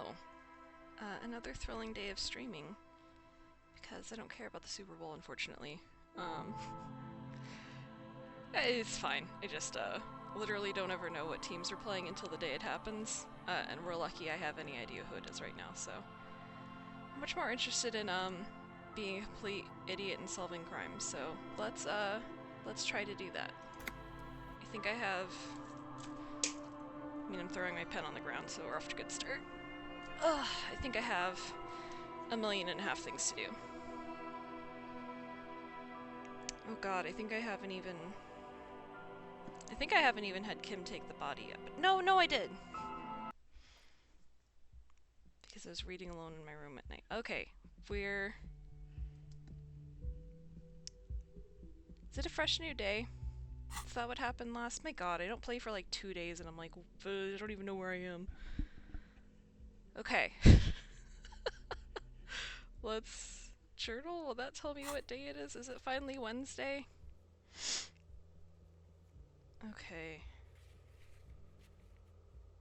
Oh, another thrilling day of streaming. Because I don't care about the Super Bowl, unfortunately. It's fine. I just, literally don't ever know what teams are playing until the day it happens. And we're lucky I have any idea who it is right now, so... I'm much more interested in, being a complete idiot and solving crimes, so let's try to do that. I think I have... I mean, I'm throwing my pen on the ground, so we're off to a good start. I think I have 1.5 million things to do. Oh god, I think I haven't even had Kim take the body yet. But no, I did! Because I was reading alone in my room at night. Okay, Is it a fresh new day? Is that what happened last? My god, I don't play for like 2 days and I'm like, I don't even know where I am. Okay. Let's journal. Will that tell me what day it is? Is it finally Wednesday? Okay.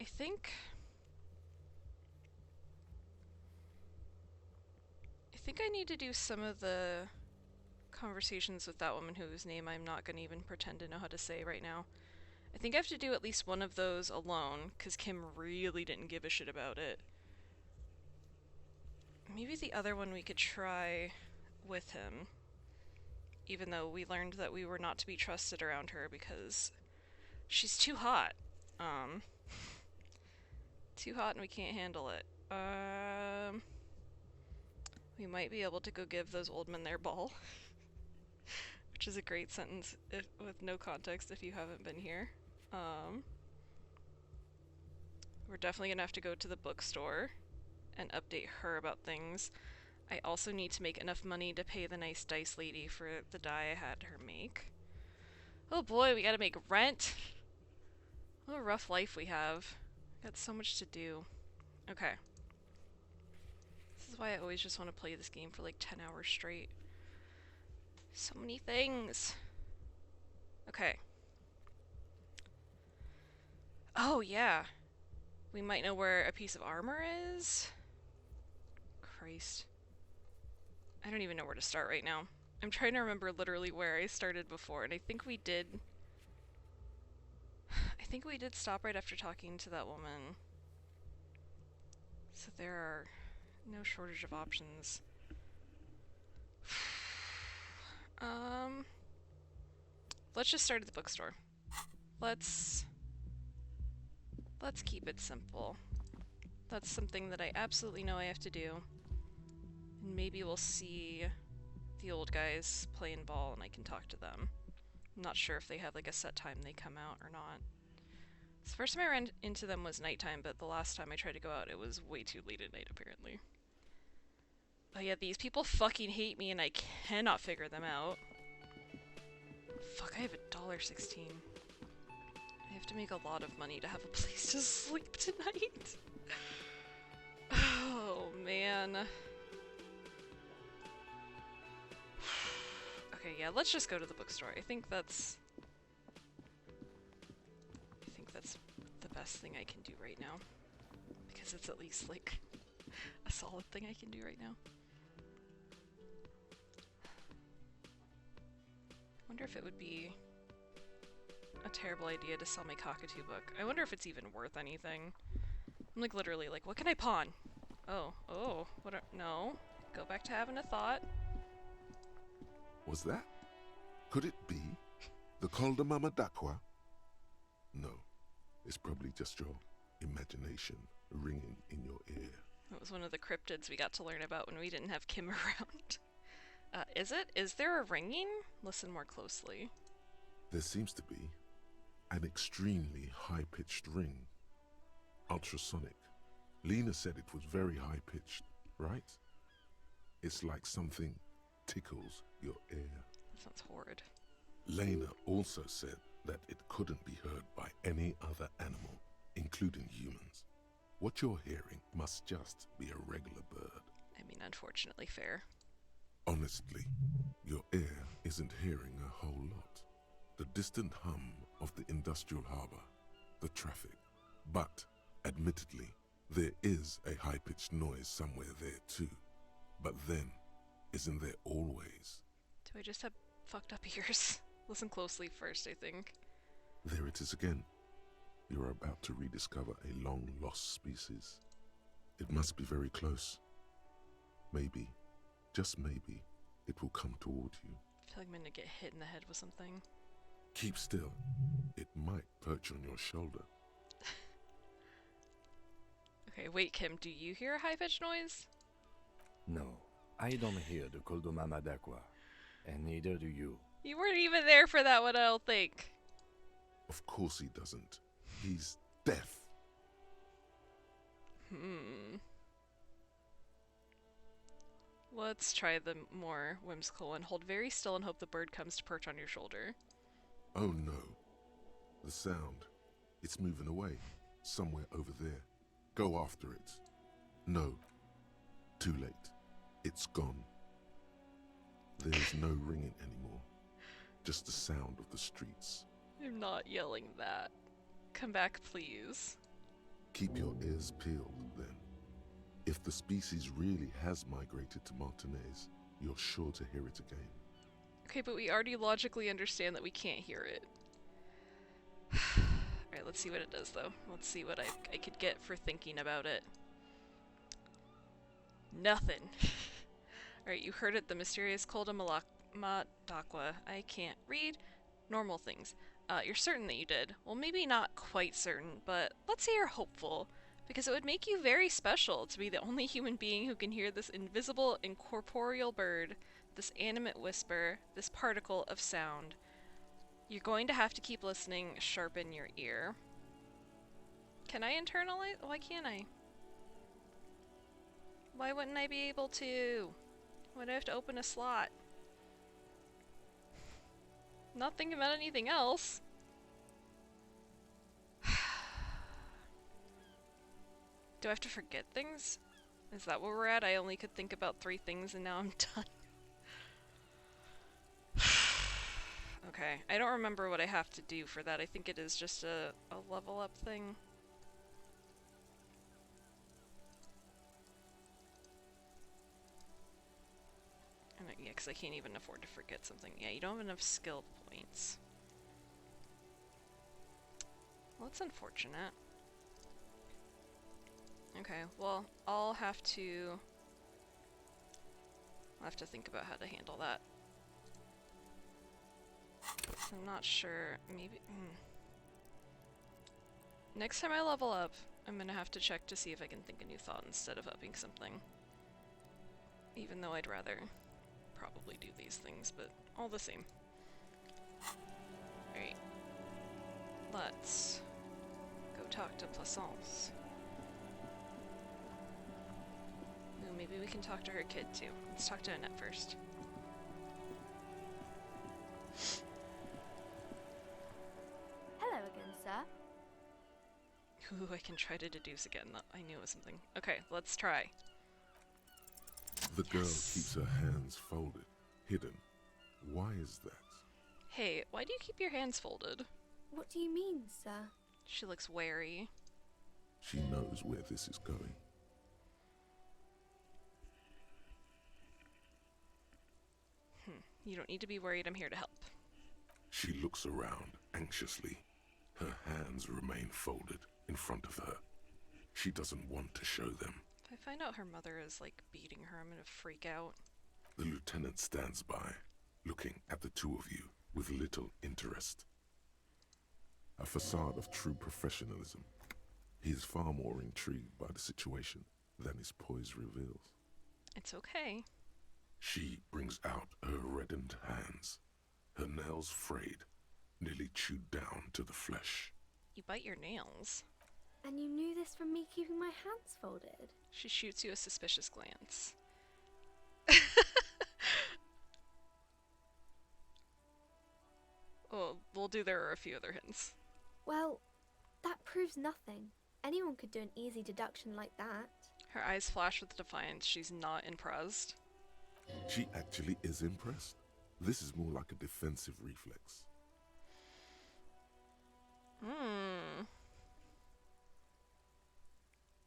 I think I need to do some of the conversations with that woman whose name I'm not going to even pretend to know how to say right now. I think I have to do at least one of those alone, because Kim really didn't give a shit about it. Maybe the other one we could try with him, even though we learned that we were not to be trusted around her because she's too hot. Too hot and we can't handle it. We might be able to go give those old men their ball. Which is a great sentence with no context if you haven't been here. We're definitely gonna have to go to the bookstore and update her about things. I also need to make enough money to pay the nice dice lady for the die I had her make. Oh boy, we gotta make rent! What a rough life we have. Got so much to do. Okay. This is why I always just want to play this game for like 10 hours straight. So many things! Okay. Oh yeah! We might know where a piece of armor is? Christ. I don't even know where to start right now. I'm trying to remember literally where I started before, and I think we did... I think we did stop right after talking to that woman. So there are no shortage of options. Let's just start at the bookstore. Let's keep it simple. That's something that I absolutely know I have to do. And maybe we'll see the old guys playing ball and I can talk to them. I'm not sure if they have like a set time they come out or not. So the first time I ran into them was nighttime, but the last time I tried to go out it was way too late at night apparently. But yeah, these people fucking hate me and I cannot figure them out. Fuck, I have $1.16. I have to make a lot of money to have a place to sleep tonight. Oh, man. Okay, yeah, let's just go to the bookstore. I think that's the best thing I can do right now. Because it's at least, like, a solid thing I can do right now. I wonder if it would be a terrible idea to sell my cockatoo book. I wonder if it's even worth anything. I'm like literally like, what can I pawn? Oh, no. Go back to having a thought. Was that? Could it be? The Mama Dakwa? No, it's probably just your imagination ringing in your ear. That was one of the cryptids we got to learn about when we didn't have Kim around. Is it? Is there a ringing? Listen more closely. There seems to be an extremely high-pitched ring. Ultrasonic. Lena said it was very high-pitched, right? It's like something tickles your ear. That sounds horrid. Lena also said that it couldn't be heard by any other animal, including humans. What you're hearing must just be a regular bird. I mean, unfortunately fair. Honestly, your ear isn't hearing a whole lot. The distant hum of the industrial harbor, the traffic. But, admittedly, There is a high-pitched noise somewhere there too. But then, isn't there always? Do I just have fucked up ears? Listen closely first, I think. There it is again. You're about to rediscover a long-lost species. It must be very close. Maybe, just maybe, it will come toward you. I feel like I'm gonna get hit in the head with something. Keep still. It might perch on your shoulder. Okay, wait, Kim, do you hear a high-pitched noise? No, I don't hear the Koldomama d'Aqua, and neither do you. You weren't even there for that one, I don't think. Of course he doesn't. He's deaf. Let's try the more whimsical one. Hold very still and hope the bird comes to perch on your shoulder. Oh no. The sound. It's moving away. Somewhere over there. Go after it. No. Too late. It's gone. There's no ringing anymore. Just the sound of the streets. I'm not yelling that. Come back, please. Keep your ears peeled, then. If the species really has migrated to Martinez, you're sure to hear it again. Okay, but we already logically understand that we can't hear it. Alright, let's see what it does, though. Let's see what I could get for thinking about it. Nothing. Alright, you heard it, the mysterious Koldomama d'Aqua. I can't read normal things. You're certain that you did. Well, maybe not quite certain, but let's say you're hopeful, because it would make you very special to be the only human being who can hear this invisible, incorporeal bird, this animate whisper, this particle of sound. You're going to have to keep listening, sharpen your ear. Can I internalize? Why can't I? Why wouldn't I be able to? Why'd I have to open a slot? Not thinking about anything else. Do I have to forget things? Is that where we're at? I only could think about 3 things and now I'm done. Okay, I don't remember what I have to do for that. I think it is just a level up thing. Yeah, because I can't even afford to forget something. Yeah, you don't have enough skill points. Well, that's unfortunate. Okay, well, I'll have to think about how to handle that. I'm not sure. Maybe. Next time I level up, I'm gonna have to check to see if I can think a new thought instead of upping something. Even though I'd rather probably do these things, but all the same. Alright. Let's go talk to Plaisance. Ooh, maybe we can talk to her kid too. Let's talk to Annette first. Hello again, sir. Ooh, I can try to deduce again. I knew it was something. Okay, let's try. The girl keeps her hands folded, hidden. Why is that? Hey, why do you keep your hands folded? What do you mean, sir? She looks wary. She knows where this is going. You don't need to be worried, I'm here to help. She looks around anxiously. Her hands remain folded in front of her. She doesn't want to show them. If I find out her mother is, like, beating her, I'm gonna freak out. The lieutenant stands by, looking at the two of you with little interest. A facade of true professionalism. He is far more intrigued by the situation than his poise reveals. It's okay. She brings out her reddened hands, her nails frayed, nearly chewed down to the flesh. You bite your nails. And you knew this from me keeping my hands folded? She shoots you a suspicious glance. Oh, we'll do there are a few other hints. Well, that proves nothing. Anyone could do an easy deduction like that. Her eyes flash with defiance. She's not impressed. She actually is impressed. This is more like a defensive reflex.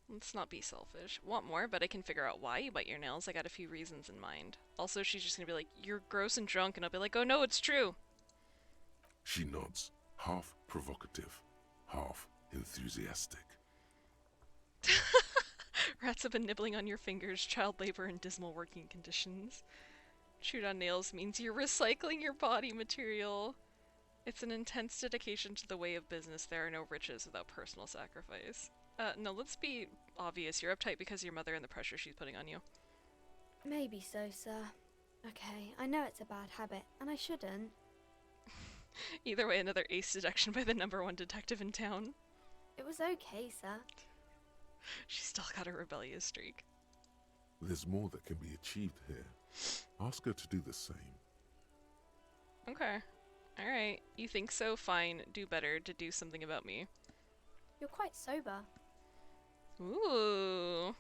Let's not be selfish. Want more, but I can figure out why you bite your nails. I got a few reasons in mind. Also, she's just gonna be like, you're gross and drunk, and I'll be like, oh no, it's true. She nods, half provocative, half enthusiastic. Rats have been nibbling on your fingers, child labor, and dismal working conditions. Chewed on nails means you're recycling your body material. It's an intense dedication to the way of business. There are no riches without personal sacrifice. No, let's be obvious. You're uptight because of your mother and the pressure she's putting on you. Maybe so, sir. Okay, I know it's a bad habit, and I shouldn't. Either way, another ace deduction by the #1 detective in town. It was okay, sir. She's still got a rebellious streak. There's more that can be achieved here. Ask her to do the same. Okay. Alright. You think so? Fine. Do better to do something about me. You're quite sober. Ooh.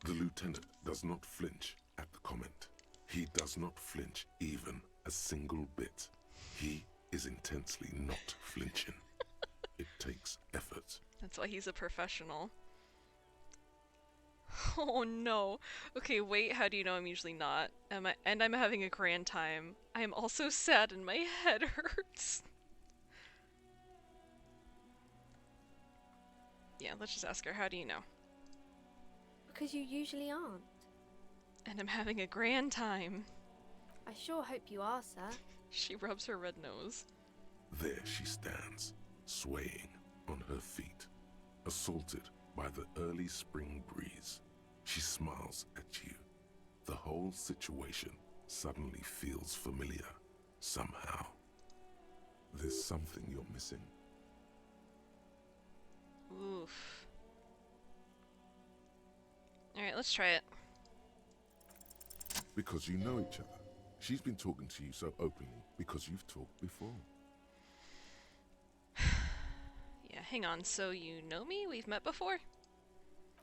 The lieutenant does not flinch at the comment. He does not flinch even a single bit. He is intensely not flinching. It takes effort. That's why he's a professional. Oh no. Okay, wait, how do you know I'm usually not? And I'm having a grand time. I am also sad and my head hurts. Yeah, let's just ask her, how do you know? Because you usually aren't. And I'm having a grand time. I sure hope you are, sir. She rubs her red nose. There she stands, swaying on her feet, assaulted by the early spring breeze. She smiles at you. The whole situation suddenly feels familiar, somehow. There's something you're missing. Oof. Alright, let's try it. Because you know each other. She's been talking to you so openly because you've talked before. Yeah, hang on, so you know me? We've met before?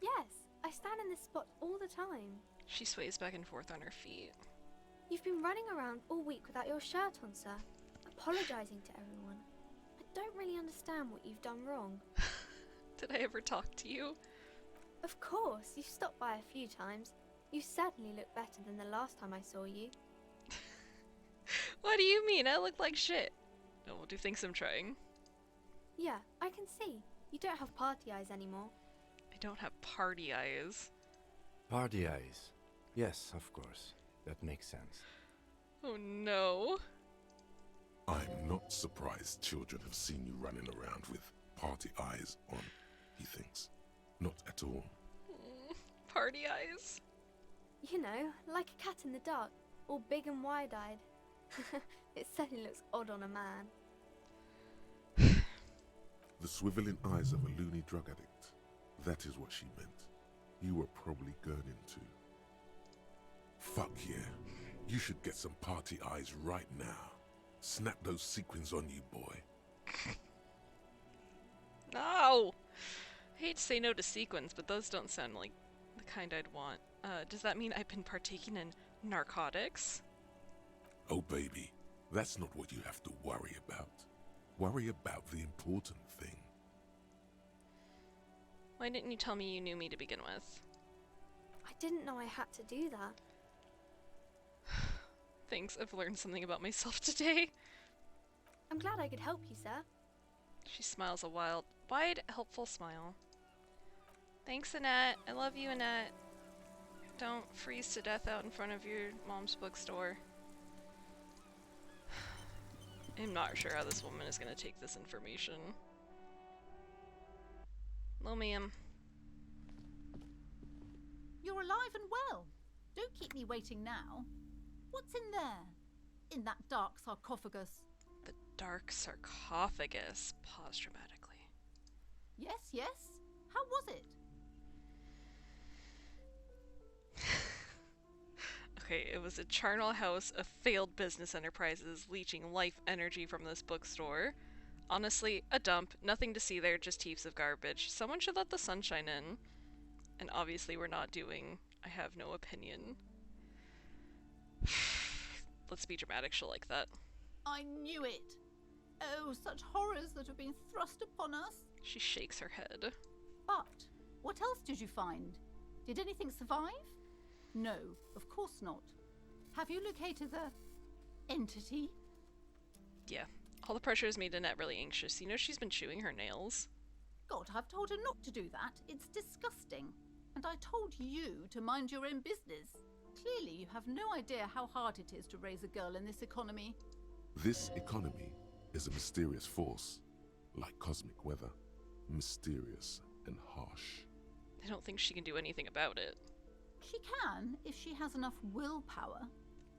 Yes, I stand in this spot all the time. She sways back and forth on her feet. You've been running around all week without your shirt on, sir, apologizing to everyone. I don't really understand what you've done wrong. Did I ever talk to you? Of course, you've stopped by a few times. You certainly look better than the last time I saw you. What do you mean? I look like shit. Oh, well, do you think I'm trying? Yeah, I can see. You don't have party eyes anymore. I don't have party eyes. Party eyes. Yes, of course. That makes sense. Oh no. I'm not surprised children have seen you running around with party eyes on, he thinks. Not at all. Party eyes? You know, like a cat in the dark, all big and wide-eyed. It certainly looks odd on a man. The swiveling eyes of a loony drug addict. That is what she meant. You were probably gurning too. Fuck yeah. You should get some party eyes right now. Snap those sequins on you, boy. No! I hate to say no to sequins, but those don't sound like the kind I'd want. Does that mean I've been partaking in narcotics? Oh baby, that's not what you have to worry about. Worry about the important thing. Why didn't you tell me you knew me to begin with? I didn't know I had to do that. Thanks, I've learned something about myself today. I'm glad I could help you, sir. She smiles a wild, wide, helpful smile. Thanks, Annette. I love you, Annette. Don't freeze to death out in front of your mom's bookstore. I'm not sure how this woman is going to take this information. Hello, ma'am. You're alive and well. Don't keep me waiting now. What's in there? In that dark sarcophagus? The dark sarcophagus. Pause dramatically. Yes, yes. How was it? Okay, it was a charnel house of failed business enterprises leeching life energy from this bookstore. Honestly, a dump. Nothing to see there, just heaps of garbage. Someone should let the sunshine in. And obviously we're not doing I have no opinion. Let's be dramatic, she'll like that. I knew it. Oh, such horrors that have been thrust upon us. She shakes her head. But What else did you find? Did anything survive? No, of course not. Have you located the entity? Yeah. All the pressure has made Annette really anxious. You know she's been chewing her nails. God, I've told her not to do that. It's disgusting. And I told you to mind your own business. Clearly, you have no idea how hard it is to raise a girl in this economy. This economy is a mysterious force, like cosmic weather, mysterious and harsh. I don't think she can do anything about it. She can, if she has enough willpower.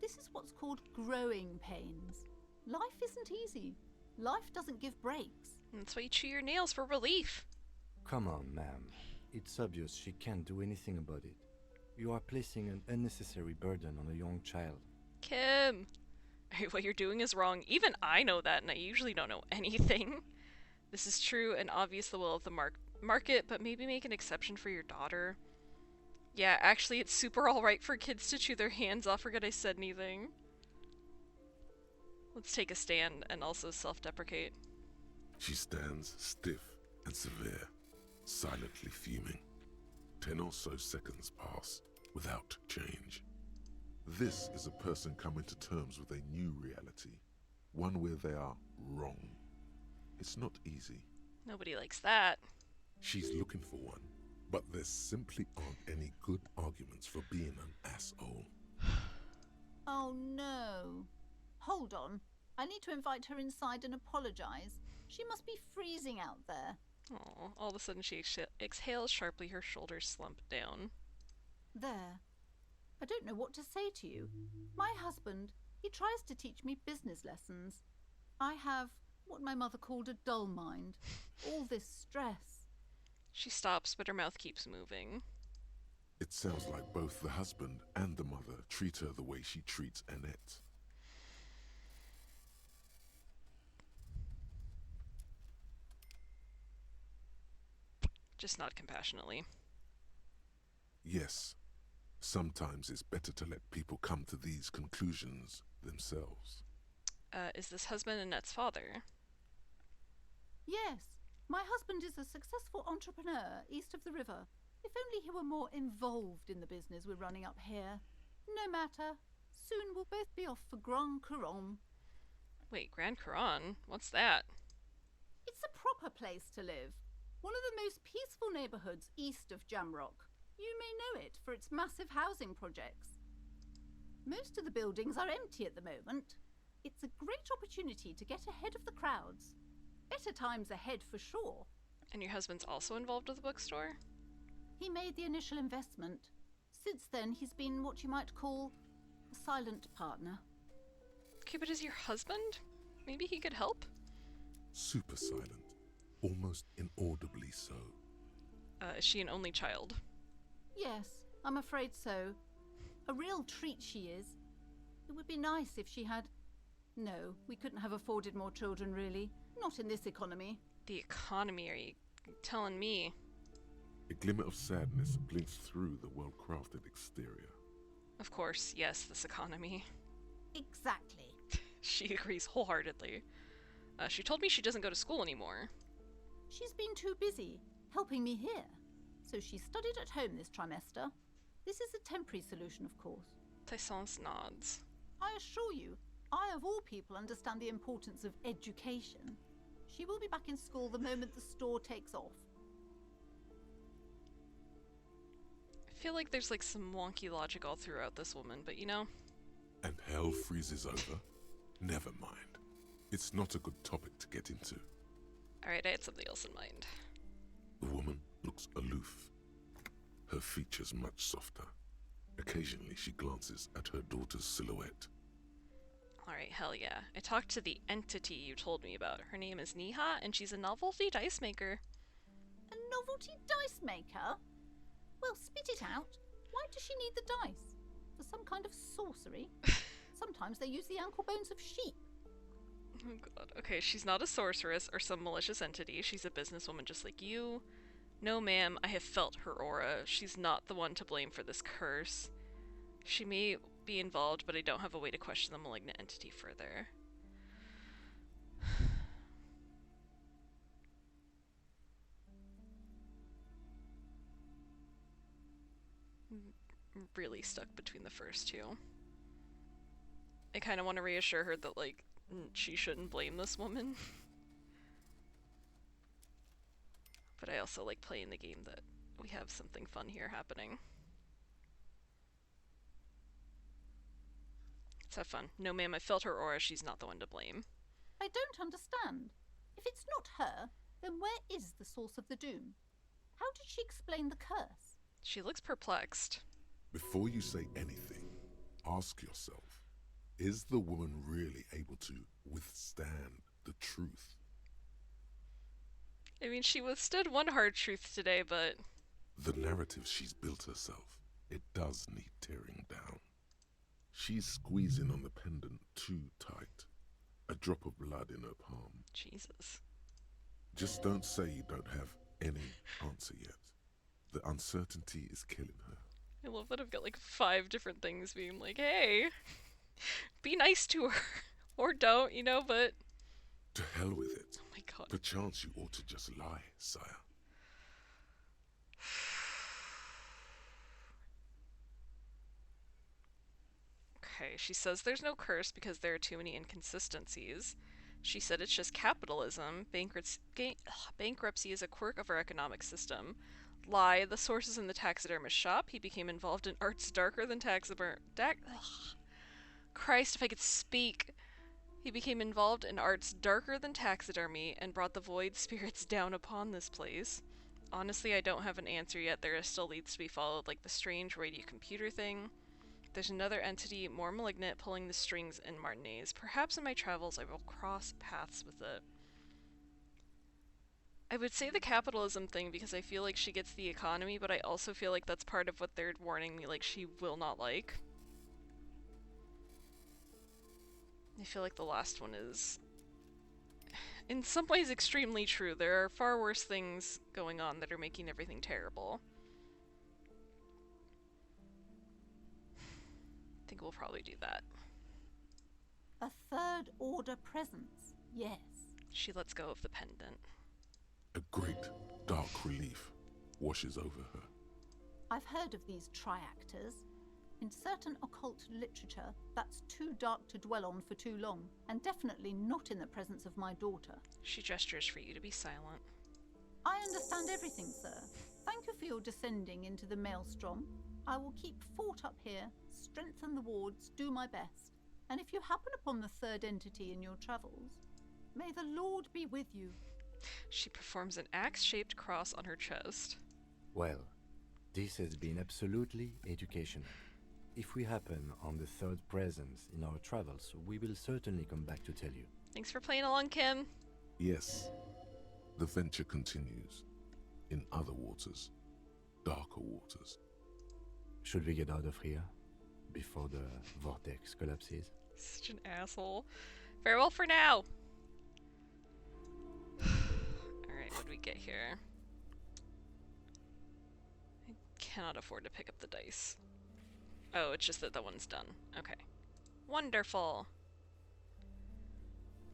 This is what's called growing pains. Life isn't easy. Life doesn't give breaks. And that's why you chew your nails for relief. Come on, ma'am. It's obvious she can't do anything about it. You are placing an unnecessary burden on a young child. Kim! What you're doing is wrong. Even I know that, and I usually don't know anything. This is true and obvious the will of the market, but maybe make an exception for your daughter. Yeah, actually, it's super alright for kids to chew their hands off. Forget I said anything. Let's take a stand and also self-deprecate. She stands stiff and severe, silently fuming. 10 or so seconds pass without change. This is a person coming to terms with a new reality, one where they are wrong. It's not easy. Nobody likes that. She's looking for one, but there simply aren't any good arguments for being an asshole. Oh no. Hold on. I need to invite her inside and apologize. She must be freezing out there. Aw, all of a sudden she exhales sharply, her shoulders slump down. There. I don't know what to say to you. My husband, he tries to teach me business lessons. I have what my mother called a dull mind. All this stress. She stops, but her mouth keeps moving. It sounds like both the husband and the mother treat her the way she treats Annette. Just not compassionately. Yes, sometimes it's better to let people come to these conclusions themselves. Is this husband Annette's father? Yes, my husband is a successful entrepreneur east of the river. If only he were more involved in the business we're running up here. No matter. Soon we'll both be off for Grand Couronne. Wait, Grand Couronne? What's that? It's a proper place to live. One of the most peaceful neighbourhoods east of Jamrock. You may know it for its massive housing projects. Most of the buildings are empty at the moment. It's a great opportunity to get ahead of the crowds. Better times ahead for sure. And your husband's also involved with the bookstore? He made the initial investment. Since then, he's been what you might call a silent partner. Okay, but is your husband? Maybe he could help? Super silent, almost inaudibly so. Is she an only child? Yes, I'm afraid so. A real treat she is. It would be nice if she had... No, we couldn't have afforded more children, really. Not in this economy. The economy, are you telling me? A glimmer of sadness blinks through the well-crafted exterior. Of course, yes, this economy. Exactly. She agrees wholeheartedly. She told me she doesn't go to school anymore. She's been too busy, helping me here. So she studied at home this trimester. This is a temporary solution, of course. Tyson's nods. I assure you, I of all people understand the importance of education. She will be back in school the moment the store takes off. I feel like there's like some wonky logic all throughout this woman, but you know? And hell freezes over? Never mind. It's not a good topic to get into. Alright, I had something else in mind. The woman looks aloof, her features much softer. Occasionally she glances at her daughter's silhouette. Alright, hell yeah. I talked to the entity you told me about. Her name is Niha, and she's a novelty dice maker. A novelty dice maker? Well, spit it out. Why does she need the dice? For some kind of sorcery? Sometimes they use the ankle bones of sheep. Oh god. Okay, she's not a sorceress or some malicious entity. She's a businesswoman just like you. No, ma'am, I have felt her aura. She's not the one to blame for this curse. She may be involved, but I don't have a way to question the malignant entity further. really stuck between the first two. I kind of want to reassure her that, like, she shouldn't blame this woman. But I also like playing the game that we have something fun here happening. Let's have fun. No, ma'am, I felt her aura. She's not the one to blame. I don't understand. If it's not her, then where is the source of the doom? How did she explain the curse? She looks perplexed. Before you say anything, ask yourself, is the woman really able to withstand the truth? I mean, she withstood one hard truth today, but... The narrative she's built herself, it does need tearing down. She's squeezing on the pendant too tight. A drop of blood in her palm. Jesus. Just don't say you don't have any answer yet. The uncertainty is killing her. I love that I've got like 5 different things being like, hey, be nice to her. Or don't, you know, but... To hell with it. Oh my god. Perchance you ought to just lie, sire. Okay, she says there's no curse because there are too many inconsistencies. She said it's just capitalism. Bankruptcy is a quirk of our economic system. Lie, the source is in the taxidermist shop. He became involved in arts darker than Christ, if I could speak. He became involved in arts darker than taxidermy and brought the void spirits down upon this place. Honestly, I don't have an answer yet. There are still leads to be followed, like the strange radio computer thing. There's another entity, more malignant, pulling the strings in Martinez. Perhaps in my travels I will cross paths with it. I would say the capitalism thing because I feel like she gets the economy, but I also feel like that's part of what they're warning me, like, she will not like. I feel like the last one is, in some ways, extremely true. There are far worse things going on that are making everything terrible. I think we'll probably do that. A third order presence, yes. She lets go of the pendant. A great dark relief washes over her. I've heard of these triactors. In certain occult literature, that's too dark to dwell on for too long, and definitely not in the presence of my daughter. She gestures for you to be silent. I understand everything, sir. Thank you for your descending into the maelstrom. I will keep fort up here, strengthen the wards, do my best. And if you happen upon the third entity in your travels, may the Lord be with you. She performs an axe-shaped cross on her chest. Well, this has been absolutely educational. If we happen on the third presence in our travels, we will certainly come back to tell you. Thanks for playing along, Kim. Yes, the venture continues. In other waters, darker waters. Should we get out of here before the vortex collapses? Such an asshole. Farewell for now! Alright, what do we get here? I cannot afford to pick up the dice. Oh, it's just that that one's done. Okay. Wonderful!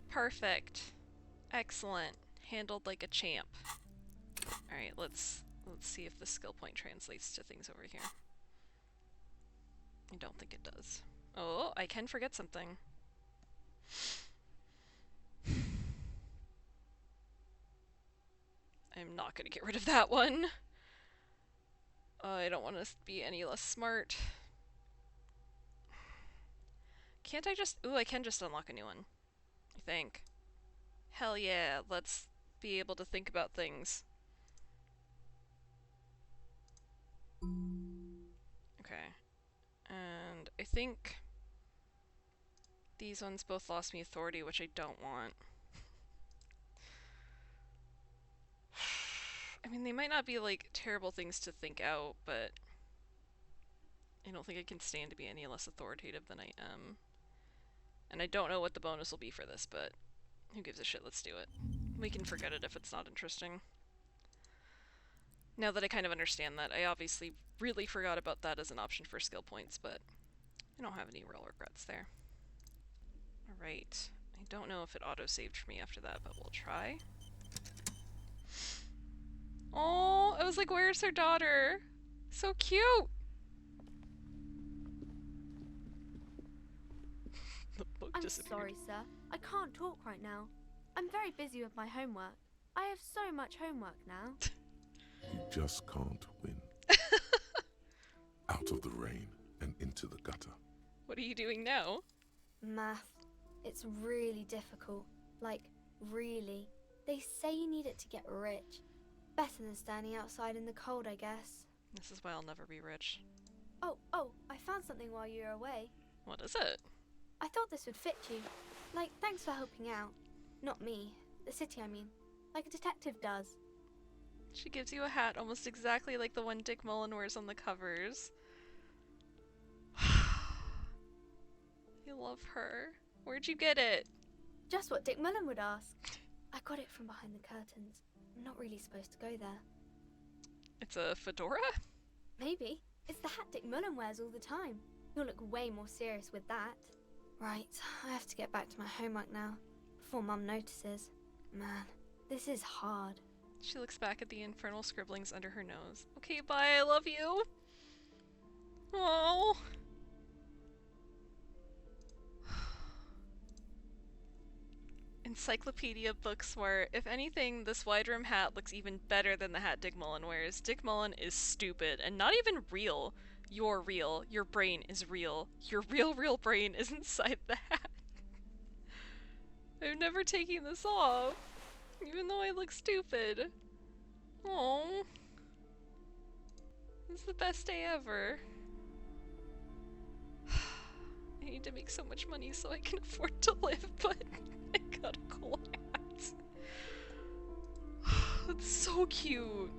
Perfect. Excellent. Handled like a champ. Alright, let's see if the skill point translates to things over here. I don't think it does. Oh, I can forget something. I'm not gonna get rid of that one. I don't want to be any less smart. Can't I just... Ooh, I can just unlock a new one. I think. Hell yeah, let's be able to think about things. Okay. And I think these ones both lost me authority, which I don't want. I mean, they might not be, like, terrible things to think out, but I don't think I can stand to be any less authoritative than I am. And I don't know what the bonus will be for this, but who gives a shit? Let's do it. We can forget it if it's not interesting. Now that I kind of understand that, I obviously really forgot about that as an option for skill points, but I don't have any real regrets there. Alright. I don't know if it auto-saved for me after that, but we'll try. Oh, I was like, where's her daughter? So cute! disappeared. sorry, sir. I can't talk right now. I'm very busy with my homework. I have so much homework now. You just can't win. Out of the rain and into the gutter. What are you doing now? Math. It's really difficult. Like, really. They say you need it to get rich. Better than standing outside in the cold, I guess. This is why I'll never be rich. Oh, I found something while you were away. What is it? I thought this would fit you. Like, thanks for helping out. Not me. The city, I mean. Like a detective does. She gives you a hat almost exactly like the one Dick Mullen wears on the covers. I love her. Where'd you get it? Just what Dick Mullen would ask. I got it from behind the curtains. I'm not really supposed to go there. It's a fedora? Maybe. It's the hat Dick Mullen wears all the time. You'll look way more serious with that. Right, I have to get back to my homework now, before Mum notices. Man, this is hard. She looks back at the infernal scribblings under her nose. Okay, bye, I love you! Oh. Encyclopedia Booksmart. If anything, this wide rim hat looks even better than the hat Dick Mullen wears. Dick Mullen is stupid and not even real. You're real. Your brain is real. Your real brain is inside the hat. I'm never taking this off, even though I look stupid. Oh, this is the best day ever. I need to make so much money so I can afford to live, but I got a cool hat. That's so cute.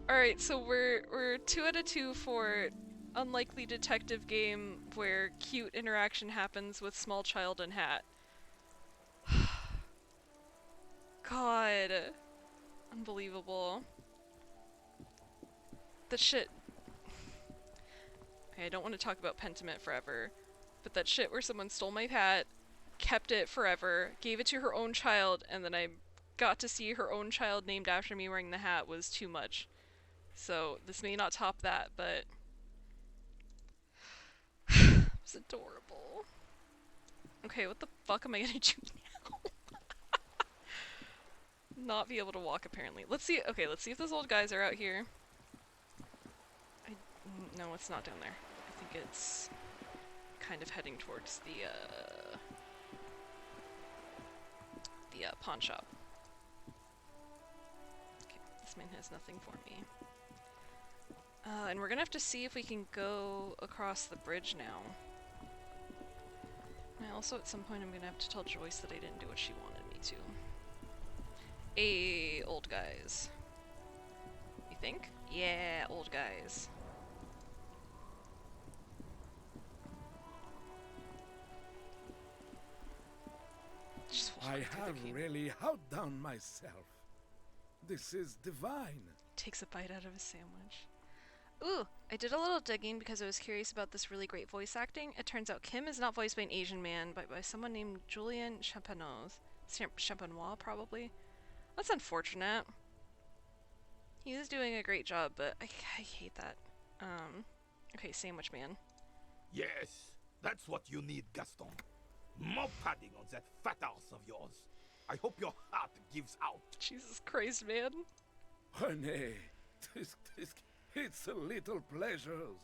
Alright, so we're 2 out of 2 for unlikely detective game where cute interaction happens with small child and hat. God. Unbelievable. That shit. Okay, I don't want to talk about Pentiment forever, but that shit where someone stole my hat, kept it forever, gave it to her own child, and then I got to see her own child named after me wearing the hat was too much. So this may not top that, but it was adorable. Okay, what the fuck am I gonna do now? Not be able to walk, apparently. Let's see. Okay, let's see if those old guys are out here. No, it's not down there. I think it's kind of heading towards the pawn shop. Okay, this man has nothing for me. And we're gonna have to see if we can go across the bridge now. And also, at some point, I'm gonna have to tell Joyce that I didn't do what she wanted me to. Hey, old guys. You think? Yeah, old guys. I have really outdone myself. This is divine. Takes a bite out of a sandwich. Ooh, I did a little digging because I was curious about this really great voice acting. It turns out Kim is not voiced by an Asian man, but by someone named Julien Champenois. Champenois, probably. That's unfortunate. He is doing a great job, but I hate that. Okay, sandwich man. Yes, that's what you need, Gaston. More padding on that fat ass of yours. I hope your heart gives out. Jesus Christ, man. Honey, it's a little pleasures.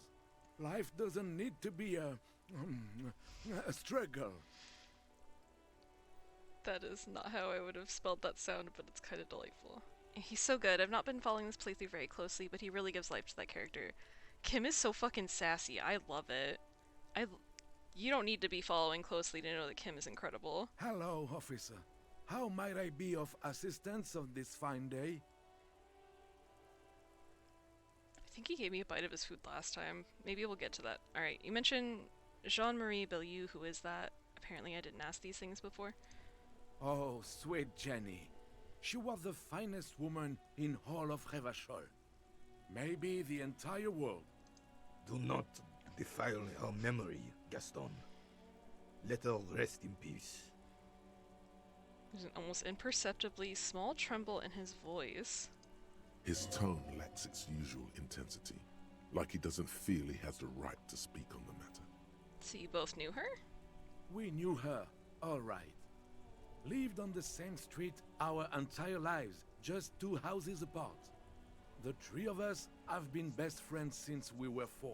Life doesn't need to be a struggle. That is not how I would have spelled that sound, but it's kind of delightful. He's so good. I've not been following this playthrough very closely, but he really gives life to that character. Kim is so fucking sassy. I love it. You don't need to be following closely to know that Kim is incredible. Hello, officer. How might I be of assistance on this fine day? I think he gave me a bite of his food last time. Maybe we'll get to that. Alright, you mentioned Jean-Marie Bellieu. Who is that? Apparently I didn't ask these things before. Oh, sweet Jenny. She was the finest woman in all of Revachol. Maybe the entire world. Do not defile her memory, Gaston. Let her rest in peace. There's an almost imperceptibly small tremble in his voice. His tone lacks its usual intensity, like he doesn't feel he has the right to speak on the matter. So you both knew her? We knew her, all right. Lived on the same street our entire lives, just 2 houses apart. The 3 of us have been best friends since we were 4.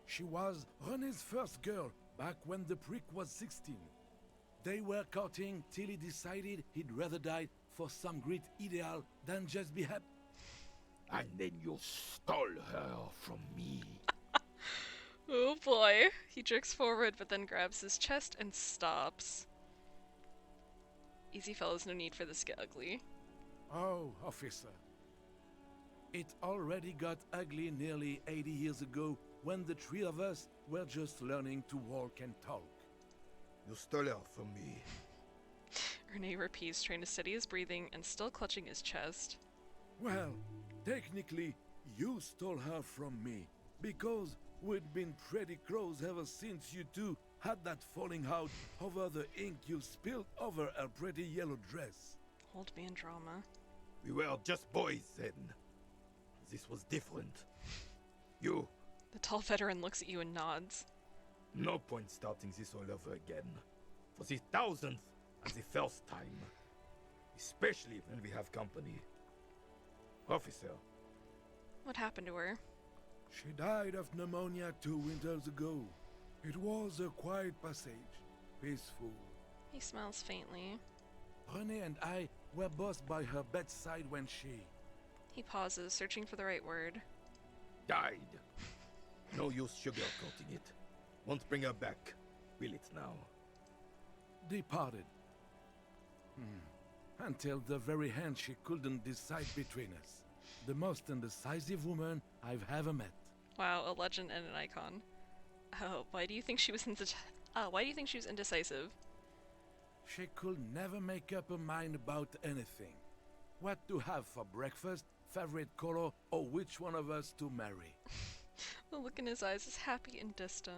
She was René's first girl back when the prick was 16. They were courting till he decided he'd rather die for some great ideal than just be happy. And then you stole her from me. Oh boy. He jerks forward but then grabs his chest and stops. Easy fellas, no need for this to get ugly. Oh, officer. It already got ugly nearly 80 years ago when the 3 of us were just learning to walk and talk. You stole her from me. René repeats, trying to steady his breathing and still clutching his chest. Well, technically, you stole her from me, because we'd been pretty close ever since you two had that falling out over the ink you spilled over her pretty yellow dress. Old man drama. We were just boys then. This was different. You, The tall veteran looks at you and nods. no point starting this all over again. For the 1000th and the first time. Especially when we have company. Officer, What happened to her? She died of pneumonia 2 winters ago. It was a quiet passage, peaceful. He smiles faintly. René and I were both by her bedside when she... He pauses, searching for the right word. died. No use sugarcoating it. Won't bring her back, will it now? departed. Until the very end she couldn't decide between us. The most indecisive woman I've ever met. Wow, a legend and an icon. Oh, why do you think she was indecisive? She could never make up her mind about anything. What to have for breakfast, favorite color, or which one of us to marry. The look in his eyes is happy and distant.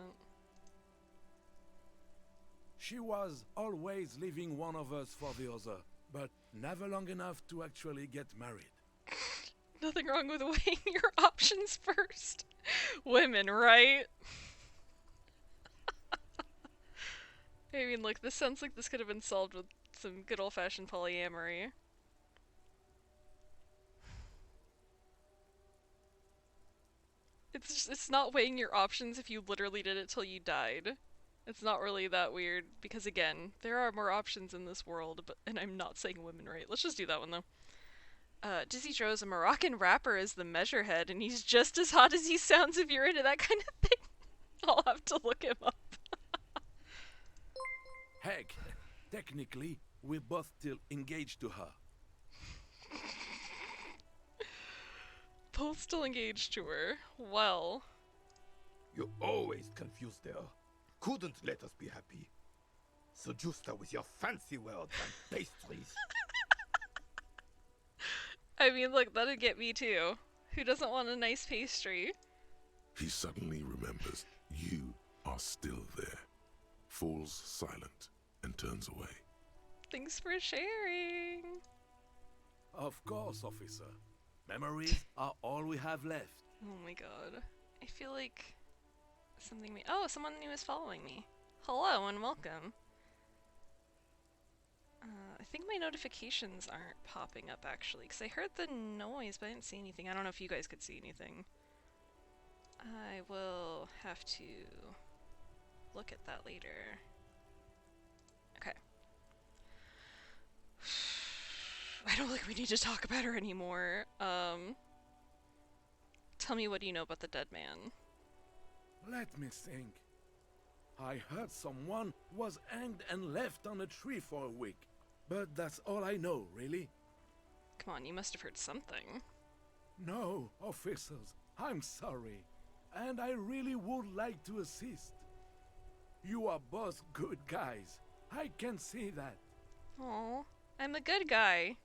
She was always leaving one of us for the other, but never long enough to actually get married. Nothing wrong with weighing your options first. Women, right? I mean, look, this sounds like this could have been solved with some good old-fashioned polyamory. It's not weighing your options if you literally did it till you died. It's not really that weird, because again, there are more options in this world, but and I'm not saying women right. Let's just do that one though. Dizzy Joe's a Moroccan rapper is the measurehead, and he's just as hot as he sounds if you're into that kind of thing. I'll have to look him up. Heck, technically, we're both still engaged to her. Both still engaged to her. Well. You always confused her. Couldn't let us be happy. Seduced her with your fancy words and pastries. I mean, look, that'd get me too. Who doesn't want a nice pastry? He suddenly remembers you are still there, falls silent, and turns away. Thanks for sharing. Of course, officer. Memories are all we have left. Oh my god. I feel like something oh, someone new is following me. Hello and welcome. I think my notifications aren't popping up actually, because I heard the noise but I didn't see anything. I don't know if you guys could see anything. I will have to look at that later. Okay. I don't think we need to talk about her anymore. Tell me, what do you know about the dead man? Let me think. I heard someone was hanged and left on a tree for a week. But that's all I know, really. Come on, you must have heard something. No, officers, I'm sorry. And I really would like to assist. You are both good guys. I can see that. Oh, I'm a good guy.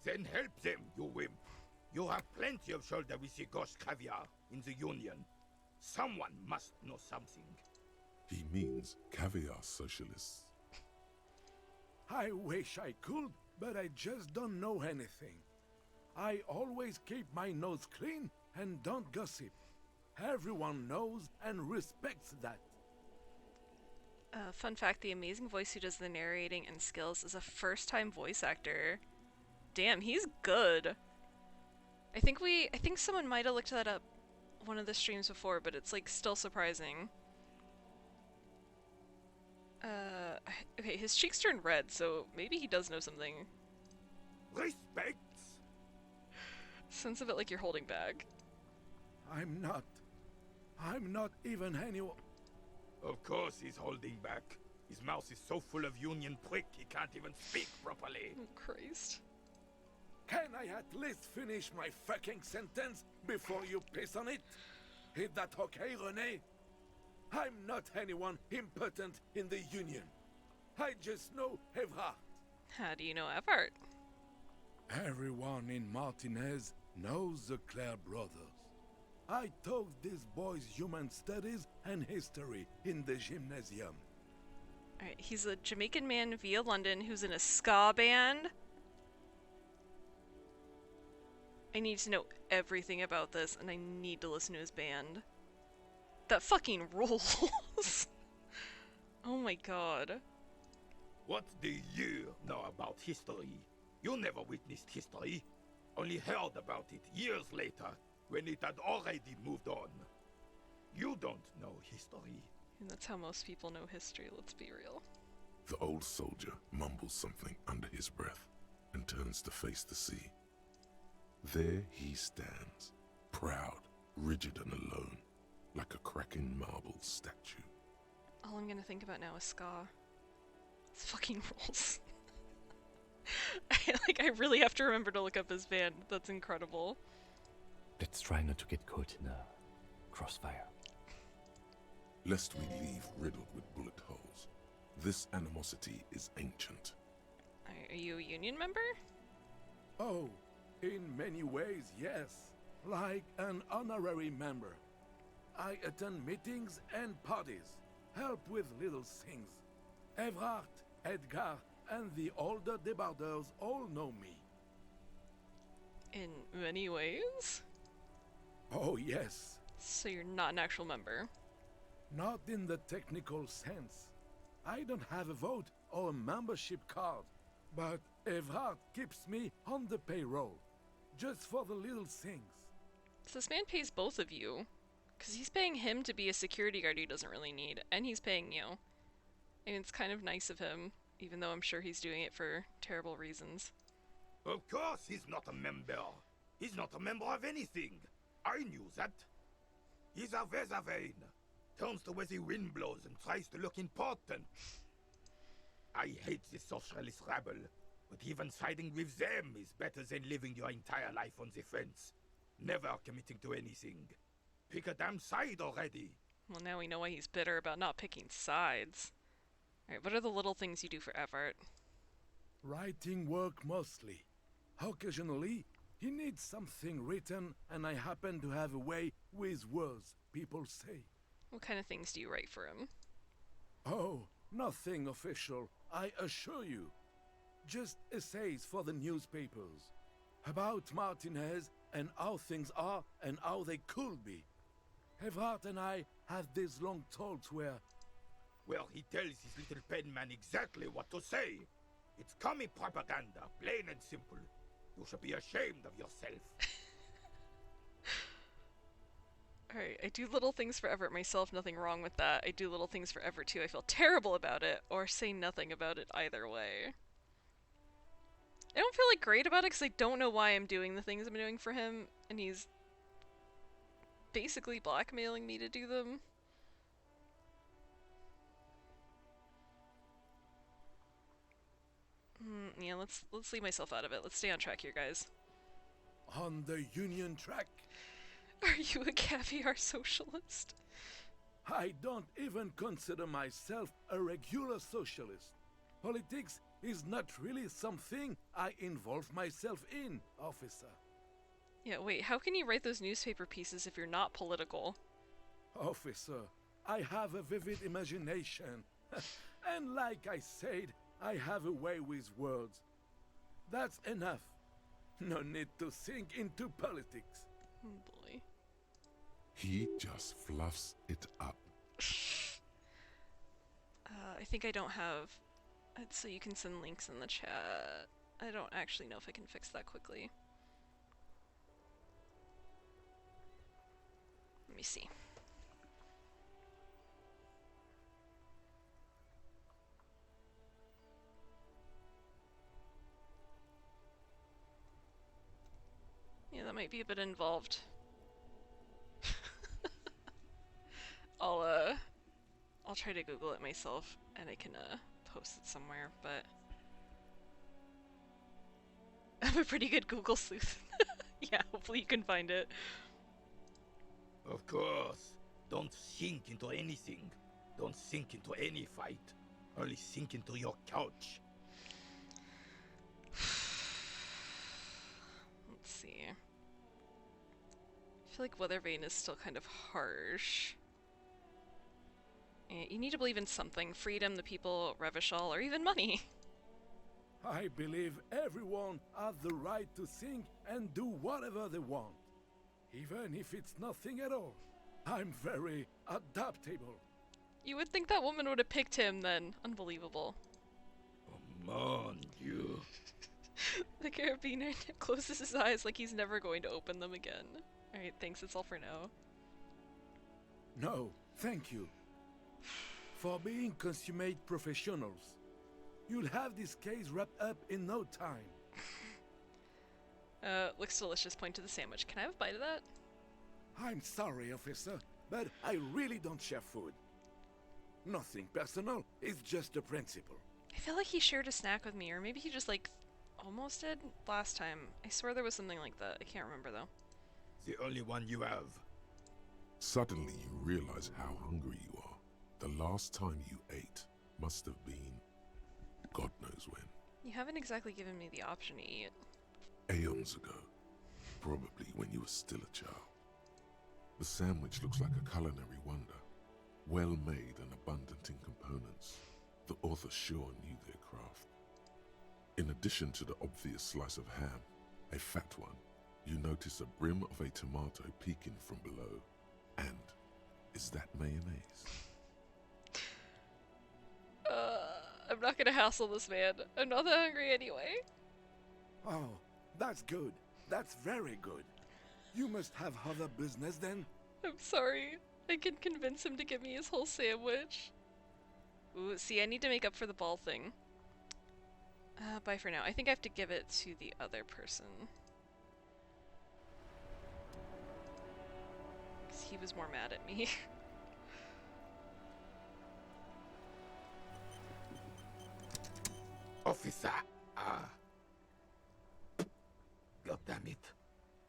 Then help them, you wimp. You have plenty of shoulder with the ghost caviar in the Union. Someone must know something. He means caviar socialists. I wish I could, but I just don't know anything. I always keep my nose clean and don't gossip. Everyone knows and respects that. Fun fact, the amazing voice who does the narrating and skills is a first-time voice actor. Damn, he's good. I think someone might have looked that up one of the streams before, but it's like still surprising. Okay, his cheeks turned red, so maybe he does know something. Respect! Sense of it like you're holding back. I'm not even anyone. Of course he's holding back. His mouth is so full of union prick he can't even speak properly. Oh, Christ. Can I at least finish my fucking sentence before you piss on it? Is that okay, René? I'm not anyone important in the Union. I just know Evrard. How do you know Everett? Everyone in Martinez knows the Clare brothers. I taught these boys human studies and history in the gymnasium. Alright, he's a Jamaican man via London who's in a ska band. I need to know everything about this, and I need to listen to his band. That fucking rules! Oh my god. What do you know about history? You never witnessed history, only heard about it years later, when it had already moved on. You don't know history. And that's how most people know history, let's be real. The old soldier mumbles something under his breath and turns to face the sea. There he stands, proud, rigid and alone, like a cracking marble statue. All I'm gonna think about now is ska. It's fucking rules. I really have to remember to look up his band. That's incredible. Let's try not to get caught in a crossfire. Lest we leave riddled with bullet holes. This animosity is ancient. Are you a union member? Oh, in many ways, yes. Like an honorary member. I attend meetings and parties, help with little things. Evrard, Edgar, and the older debarders all know me. In many ways? Oh, yes. So you're not an actual member? Not in the technical sense. I don't have a vote or a membership card, but Evrard keeps me on the payroll, just for the little things. So this man pays both of you, because he's paying him to be a security guard he doesn't really need, and he's paying you. And it's kind of nice of him, even though I'm sure he's doing it for terrible reasons. Of course he's not a member. He's not a member of anything. I knew that. He's a Weservein. Turns to where the wind blows and tries to look important. I hate this socialist rabble, but even siding with them is better than living your entire life on the fence. Never committing to anything. Pick a damn side already. Well, now we know why he's bitter about not picking sides. Alright, what are the little things you do for Everett? Writing work mostly. Occasionally, he needs something written, and I happen to have a way with words, people say. What kind of things do you write for him? Oh, nothing official, I assure you. Just essays for the newspapers. About Martinez and how things are and how they could be. Evrard and I have these long talks where... Well, he tells his little pen man exactly what to say. It's commie propaganda, plain and simple. You should be ashamed of yourself. Alright, I do little things for Everett myself, nothing wrong with that. I do little things for Everett too, I feel terrible about it, or say nothing about it either way. I don't feel like great about it because I don't know why I'm doing the things I'm doing for him, and he's basically blackmailing me to do them. Yeah, let's leave myself out of it. Let's stay on track here, guys. On the Union track, Are you a caviar socialist? I don't even consider myself a regular socialist. Politics is not really something I involve myself in, officer. Yeah, wait, how can you write those newspaper pieces if you're not political? Officer, I have a vivid imagination. And like I said, I have a way with words. That's enough. No need to sink into politics. Oh boy. He just fluffs it up. I think I don't have... So you can send links in the chat. I don't actually know if I can fix that quickly. Let me see. Yeah, that might be a bit involved. I'll try to Google it myself and I can post it somewhere, but I'm a pretty good Google sleuth. Yeah, hopefully you can find it. Of course. Don't sink into anything. Don't sink into any fight. Only sink into your couch. Let's see. I feel like Weathervane is still kind of harsh. You need to believe in something. Freedom, the people, Revachol, or even money. I believe everyone has the right to think and do whatever they want, even if it's nothing at all. I'm very adaptable. You would think that woman would have picked him then. Unbelievable. Oh, mon Dieu. The carabiner closes his eyes like he's never going to open them again. Alright, thanks, that's all for now. No, thank you. For being consummate professionals. You'll have this case wrapped up in no time. Looks delicious. Point to the sandwich. Can I have a bite of that? I'm sorry, officer, but I really don't share food. Nothing personal, it's just a principle. I feel like he shared a snack with me, or maybe he just, like, almost did last time. I swear there was something like that. I can't remember, though. The only one you have. Suddenly you realize how hungry you are. The last time you ate must have been God knows when. You haven't exactly given me the option to eat. Aeons ago. Probably when you were still a child. The sandwich looks like a culinary wonder. Well made and abundant in components. The author sure knew their craft. In addition to the obvious slice of ham, a fat one, you notice a brim of a tomato peeking from below. And is that mayonnaise? I'm not gonna hassle this man. I'm not that hungry anyway. Oh, that's good. That's very good. You must have other business then? I'm sorry. I can convince him to give me his whole sandwich. Ooh, see, I need to make up for the ball thing. Bye for now. I think I have to give it to the other person. 'Cause he was more mad at me. Officer! Ah. God damn it.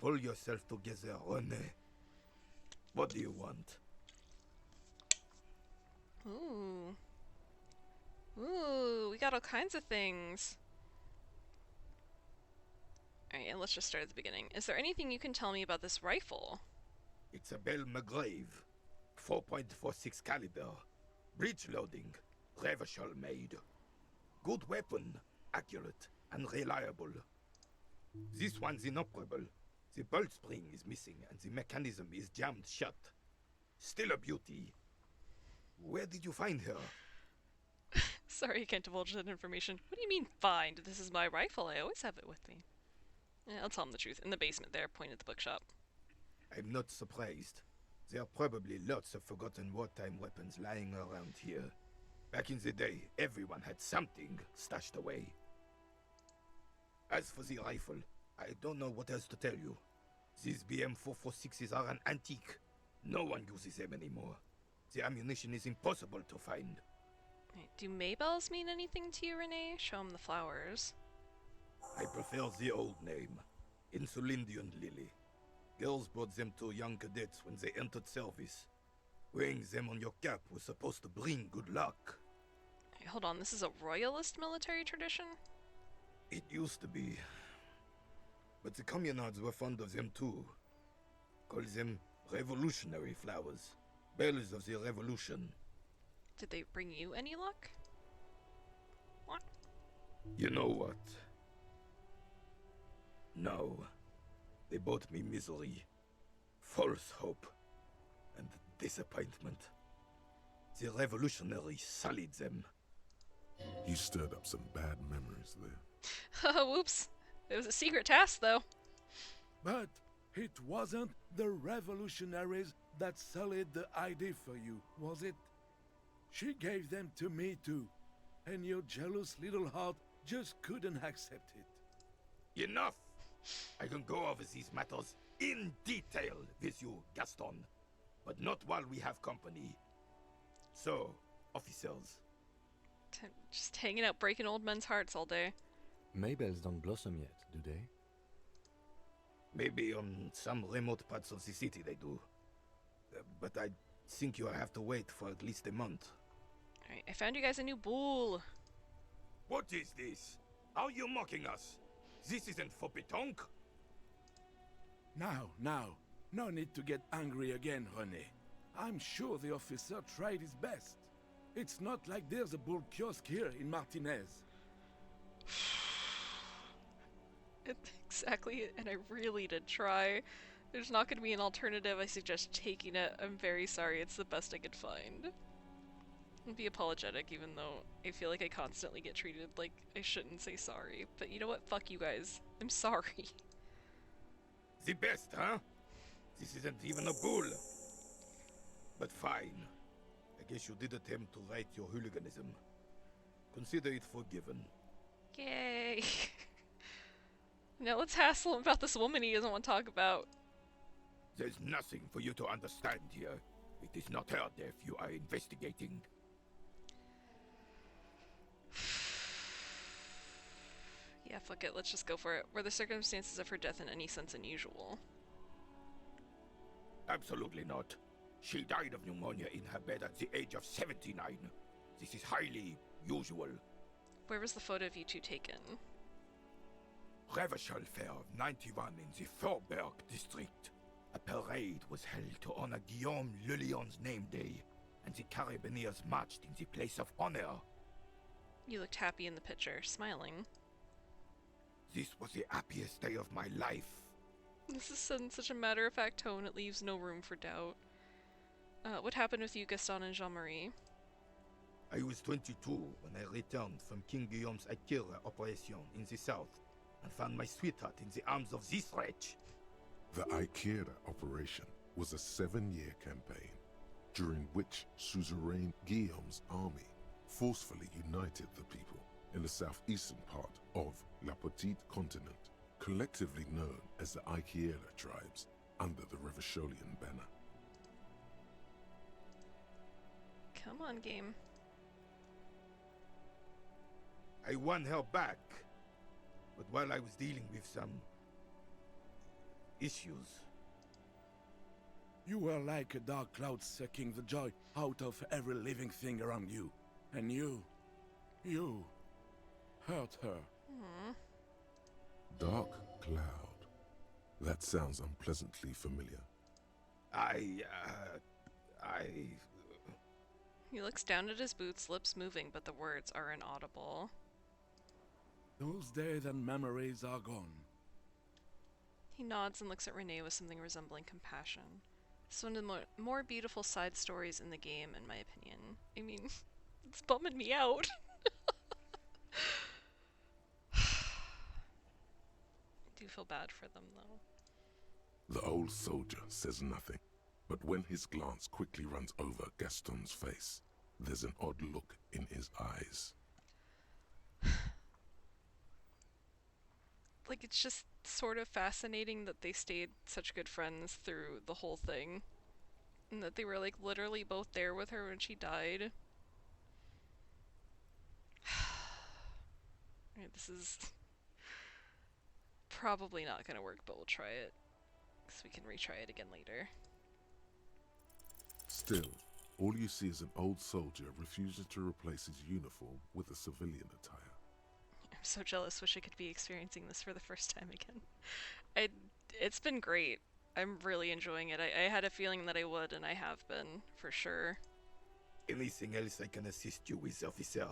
Pull yourself together, René. What do you want? Ooh. Ooh, we got all kinds of things. Alright, and let's just start at the beginning. Is there anything you can tell me about this rifle? It's a Bell McGrave. 4.46 caliber. Breech loading. Revachol made. Good weapon. Accurate and reliable. This one's inoperable. The bolt spring is missing and the mechanism is jammed shut. Still a beauty. Where did you find her? Sorry, I can't divulge that information. What do you mean, find? This is my rifle. I always have it with me. Yeah, I'll tell him the truth. In the basement there, point at the bookshop. I'm not surprised. There are probably lots of forgotten wartime weapons lying around here. Back in the day, everyone had something stashed away. As for the rifle, I don't know what else to tell you. These BM-446s are an antique. No one uses them anymore. The ammunition is impossible to find. Right, do Maybells mean anything to you, Renee? Show him the flowers. I prefer the old name, Insulindian Lily. Girls brought them to young cadets when they entered service. Wearing them on your cap was supposed to bring good luck. Hey, hold on, this is a royalist military tradition? It used to be. But the communards were fond of them too. Call them revolutionary flowers. Bells of the revolution. Did they bring you any luck? What? You know what? No. They brought me misery, false hope, and disappointment. The revolutionaries sullied them, You stirred up some bad memories there. Whoops. It was a secret task, though. But it wasn't the revolutionaries that sullied the ID for you, was it? She gave them to me too, and your jealous little heart just couldn't accept it. Enough! I can go over these matters in detail with you, Gaston, but not while we have company. So, officers. Just hanging out breaking old men's hearts all day. Maybells don't blossom yet, do they? Maybe on some remote parts of the city they do. But I think you'll have to wait for at least a month. Alright, I found you guys a new bull. What is this? Are you mocking us? This isn't for pétanque. Now, no need to get angry again, René. I'm sure the officer tried his best. It's not like there's a bull kiosk here in Martinez. Exactly, and I really did try. There's not going to be an alternative. I suggest taking it. I'm very sorry. It's the best I could find. I'll be apologetic, even though I feel like I constantly get treated like I shouldn't say sorry. But you know what? Fuck you guys. I'm sorry. The best, huh? This isn't even a bull. But fine. I guess you did attempt to right your hooliganism. Consider it forgiven. Yay. Now let's hassle him about this woman he doesn't want to talk about. There's nothing for you to understand here. It is not her death you are investigating. Yeah, fuck it. Let's just go for it. Were the circumstances of her death in any sense unusual? Absolutely not. She died of pneumonia in her bed at the age of 79. This is highly usual. Where was the photo of you two taken? Revival Fair of 91 in the Faubourg district. A parade was held to honor Guillaume Le Lion's name day, and the Carabineers marched in the place of honor. You looked happy in the picture, smiling. This was the happiest day of my life. This is said in such a matter-of-fact tone, it leaves no room for doubt. What happened with you, Gaston and Jean-Marie? I was 22 when I returned from King Guillaume's Akira operation in the south, and found my sweetheart in the arms of this wretch. The Ikeda operation was a 7-year campaign, during which Suzerain Guillaume's army forcefully united the people in the southeastern part of La Petite Continent, collectively known as the Ikeda tribes, under the Revacholian banner. Come on, game. I won her back, but while I was dealing with some issues. You were like a dark cloud sucking the joy out of every living thing around you. And you hurt her. Aww. Dark cloud. That sounds unpleasantly familiar. He looks down at his boots, lips moving, but the words are inaudible. Those days and memories are gone. He nods and looks at Renee with something resembling compassion. It's one of the more beautiful side stories in the game, in my opinion. I mean, it's bumming me out. I do feel bad for them, though. The old soldier says nothing, but when his glance quickly runs over Gaston's face, there's an odd look in his eyes. Like, it's just sort of fascinating that they stayed such good friends through the whole thing. And that they were, like, literally both there with her when she died. Alright, this is probably not gonna work, but we'll try it. Because we can retry it again later. Still, all you see is an old soldier refusing to replace his uniform with a civilian attire. I'm so jealous, wish I could be experiencing this for the first time again. It's been great. I'm really enjoying it. I had a feeling that I would, and I have been, for sure. Anything else I can assist you with, officer?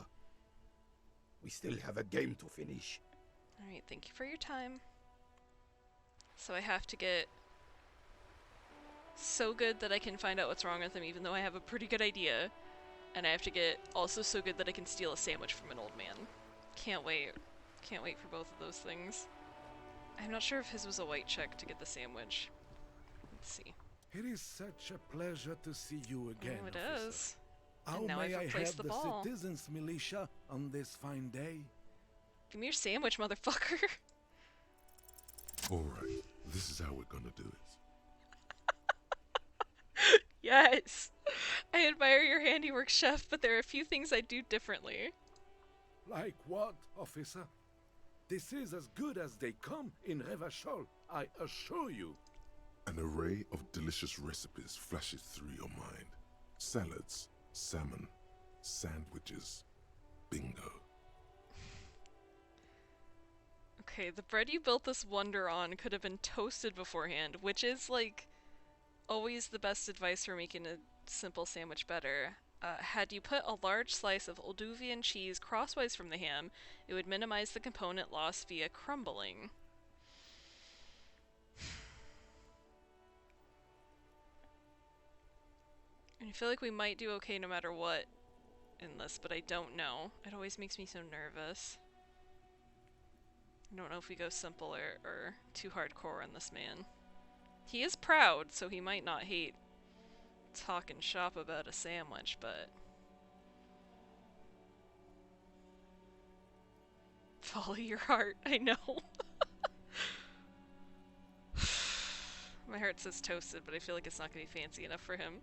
We still have a game to finish. Alright, thank you for your time. So I have to get so good that I can find out what's wrong with him, even though I have a pretty good idea. And I have to get also so good that I can steal a sandwich from an old man. Can't wait. Can't wait for both of those things. I'm not sure if his was a white check to get the sandwich. Let's see. It is such a pleasure to see you again, Oh, it officer. is. How And now may I've I replaced help the ball. citizens' militia on this fine day? Give me your sandwich, motherfucker. Alright, this is how we're gonna do it. Yes! I admire your handiwork, chef, but there are a few things I do differently. Like what, officer? This is as good as they come in Revachol, I assure you. An array of delicious recipes flashes through your mind. Salads, salmon, sandwiches, bingo. Okay, the bread you built this wonder on could have been toasted beforehand, which is, like, always the best advice for making a simple sandwich better. Had you put a large slice of Olduvian cheese crosswise from the ham, it would minimize the component loss via crumbling. And I feel like we might do okay no matter what in this, but I don't know. It always makes me so nervous. I don't know if we go simple or too hardcore on this man. He is proud, so he might not hate talking shop about a sandwich, but... Follow your heart, I know. My heart says toasted, but I feel like it's not going to be fancy enough for him.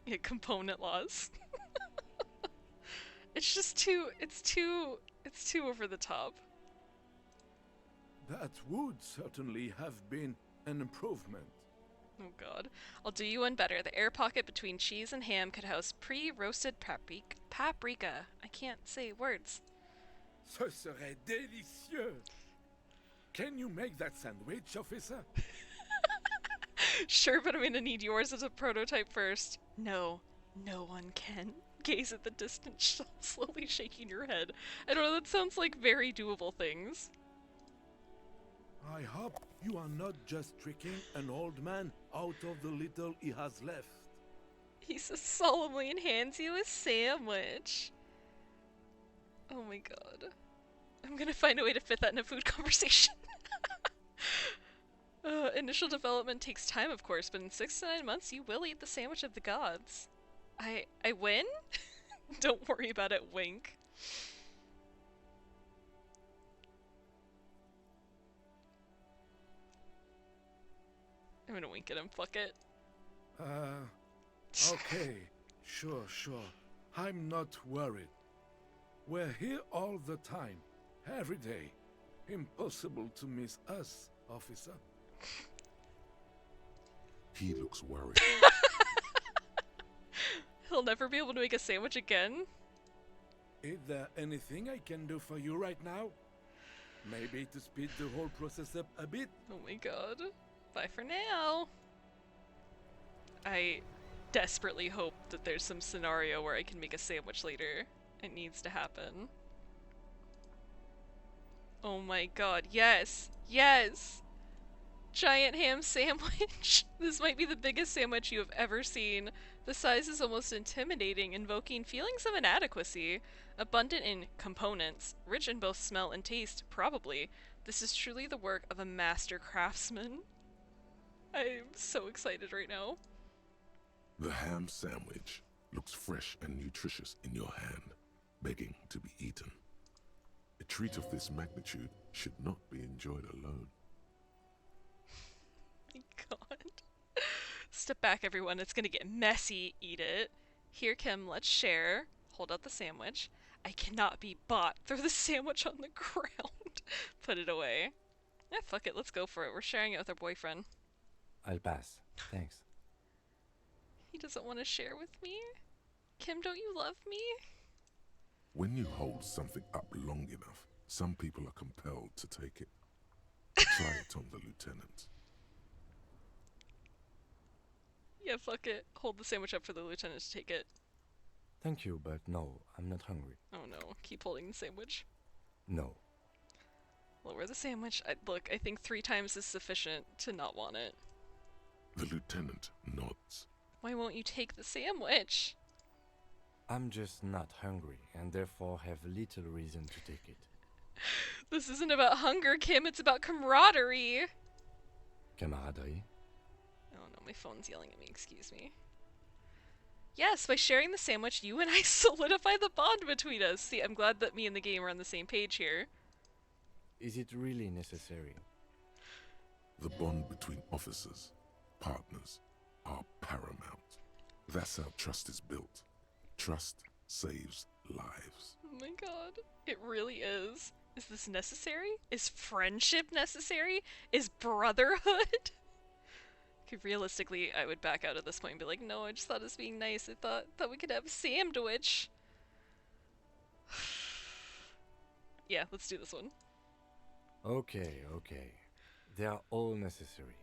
Yeah, component laws. It's just it's too over the top. That would certainly have been an improvement. Oh god. I'll do you one better. The air pocket between cheese and ham could house pre-roasted paprika. I can't say words. Ce serait délicieux. Can you make that sandwich, officer? Sure, but I'm gonna need yours as a prototype first. No, no one can. Gaze at the distance, slowly shaking your head. I don't know, that sounds like very doable things. I hope you are not just tricking an old man out of the little he has left. He says solemnly and hands you a sandwich. Oh my god. I'm gonna find a way to fit that in a food conversation. Initial development takes time, of course, but in 6 to 9 months you will eat the sandwich of the gods. I win? Don't worry about it, wink. I'm gonna wink at him, fuck it. Okay. Sure. I'm not worried. We're here all the time. Every day. Impossible to miss us, officer. He looks worried. He'll never be able to make a sandwich again? Is there anything I can do for you right now? Maybe to speed the whole process up a bit? Oh my god. Bye for now. I desperately hope that there's some scenario where I can make a sandwich later. It needs to happen. Oh my god, yes! Yes! Giant ham sandwich! This might be the biggest sandwich you have ever seen. The size is almost intimidating, invoking feelings of inadequacy. Abundant in components, rich in both smell and taste, probably. This is truly the work of a master craftsman. I'm so excited right now. The ham sandwich looks fresh and nutritious in your hand, begging to be eaten. A treat of this magnitude should not be enjoyed alone. My god. Step back, everyone. It's gonna get messy. Eat it. Here, Kim, let's share. Hold out the sandwich. I cannot be bought. Throw the sandwich on the ground. Put it away. Yeah, fuck it. Let's go for it. We're sharing it with our boyfriend. I'll pass. Thanks. He doesn't want to share with me. Kim, don't you love me? When you hold something up long enough, some people are compelled to take it. Try it on the lieutenant. Yeah, fuck it. Hold the sandwich up for the lieutenant to take it. Thank you, but no, I'm not hungry. Oh no. Keep holding the sandwich. No. Lower the sandwich. Look, I think 3 times is sufficient to not want it. The lieutenant nods. Why won't you take the sandwich? I'm just not hungry, and therefore have little reason to take it. This isn't about hunger, Kim, it's about camaraderie. Camaraderie? Oh no, my phone's yelling at me, excuse me. Yes, by sharing the sandwich, you and I solidify the bond between us. See, I'm glad that me and the game are on the same page here. Is it really necessary? The bond between officers, partners, are paramount. That's how trust is built. Trust saves lives. Oh my god, it really is. Is this necessary? Is friendship necessary? Is brotherhood? Okay, realistically, I would back out at this point and be like, no, I just thought it was being nice. I thought we could have a sandwich. Yeah, let's do this one. Okay. They are all necessary.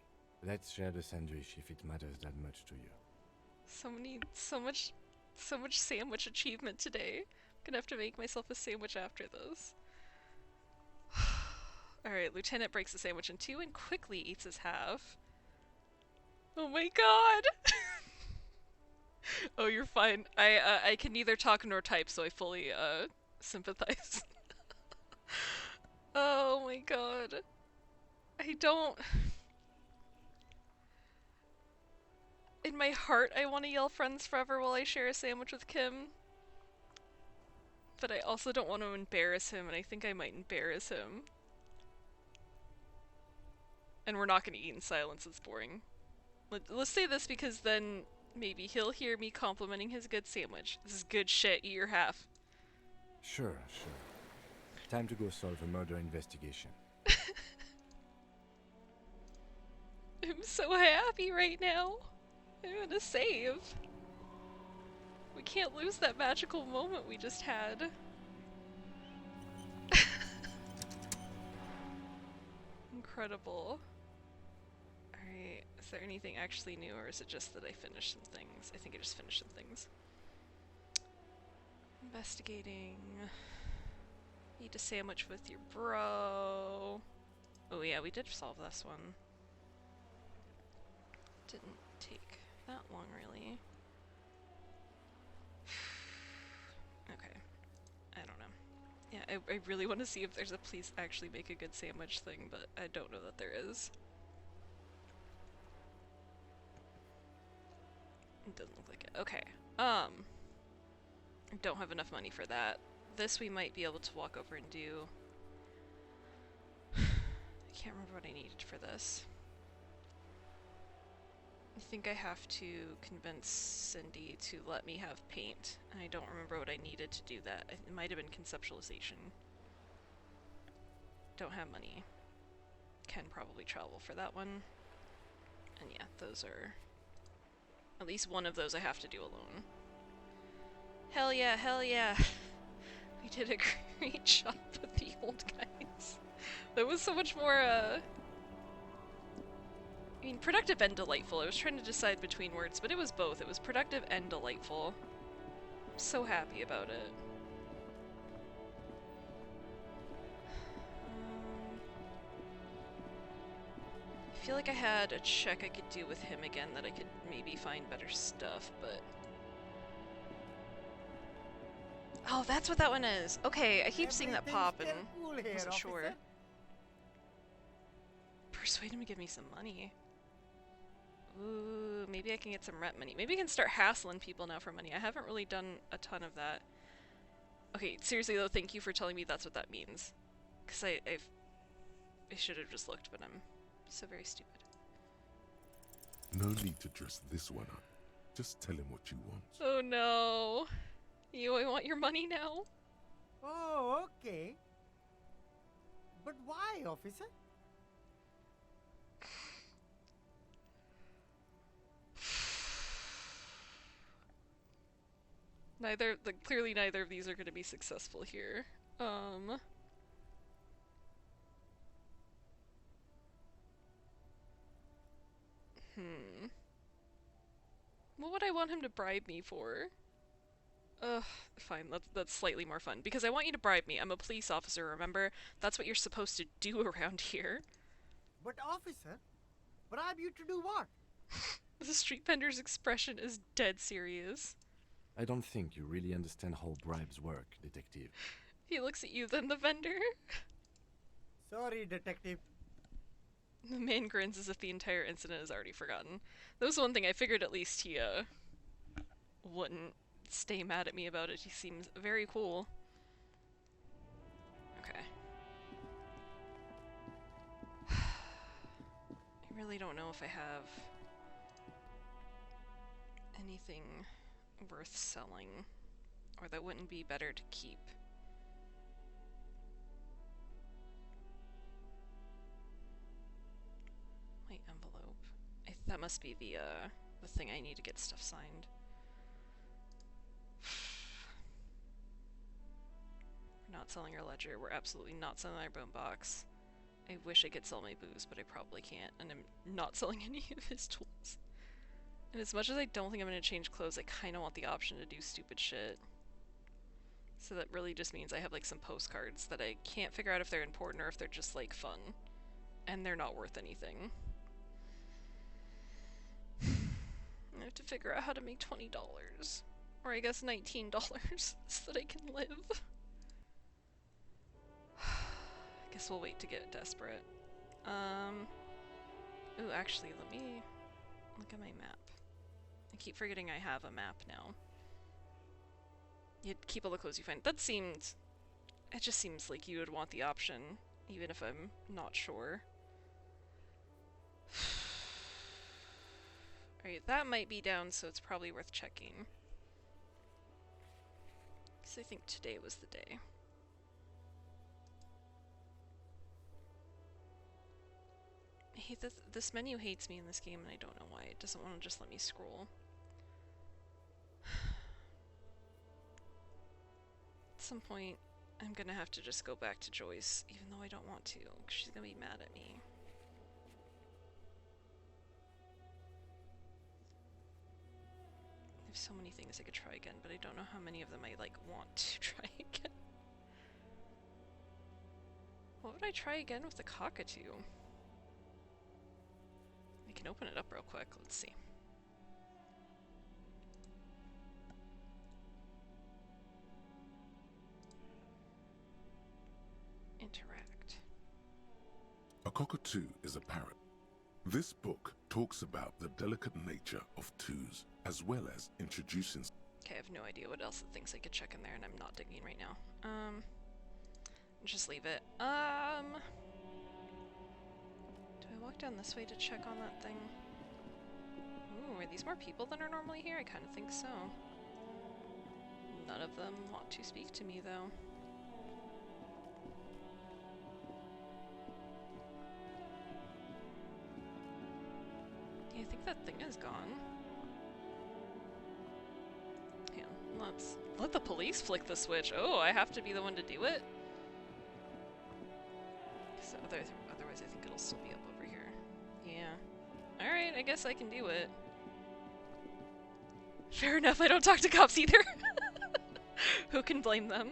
Let's share the sandwich if it matters that much to you. So much sandwich achievement today. I'm gonna have to make myself a sandwich after this. Alright, Lieutenant breaks the sandwich in two and quickly eats his half. Oh my god! Oh, you're fine. I can neither talk nor type, so I fully sympathize. Oh my god. I don't... In my heart, I want to yell friends forever while I share a sandwich with Kim. But I also don't want to embarrass him, and I think I might embarrass him. And we're not going to eat in silence, it's boring. Let's say this because then maybe he'll hear me complimenting his good sandwich. This is good shit, eat your half. Sure. Time to go solve a murder investigation. I'm so happy right now. I'm gonna save. We can't lose that magical moment we just had. Incredible. Alright, is there anything actually new, or is it just that I finished some things? I think I just finished some things. Investigating. Eat a sandwich with your bro. Oh yeah, we did solve this one. Didn't take that long, really. Okay. I don't know. Yeah, I really want to see if there's a please actually make a good sandwich thing, but I don't know that there is. It doesn't look like it. Okay. I don't have enough money for that. This we might be able to walk over and do. I can't remember what I needed for this. I think I have to convince Cindy to let me have paint. I don't remember what I needed to do that. It might have been conceptualization. Don't have money. Can probably travel for that one. And yeah, those are... At least one of those I have to do alone. Hell yeah, hell yeah! We did a great job with the old guys. That was so much more, I mean, productive and delightful. I was trying to decide between words, but it was both. It was productive and delightful. I'm so happy about it. I feel like I had a check I could do with him again that I could maybe find better stuff, but... Oh, that's what that one is! Okay, I keep seeing that pop and wasn't sure. Persuade him to give me some money. Ooh, maybe I can get some rent money. Maybe I can start hassling people now for money. I haven't really done a ton of that. Okay, seriously though, thank you for telling me that's what that means. Because I should have just looked, but I'm so very stupid. No need to dress this one up. Just tell him what you want. Oh no. I want your money now? Oh, okay. But why, officer? Clearly neither of these are going to be successful here. What would I want him to bribe me for? Fine, that's slightly more fun. Because I want you to bribe me. I'm a police officer, remember? That's what you're supposed to do around here. But officer, bribe you to do what? The street vendor's expression is dead serious. I don't think you really understand how bribes work, detective. He looks at you, then the vendor. Sorry, detective. The man grins as if the entire incident is already forgotten. That was one thing I figured at least he, wouldn't stay mad at me about it. He seems very cool. Okay. I really don't know if I have anything worth selling, or that wouldn't be better to keep. My envelope. That must be the thing I need to get stuff signed. We're not selling our ledger. We're absolutely not selling our bone box. I wish I could sell my booze, but I probably can't, and I'm not selling any of his tools. And as much as I don't think I'm going to change clothes, I kind of want the option to do stupid shit. So that really just means I have like some postcards that I can't figure out if they're important or if they're just like fun. And they're not worth anything. I have to figure out how to make $20. Or I guess $19 so that I can live. I guess we'll wait to get desperate. Ooh, actually, let me look at my map. I keep forgetting I have a map now. You keep all the clothes you find. That seemed... It just seems like you would want the option, even if I'm not sure. Alright, that might be down, so it's probably worth checking. Because I think today was the day. I hate this menu hates me in this game, and I don't know why. It doesn't want to just let me scroll. At some point, I'm gonna have to just go back to Joyce, even though I don't want to, because she's gonna be mad at me. I have so many things I could try again, but I don't know how many of them I, like, want to try again. What would I try again with the cockatoo? I can open it up real quick, let's see. Interact. A cockatoo is a parrot. This book talks about the delicate nature of twos, as well as introducing... Okay, I have no idea what else it thinks I could check in there, and I'm not digging right now. Just leave it. Do I walk down this way to check on that thing? Ooh, are these more people than are normally here? I kind of think so. None of them want to speak to me, though. Yeah, I think that thing is gone. Yeah, let's let the police flick the switch. Oh, I have to be the one to do it? So otherwise I think it'll still be up over here. Yeah. Alright, I guess I can do it. Fair enough, I don't talk to cops either. Who can blame them?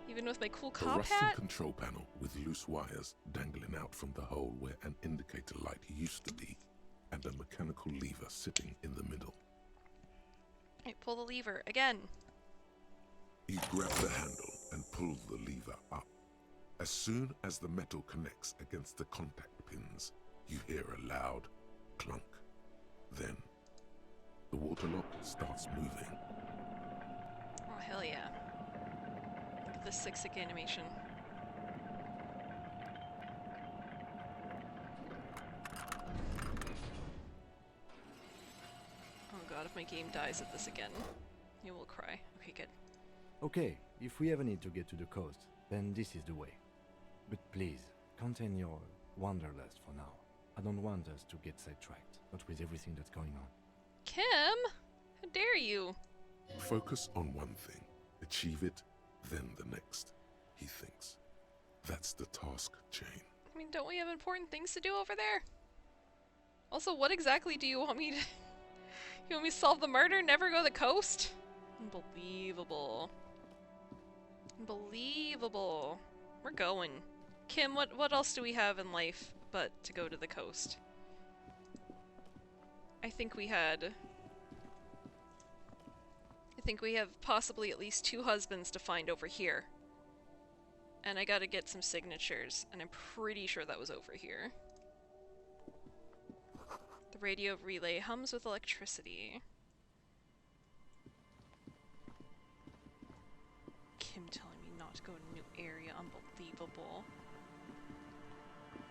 Even with my cool A cop rusty hat? control panel with loose wires dangling out from the hole where an indicator light used to be, and a mechanical lever sitting in the middle. Right, pull the lever again. You grab the handle and pull the lever up. As soon as the metal connects against the contact pins, you hear a loud clunk. Then, the water lock starts moving. Oh, hell yeah. Look at this sick animation. Oh god, if my game dies at this again, you will cry. Okay, good. Okay, if we ever need to get to the coast, then this is the way. But please, contain your wanderlust for now. I don't want us to get sidetracked, not with everything that's going on. Kim? How dare you? Focus on one thing. Achieve it, then the next, he thinks. That's the task chain. I mean, don't we have important things to do over there? Also, what exactly do you want me to... You want me to solve the murder? Never go to the coast? Unbelievable. Unbelievable. We're going. Kim, what else do we have in life but to go to the coast? I think we had I think we have possibly at least 2 husbands to find over here. And I gotta get some signatures, and I'm pretty sure that was over here. The radio relay hums with electricity. Kim telling me not to go to a new area, unbelievable.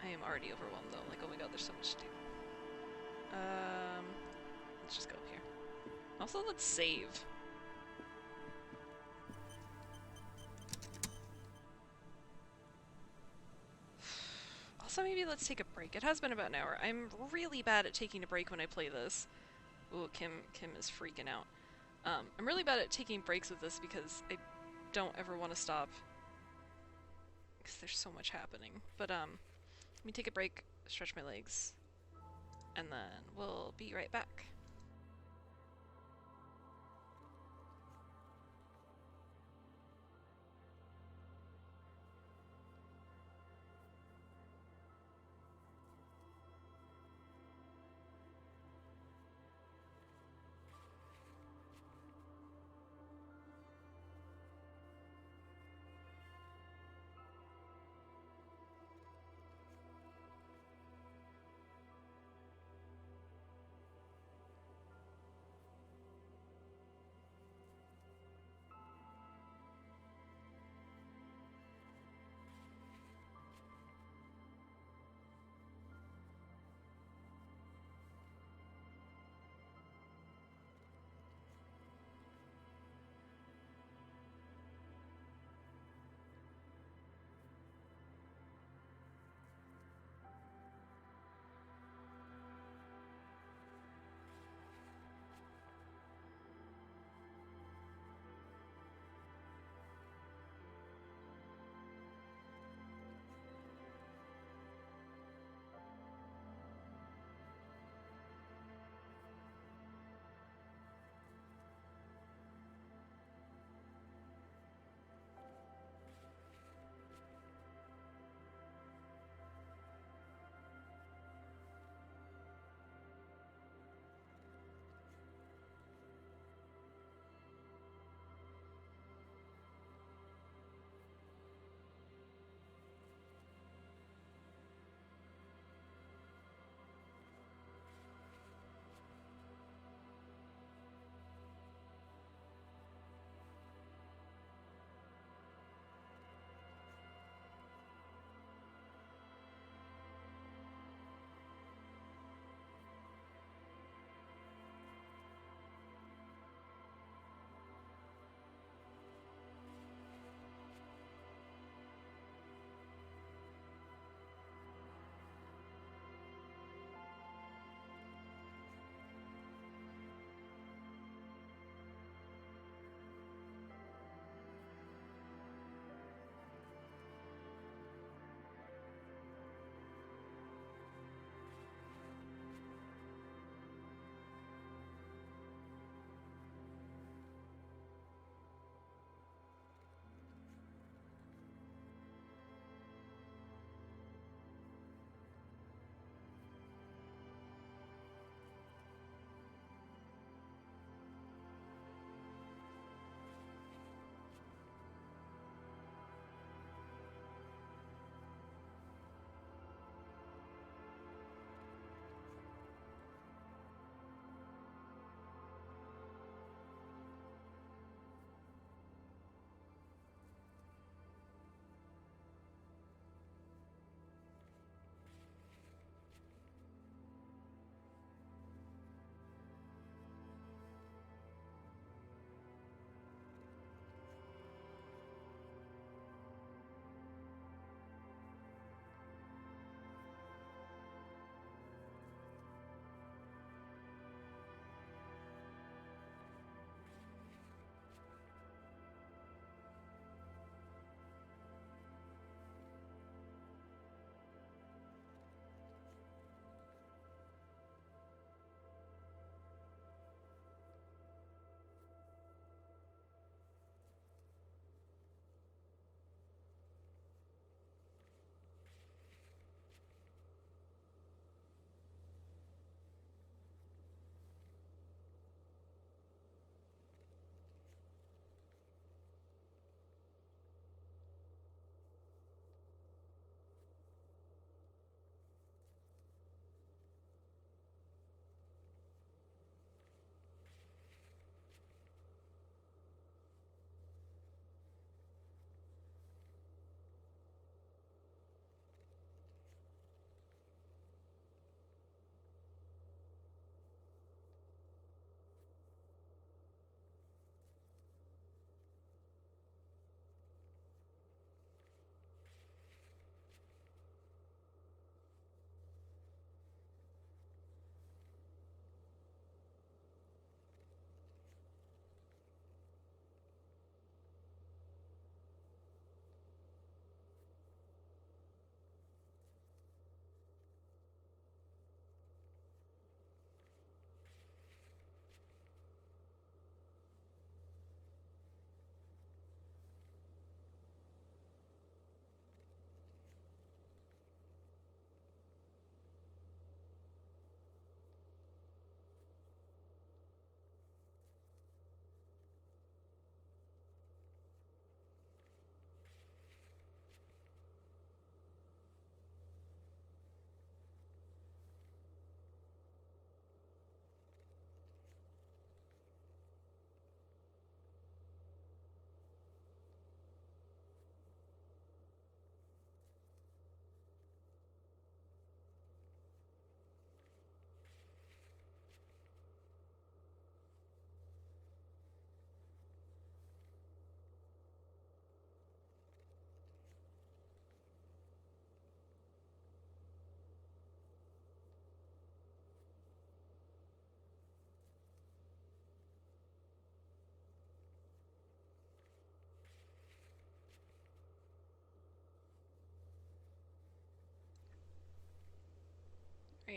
I am already overwhelmed though, like oh my god, there's so much to do. Let's just go here. Also, let's save. Also, maybe let's take a break. It has been about an hour. I'm really bad at taking a break when I play this. Ooh, Kim is freaking out. I'm really bad at taking breaks with this because I don't ever want to stop. Because there's so much happening. But, let me take a break, stretch my legs, and then we'll be right back.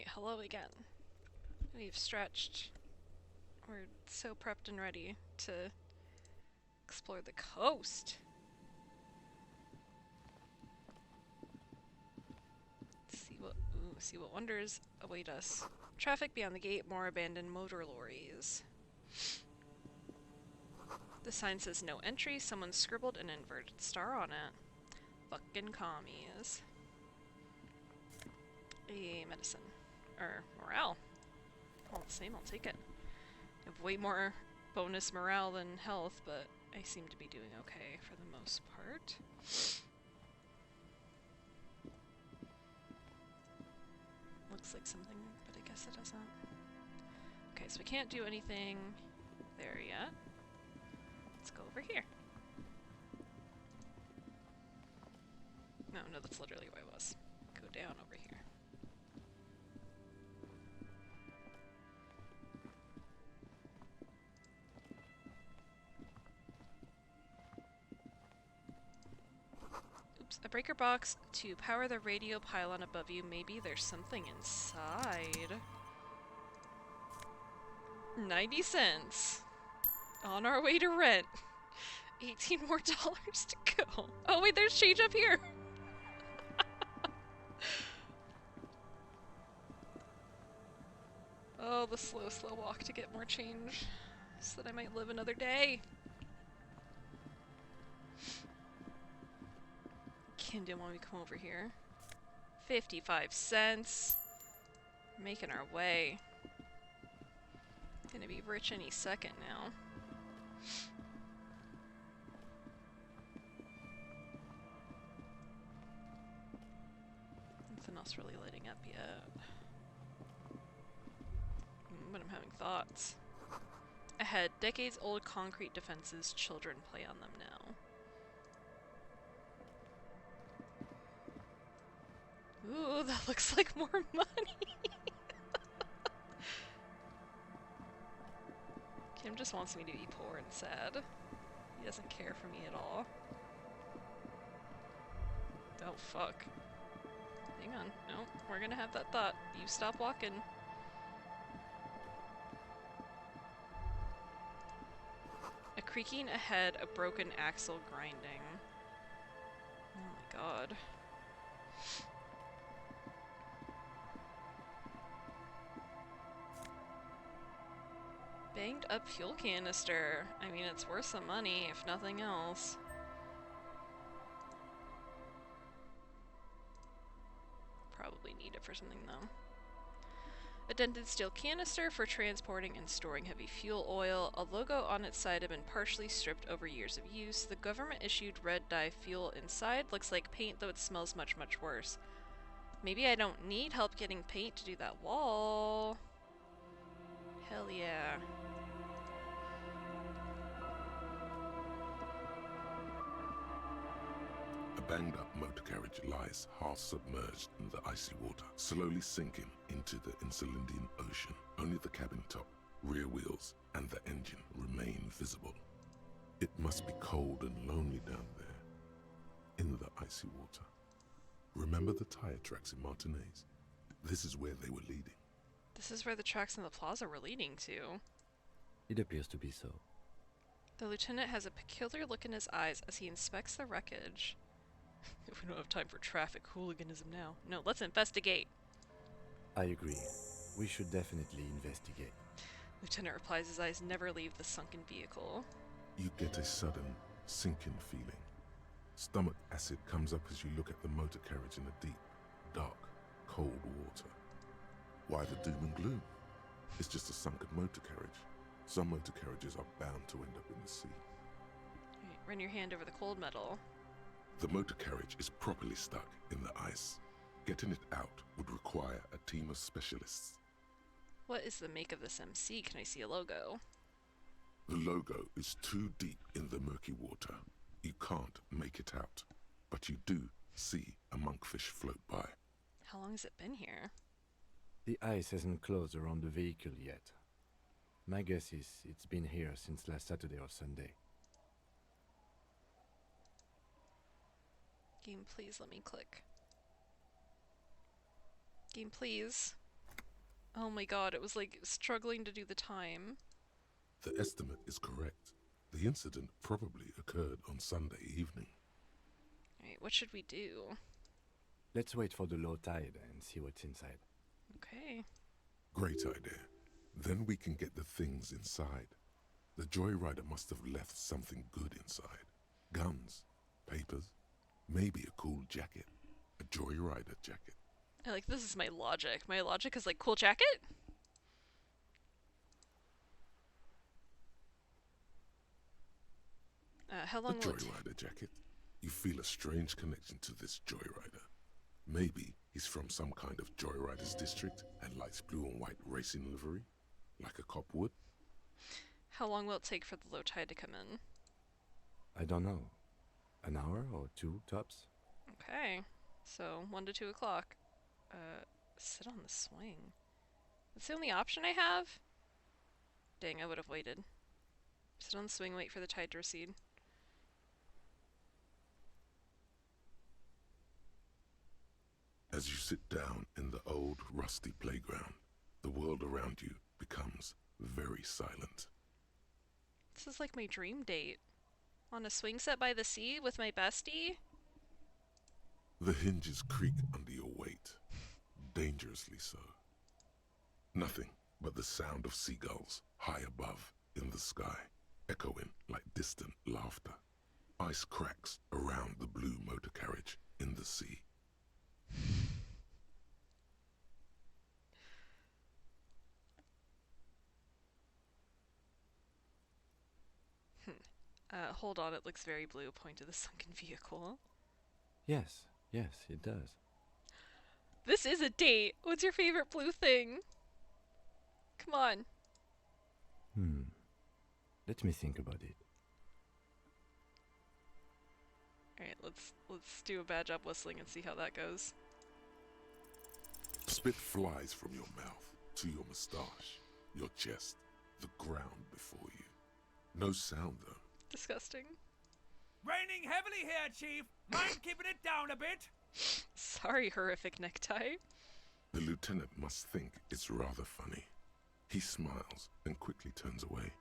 Alright, hello again. We've stretched. We're so prepped and ready to explore the coast. See what wonders await us. Traffic beyond the gate, more abandoned motor lorries. The sign says no entry. Someone scribbled an inverted star on it. Fucking commies. A medicine. Or morale. All the same, I'll take it. I have way more bonus morale than health, but I seem to be doing okay for the most part. Looks like something, but I guess it doesn't. Okay, so we can't do anything there yet. Let's go over here. No, that's literally where I was. Go down over here. Oops, a breaker box to power the radio pylon above you. Maybe there's something inside. 90 cents. On our way to rent. 18 more dollars to go. Oh wait, there's change up here. Oh, the slow walk to get more change so that I might live another day. Kindle when we come over here. 55 cents. Making our way. Gonna be rich any second now. Nothing else really lighting up yet. But I'm having thoughts. Ahead, decades-old concrete defenses. Children play on them now. Ooh, that looks like more money! Kim just wants me to be poor and sad. He doesn't care for me at all. Oh, fuck. Hang on. No, we're gonna have that thought. You stop walking. A creaking ahead, a broken axle grinding. Oh my god. Banged up fuel canister. I mean, it's worth some money, if nothing else. Probably need it for something, though. A dented steel canister for transporting and storing heavy fuel oil. A logo on its side had been partially stripped over years of use. The government-issued red dye fuel inside looks like paint, though it smells much, much worse. Maybe I don't need help getting paint to do that wall. Hell yeah. A banged-up motor carriage lies half submerged in the icy water, slowly sinking into the Insulindian Ocean. Only the cabin top, rear wheels, and the engine remain visible. It must be cold and lonely down there, in the icy water. Remember the tire tracks in Martinez? This is where they were leading. This is where the tracks in the plaza were leading to. It appears to be so. The lieutenant has a peculiar look in his eyes as he inspects the wreckage. We don't have time for traffic hooliganism now. No, let's investigate. I agree. We should definitely investigate. Lieutenant replies, his eyes never leave the sunken vehicle. You get a sudden sinking feeling. Stomach acid comes up as you look at the motor carriage in the deep, dark, cold water. Why the doom and gloom? It's just a sunken motor carriage. Some motor carriages are bound to end up in the sea. Right, run your hand over the cold metal. The motor carriage is properly stuck in the ice. Getting it out would require a team of specialists. What is the make of this MC? Can I see a logo? The logo is too deep in the murky water. You can't make it out, but you do see a monkfish float by. How long has it been here? The ice hasn't closed around the vehicle yet. My guess is it's been here since last Saturday or Sunday. Game, please let me click. Game, please. Oh my god, it was like struggling to do the time. The estimate is correct. The incident probably occurred on Sunday evening. Alright, what should we do? Let's wait for the low tide and see what's inside. Okay. Great idea. Then we can get the things inside. The joyrider must have left something good inside. Guns, papers, maybe a cool jacket. A joyrider jacket. This is my logic. My logic is like, cool jacket? How A long will it joyrider jacket. You feel a strange connection to this joyrider. Maybe he's from some kind of joyriders district and likes blue and white racing livery, like a cop would. How long will it take for the low tide to come in? I don't know. An hour or two, tops? Okay. So, 1 to 2 o'clock. Sit on the swing. That's the only option I have? Dang, I would have waited. Sit on the swing, wait for the tide to recede. As you sit down in the old, rusty playground, the world around you becomes very silent. This is like my dream date. On a swing set by the sea with my bestie? The hinges creak under your weight, dangerously so. Nothing but the sound of seagulls high above in the sky, echoing like distant laughter. Ice cracks around the blue motor carriage in the sea. Hold on, it looks very blue. Point to the sunken vehicle. Yes, it does. This is a date! What's your favorite blue thing? Come on. Let me think about it. Alright, let's do a bad job whistling and see how that goes. Spit flies from your mouth to your moustache, your chest, the ground before you. No sound though. Disgusting. Raining heavily here, Chief. Mind keeping it down a bit? Sorry, horrific necktie. The lieutenant must think it's rather funny. He smiles and quickly turns away.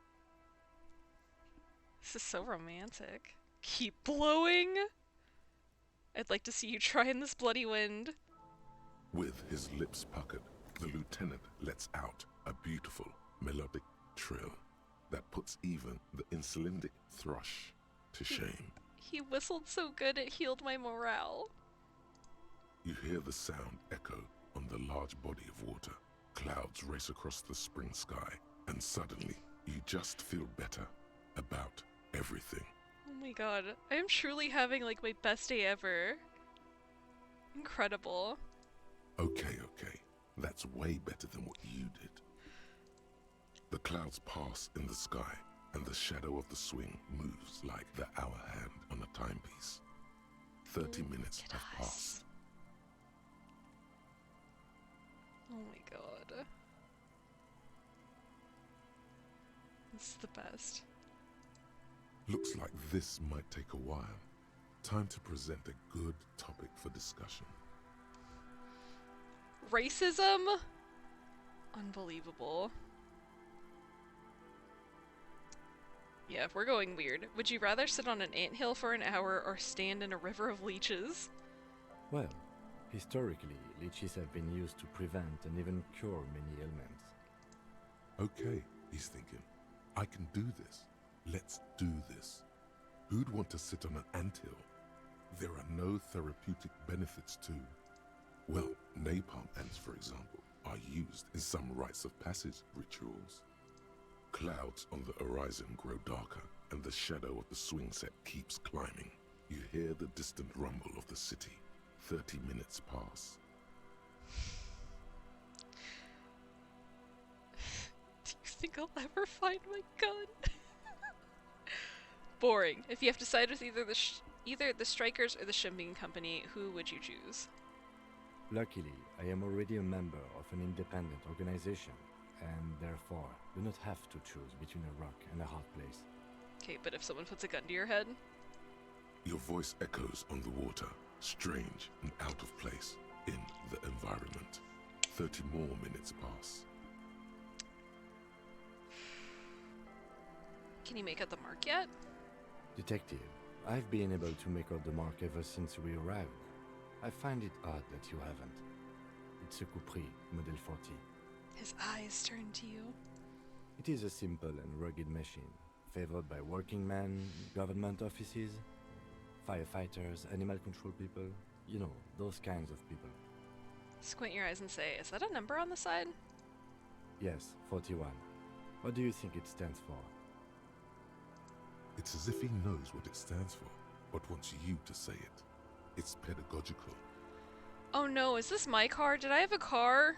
This is so romantic. Keep blowing! I'd like to see you try in this bloody wind. With his lips puckered, the lieutenant lets out a beautiful melodic trill that puts even the insulindic thrush to shame. He whistled so good it healed my morale. You hear the sound echo on the large body of water. Clouds race across the spring sky, and suddenly you just feel better about everything. Oh my god, I am truly having like my best day ever. Incredible. Okay, that's way better than what you did. The clouds pass in the sky, and the shadow of the swing moves like the hour hand on a timepiece. 30 minutes have passed. Oh my god. This is the best. Looks like this might take a while. Time to present a good topic for discussion. Racism? Unbelievable. Yeah, we're going weird. Would you rather sit on an anthill for an hour or stand in a river of leeches? Well, historically, leeches have been used to prevent and even cure many ailments. Okay, he's thinking. I can do this. Let's do this. Who'd want to sit on an anthill? There are no therapeutic benefits to... Well, napalm ants, for example, are used in some rites of passage rituals. Clouds on the horizon grow darker, and the shadow of the swing set keeps climbing. You hear the distant rumble of the city. 30 minutes pass. Do you think I'll ever find my gun? Boring. If you have to side with either the Strikers or the Shipping Company, who would you choose? Luckily, I am already a member of an independent organization, and therefore do not have to choose between a rock and a hard place. Okay, but if someone puts a gun to your head? Your voice echoes on the water, strange and out of place in the environment. 30 more minutes pass. Can you make out the mark yet? Detective, I've been able to make out the mark ever since we arrived. I find it odd that you haven't. It's a Capri, Model 40. His eyes turn to you. It is a simple and rugged machine, favored by working men, government offices, firefighters, animal control people, you know, those kinds of people. Squint your eyes and say, is that a number on the side? Yes, 41. What do you think it stands for? It's as if he knows what it stands for, but wants you to say it. It's pedagogical. Oh no, is this my car? Did I have a car?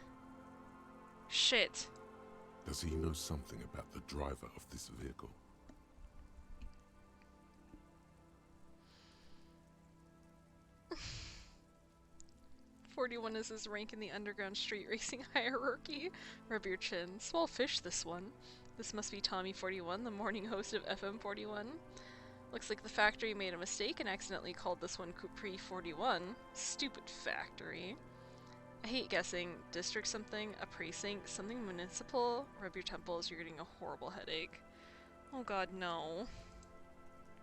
Shit. Does he know something about the driver of this vehicle? "41 is his rank in the underground street racing hierarchy. Rub your chin. Small fish, this one. This must be Tommy 41, the morning host of FM 41. Looks like the factory made a mistake and accidentally called this one Capri 41. Stupid factory. I hate guessing. District something, a precinct, something municipal. Rub your temples, you're getting a horrible headache. Oh god, no.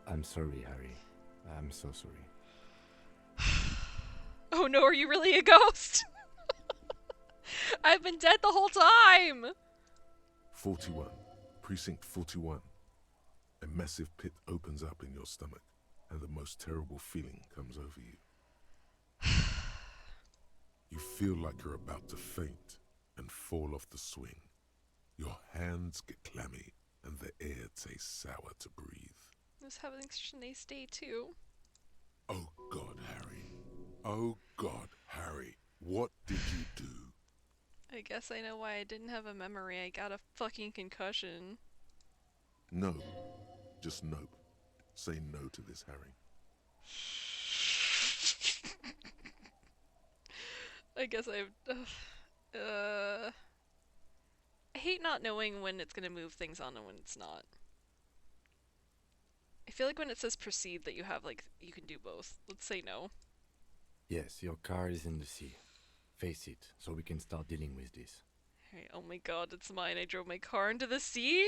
I'm sorry, Harry. I'm so sorry. Oh no, are you really a ghost? I've been dead the whole time! 41. Precinct 41. A massive pit opens up in your stomach, and the most terrible feeling comes over you. You feel like you're about to faint and fall off the swing. Your hands get clammy, and the air tastes sour to breathe. I was having such a nice day too. Oh God, Harry. Oh God, Harry. What did you do? I guess I know why I didn't have a memory. I got a fucking concussion. No. Just nope. Say no to this, Harry. I guess I hate not knowing when it's gonna move things on and when it's not. I feel like when it says proceed that you have, like, you can do both. Let's say no. Yes, your car is in the sea. Face it, so we can start dealing with this. Hey, oh my god, it's mine. I drove my car into the sea?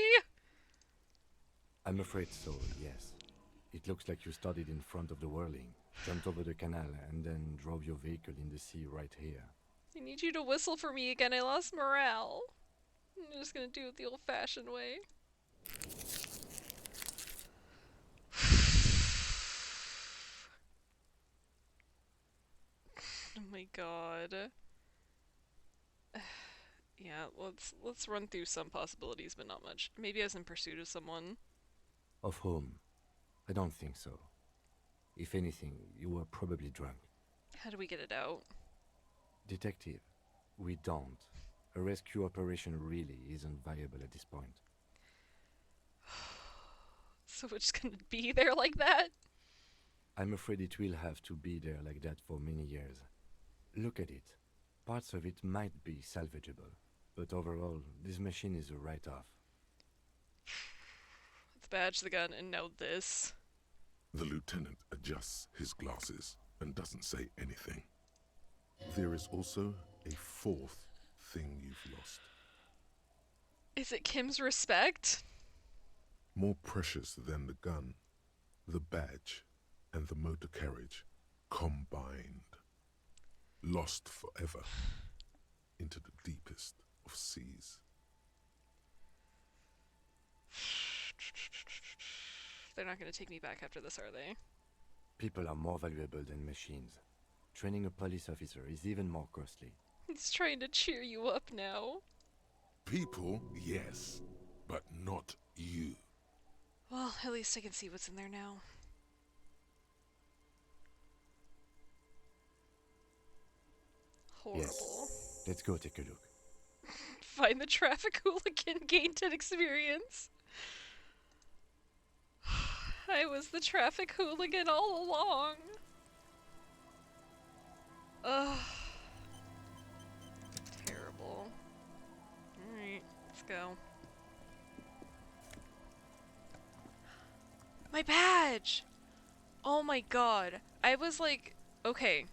I'm afraid so, yes. It looks like you started in front of the whirling, jumped over the canal, and then drove your vehicle in the sea right here. I need you to whistle for me again. I lost morale. I'm just gonna do it the old-fashioned way. Oh my god. Yeah, let's run through some possibilities, but not much. Maybe I was in pursuit of someone. Of whom? I don't think so. If anything, you were probably drunk. How do we get it out? Detective, we don't. A rescue operation really isn't viable at this point. So we're just gonna be there like that? I'm afraid it will have to be there like that for many years. Look at it. Parts of it might be salvageable, but overall, this machine is a write-off. Let's badge the gun, and now this. The lieutenant adjusts his glasses and doesn't say anything. There is also a fourth thing you've lost. Is it Kim's respect? More precious than the gun, the badge, and the motor carriage combined. Lost forever into the deepest of seas. They're not gonna take me back after this, are they? People are more valuable than machines. Training a police officer is even more costly. He's trying to cheer you up now. People, yes, but not you. Well, at least I can see what's in there now. Horrible. Yes. Let's go take a look. Find the traffic hooligan, gain 10 experience. I was the traffic hooligan all along. Ugh. Terrible. Alright, let's go. My badge! Oh my god. I was like, okay.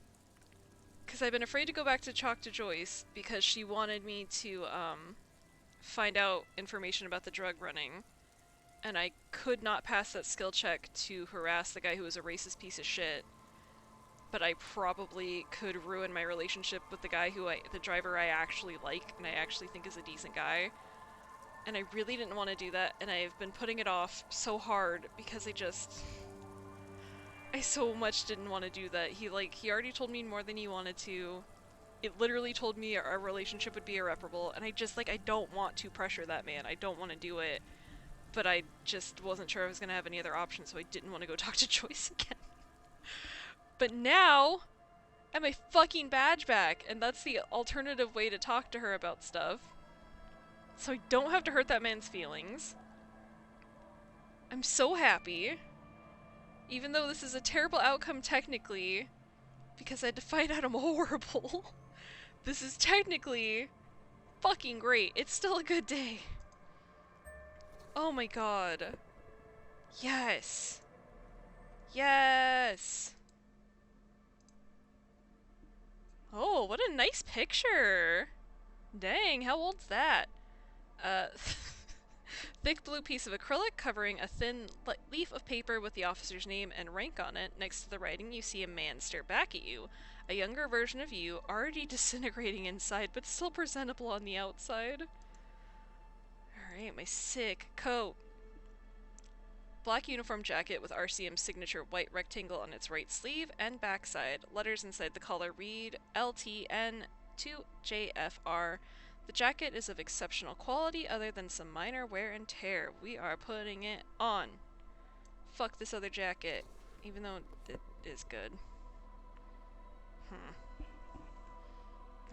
Because I've been afraid to go back to talk to Joyce because she wanted me to find out information about the drug running. And I could not pass that skill check to harass the guy who was a racist piece of shit. But I probably could ruin my relationship with the guy the driver I actually like and I actually think is a decent guy. And I really didn't want to do that, and I've been putting it off so hard because I so much didn't want to do that. He already told me more than he wanted to. It literally told me our relationship would be irreparable, and I don't want to pressure that man. I don't want to do it. But I just wasn't sure I was going to have any other options, so I didn't want to go talk to Joyce again. But now, I have my fucking badge back, and that's the alternative way to talk to her about stuff. So I don't have to hurt that man's feelings. I'm so happy. Even though this is a terrible outcome technically, because I had to find out I'm horrible, this is technically fucking great. It's still a good day. Oh my god. Yes. Yes. Oh, what a nice picture. Dang, how old's that? Thick blue piece of acrylic covering a thin leaf of paper with the officer's name and rank on it. Next to the writing, you see a man stare back at you. A younger version of you, already disintegrating inside, but still presentable on the outside. Alright, my sick coat. Black uniform jacket with RCM's signature white rectangle on its right sleeve and backside. Letters inside the collar read LTN to JFR. The jacket is of exceptional quality other than some minor wear and tear. We are putting it on. Fuck this other jacket, even though it is good.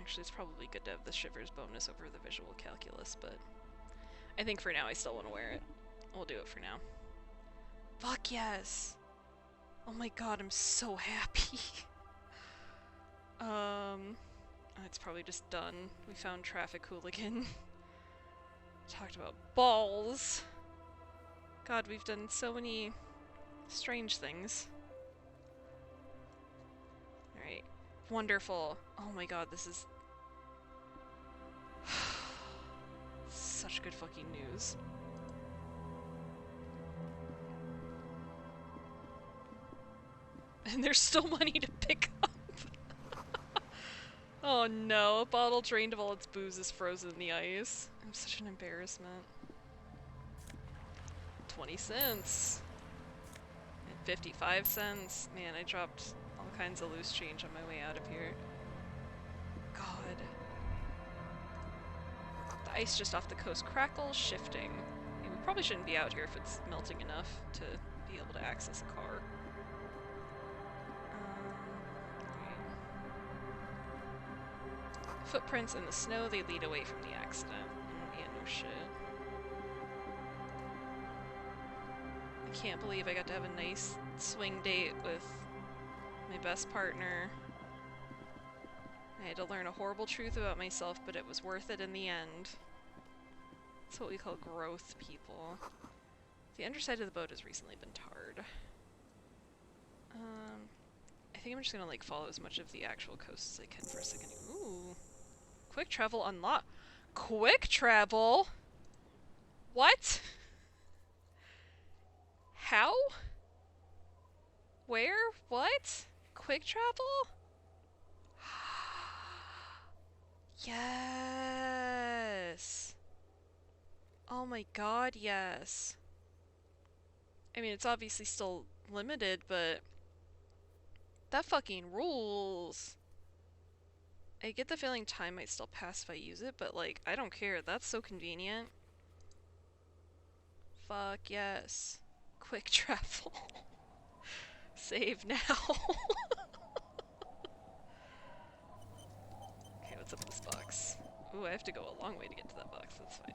Actually, it's probably good to have the shivers bonus over the visual calculus, but I think for now I still want to wear it. We'll do it for now. Fuck yes! Oh my god, I'm so happy. It's probably just done. We found traffic hooligan. Talked about balls. God, we've done so many strange things. Alright. Wonderful. Oh my god, this is such good fucking news. And there's still money to pick up. Oh no, a bottle drained of all its booze is frozen in the ice. I'm such an embarrassment. 20 cents. And 55 cents. Man, I dropped all kinds of loose change on my way out of here. God. The ice just off the coast crackles, shifting. I mean, we probably shouldn't be out here if it's melting enough to be able to access a car. Footprints in the snow, they lead away from the accident. Yeah, no shit. I can't believe I got to have a nice swing date with my best partner. I had to learn a horrible truth about myself, but it was worth it in the end. That's what we call growth, people. The underside of the boat has recently been tarred. I think I'm just gonna follow as much of the actual coast as I can for a second. Ooh. Quick travel unlocked. Quick travel? What? How? Where? What? Quick travel? Yes. Oh my god, yes. I mean, it's obviously still limited, but that fucking rules. I get the feeling time might still pass if I use it, but I don't care. That's so convenient. Fuck yes. Quick travel. Save now. Okay, what's up in this box? Ooh, I have to go a long way to get to that box. That's fine.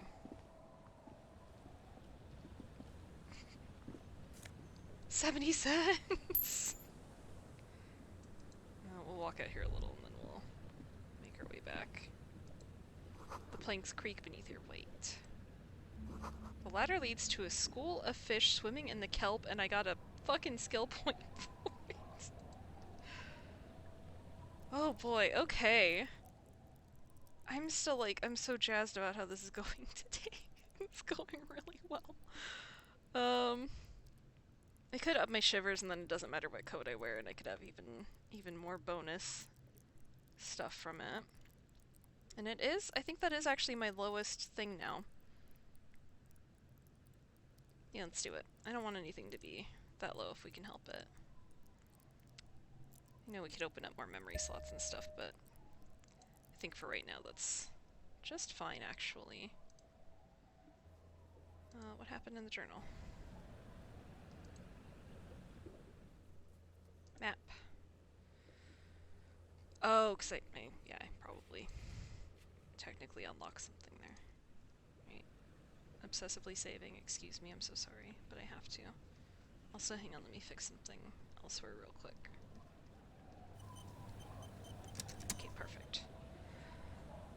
$0.70! We'll walk out here a little and then we'll make our way back. The planks creak beneath your weight. The ladder leads to a school of fish swimming in the kelp, and I got a fucking skill point for it. Oh boy, okay. I'm still like, I'm so jazzed about how this is going today. It's going really well. I could up my shivers and then it doesn't matter what coat I wear and I could have even more bonus stuff from it. And it is, I think that is actually my lowest thing now. Yeah, let's do it. I don't want anything to be that low if we can help it. I know we could open up more memory slots and stuff, but I think for right now that's just fine, actually. What happened in the journal? Map. Oh, because yeah, I probably technically unlocked something there. Right. Obsessively saving, excuse me, I'm so sorry, but I have to. Also, hang on, let me fix something elsewhere real quick. Okay, perfect.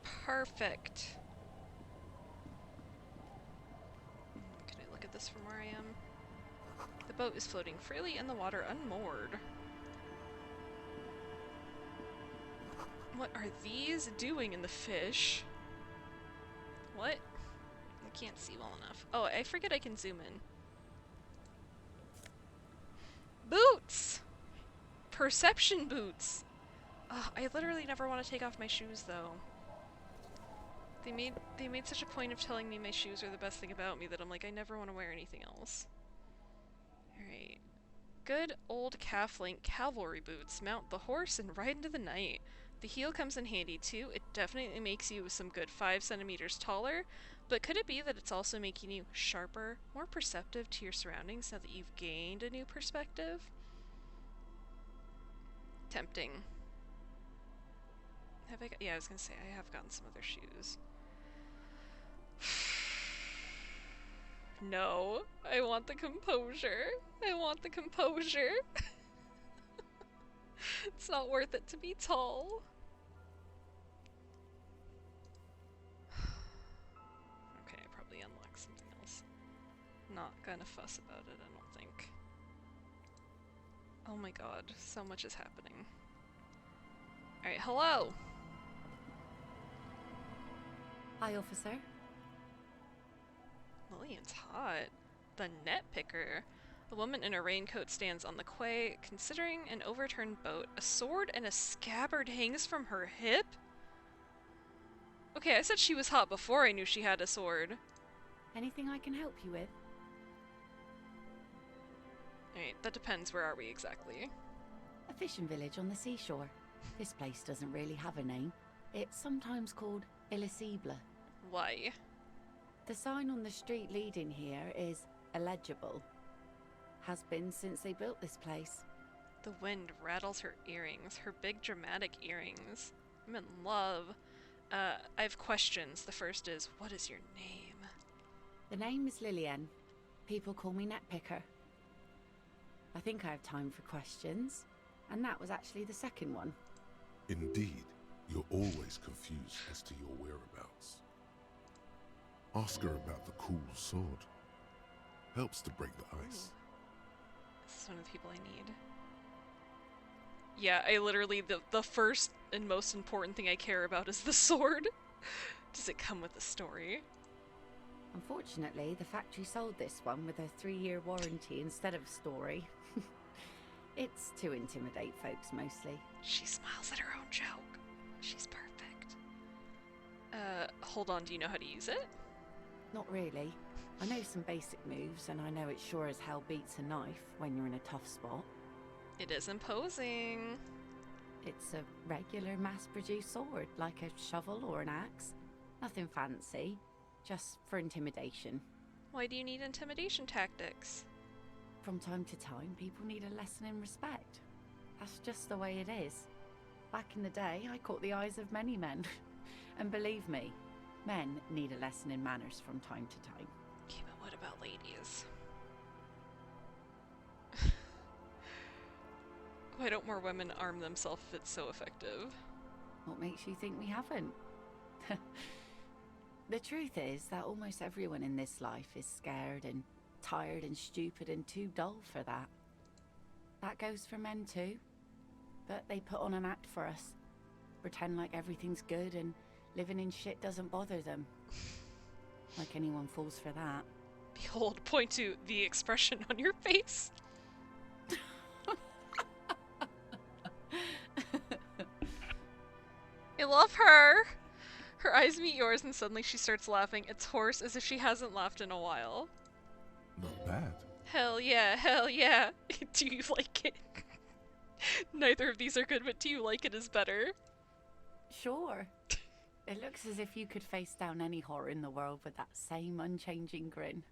Perfect! Can I look at this from where I am? The boat is floating freely in the water unmoored. What are these doing in the fish? What? I can't see well enough. Oh, I forget I can zoom in. Boots! Perception boots! Ugh, I literally never want to take off my shoes, though. They made such a point of telling me my shoes are the best thing about me that I'm like, I never want to wear anything else. Alright. Good old calf-link cavalry boots. Mount the horse and ride into the night. The heel comes in handy too. It definitely makes you some good 5 centimeters taller, but could it be that it's also making you sharper, more perceptive to your surroundings now that you've gained a new perspective? Tempting. Have I got, yeah, I was gonna say, I have gotten some other shoes. No, I want the composure. I want the composure. It's not worth it to be tall. Okay, I probably unlocked something else. Not gonna fuss about it, I don't think. Oh my god, so much is happening. Alright, hello! Hi, officer. Lillian's hot. The net picker. A woman in a raincoat stands on the quay, considering an overturned boat. A sword and a scabbard hangs from her hip? Okay, I said she was hot before I knew she had a sword. Anything I can help you with? Alright, that depends. Where are we exactly? A fishing village on the seashore. This place doesn't really have a name. It's sometimes called Elysium. Why? The sign on the street leading here is illegible. Has been since they built this place. The wind rattles her earrings, her big dramatic earrings. I'm in love. I have questions. The first is, what is your name? The name is Lillian. People call me Netpicker. I think I have time for questions, and that was actually the second one. Indeed, you're always confused as to your whereabouts. Ask her about the cool sword. Helps to break the ice. This is one of the people I need. Yeah, I literally, the first and most important thing I care about is the sword. Does it come with a story? Unfortunately, the factory sold this one with a 3-year warranty instead of a story. It's to intimidate folks, mostly. She smiles at her own joke. She's perfect. Hold on, do you know how to use it? Not really. I know some basic moves, and I know it sure as hell beats a knife when you're in a tough spot. It is imposing. It's a regular mass-produced sword, like a shovel or an axe. Nothing fancy, just for intimidation. Why do you need intimidation tactics? From time to time, people need a lesson in respect. That's just the way it is. Back in the day, I caught the eyes of many men. And believe me, men need a lesson in manners from time to time. Okay, but what about ladies? Why don't more women arm themselves if it's so effective? What makes you think we haven't? The truth is that almost everyone in this life is scared and tired and stupid and too dull for that. That goes for men too. But they put on an act for us, pretend like everything's good and living in shit doesn't bother them. Like anyone falls for that. Behold, point to the expression on your face. I love her. Her eyes meet yours and suddenly she starts laughing. It's hoarse, as if she hasn't laughed in a while. Not bad. Hell yeah, hell yeah. Do you like it? Neither of these are good, but do you like it is better? Sure. It looks as if you could face down any horror in the world with that same unchanging grin.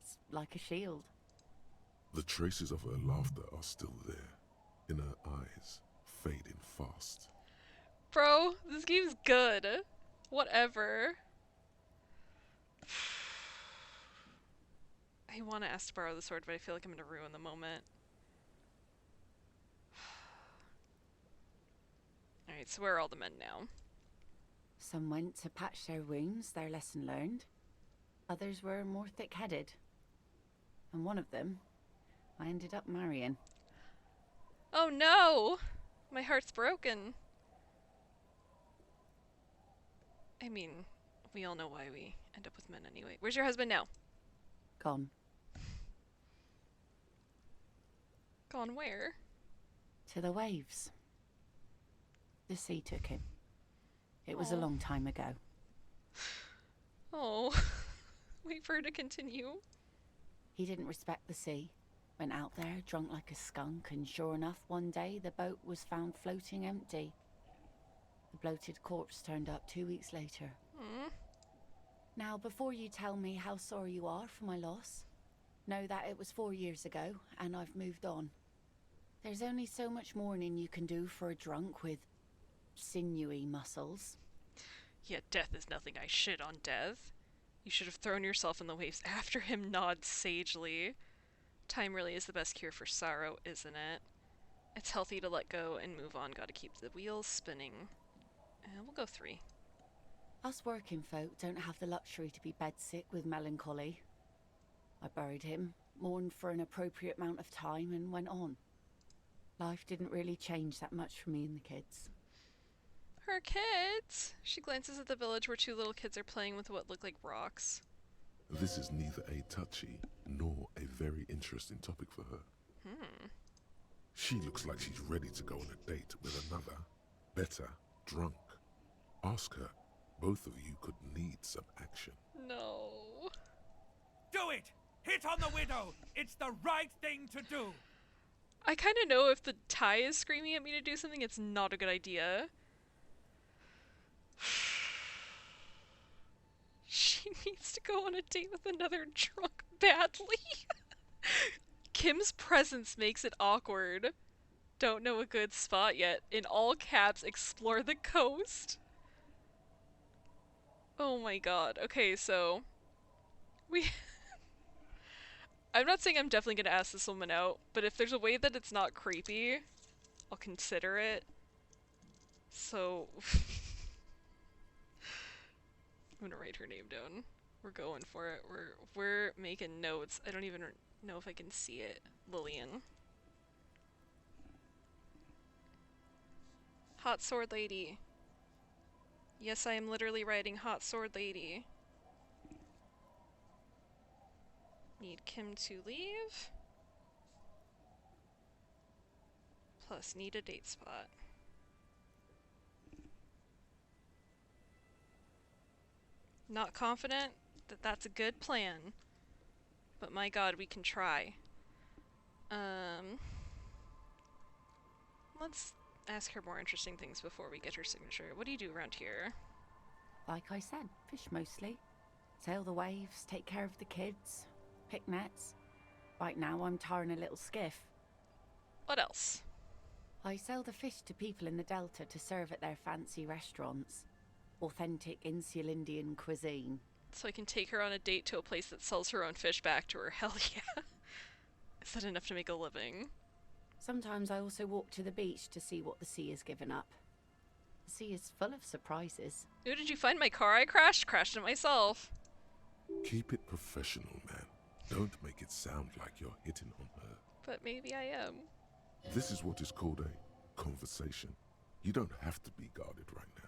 It's like a shield. The traces of her laughter are still there, in her eyes, fading fast. Bro, this game's good. Whatever. I want to ask to borrow the sword, but I feel like I'm going to ruin the moment. Alright, so where are all the men now? Some went to patch their wounds, their lesson learned. Others were more thick-headed. And one of them, I ended up marrying. Oh no! My heart's broken. I mean, we all know why we end up with men anyway. Where's your husband now? Gone. Gone where? To the waves. The sea took him. It was a Aw. long time ago. Oh. Wait for her to continue. He didn't respect the sea. Went out there, drunk like a skunk, and sure enough, one day the boat was found floating empty. The bloated corpse turned up 2 weeks later. Hmm. Now, before you tell me how sorry you are for my loss, know that it was 4 years ago, and I've moved on. There's only so much mourning you can do for a drunk with sinewy muscles. Yeah, death is nothing. I shit on death. You should have thrown yourself in the waves after him, nods sagely. Time really is the best cure for sorrow, isn't it? It's healthy to let go and move on. Gotta keep the wheels spinning. We'll go 3. Us working folk don't have the luxury to be bedsick with melancholy. I buried him, mourned for an appropriate amount of time, and went on. Life didn't really change that much for me and the kids. Her kids! She glances at the village where 2 little kids are playing with what look like rocks. This is neither a touchy nor a very interesting topic for her. She looks like she's ready to go on a date with another, better, drunk. Ask her. Both of you could need some action. No. Do it! Hit on the widow! It's the right thing to do! I kind of know if the tie is screaming at me to do something, it's not a good idea. She needs to go on a date with another drunk badly. Kim's presence makes it awkward. Don't know a good spot yet. In all caps, explore the coast. Oh my god. Okay, so we I'm not saying I'm definitely gonna ask this woman out, but if there's a way that it's not creepy, I'll consider it. So I'm gonna write her name down. We're going for it. We're making notes. I don't even know if I can see it. Lillian. Hot sword lady. Yes, I am literally writing hot sword lady. Need Kim to leave. Plus need a date spot. Not confident that that's a good plan. But my god, we can try. Let's ask her more interesting things before we get her signature. What do you do around here? Like I said, fish mostly. Sail the waves, take care of the kids, pick nets. Right now I'm tarring a little skiff. What else? I sell the fish to people in the Delta to serve at their fancy restaurants. Authentic insular Indian cuisine. So I can take her on a date to a place that sells her own fish back to her. Hell yeah. Is that enough to make a living? Sometimes I also walk to the beach to see what the sea has given up. The sea is full of surprises. Ooh, did you find my car I crashed? Crashed it myself. Keep it professional, man. Don't make it sound like you're hitting on her. But maybe I am. This is what is called a conversation. You don't have to be guarded right now.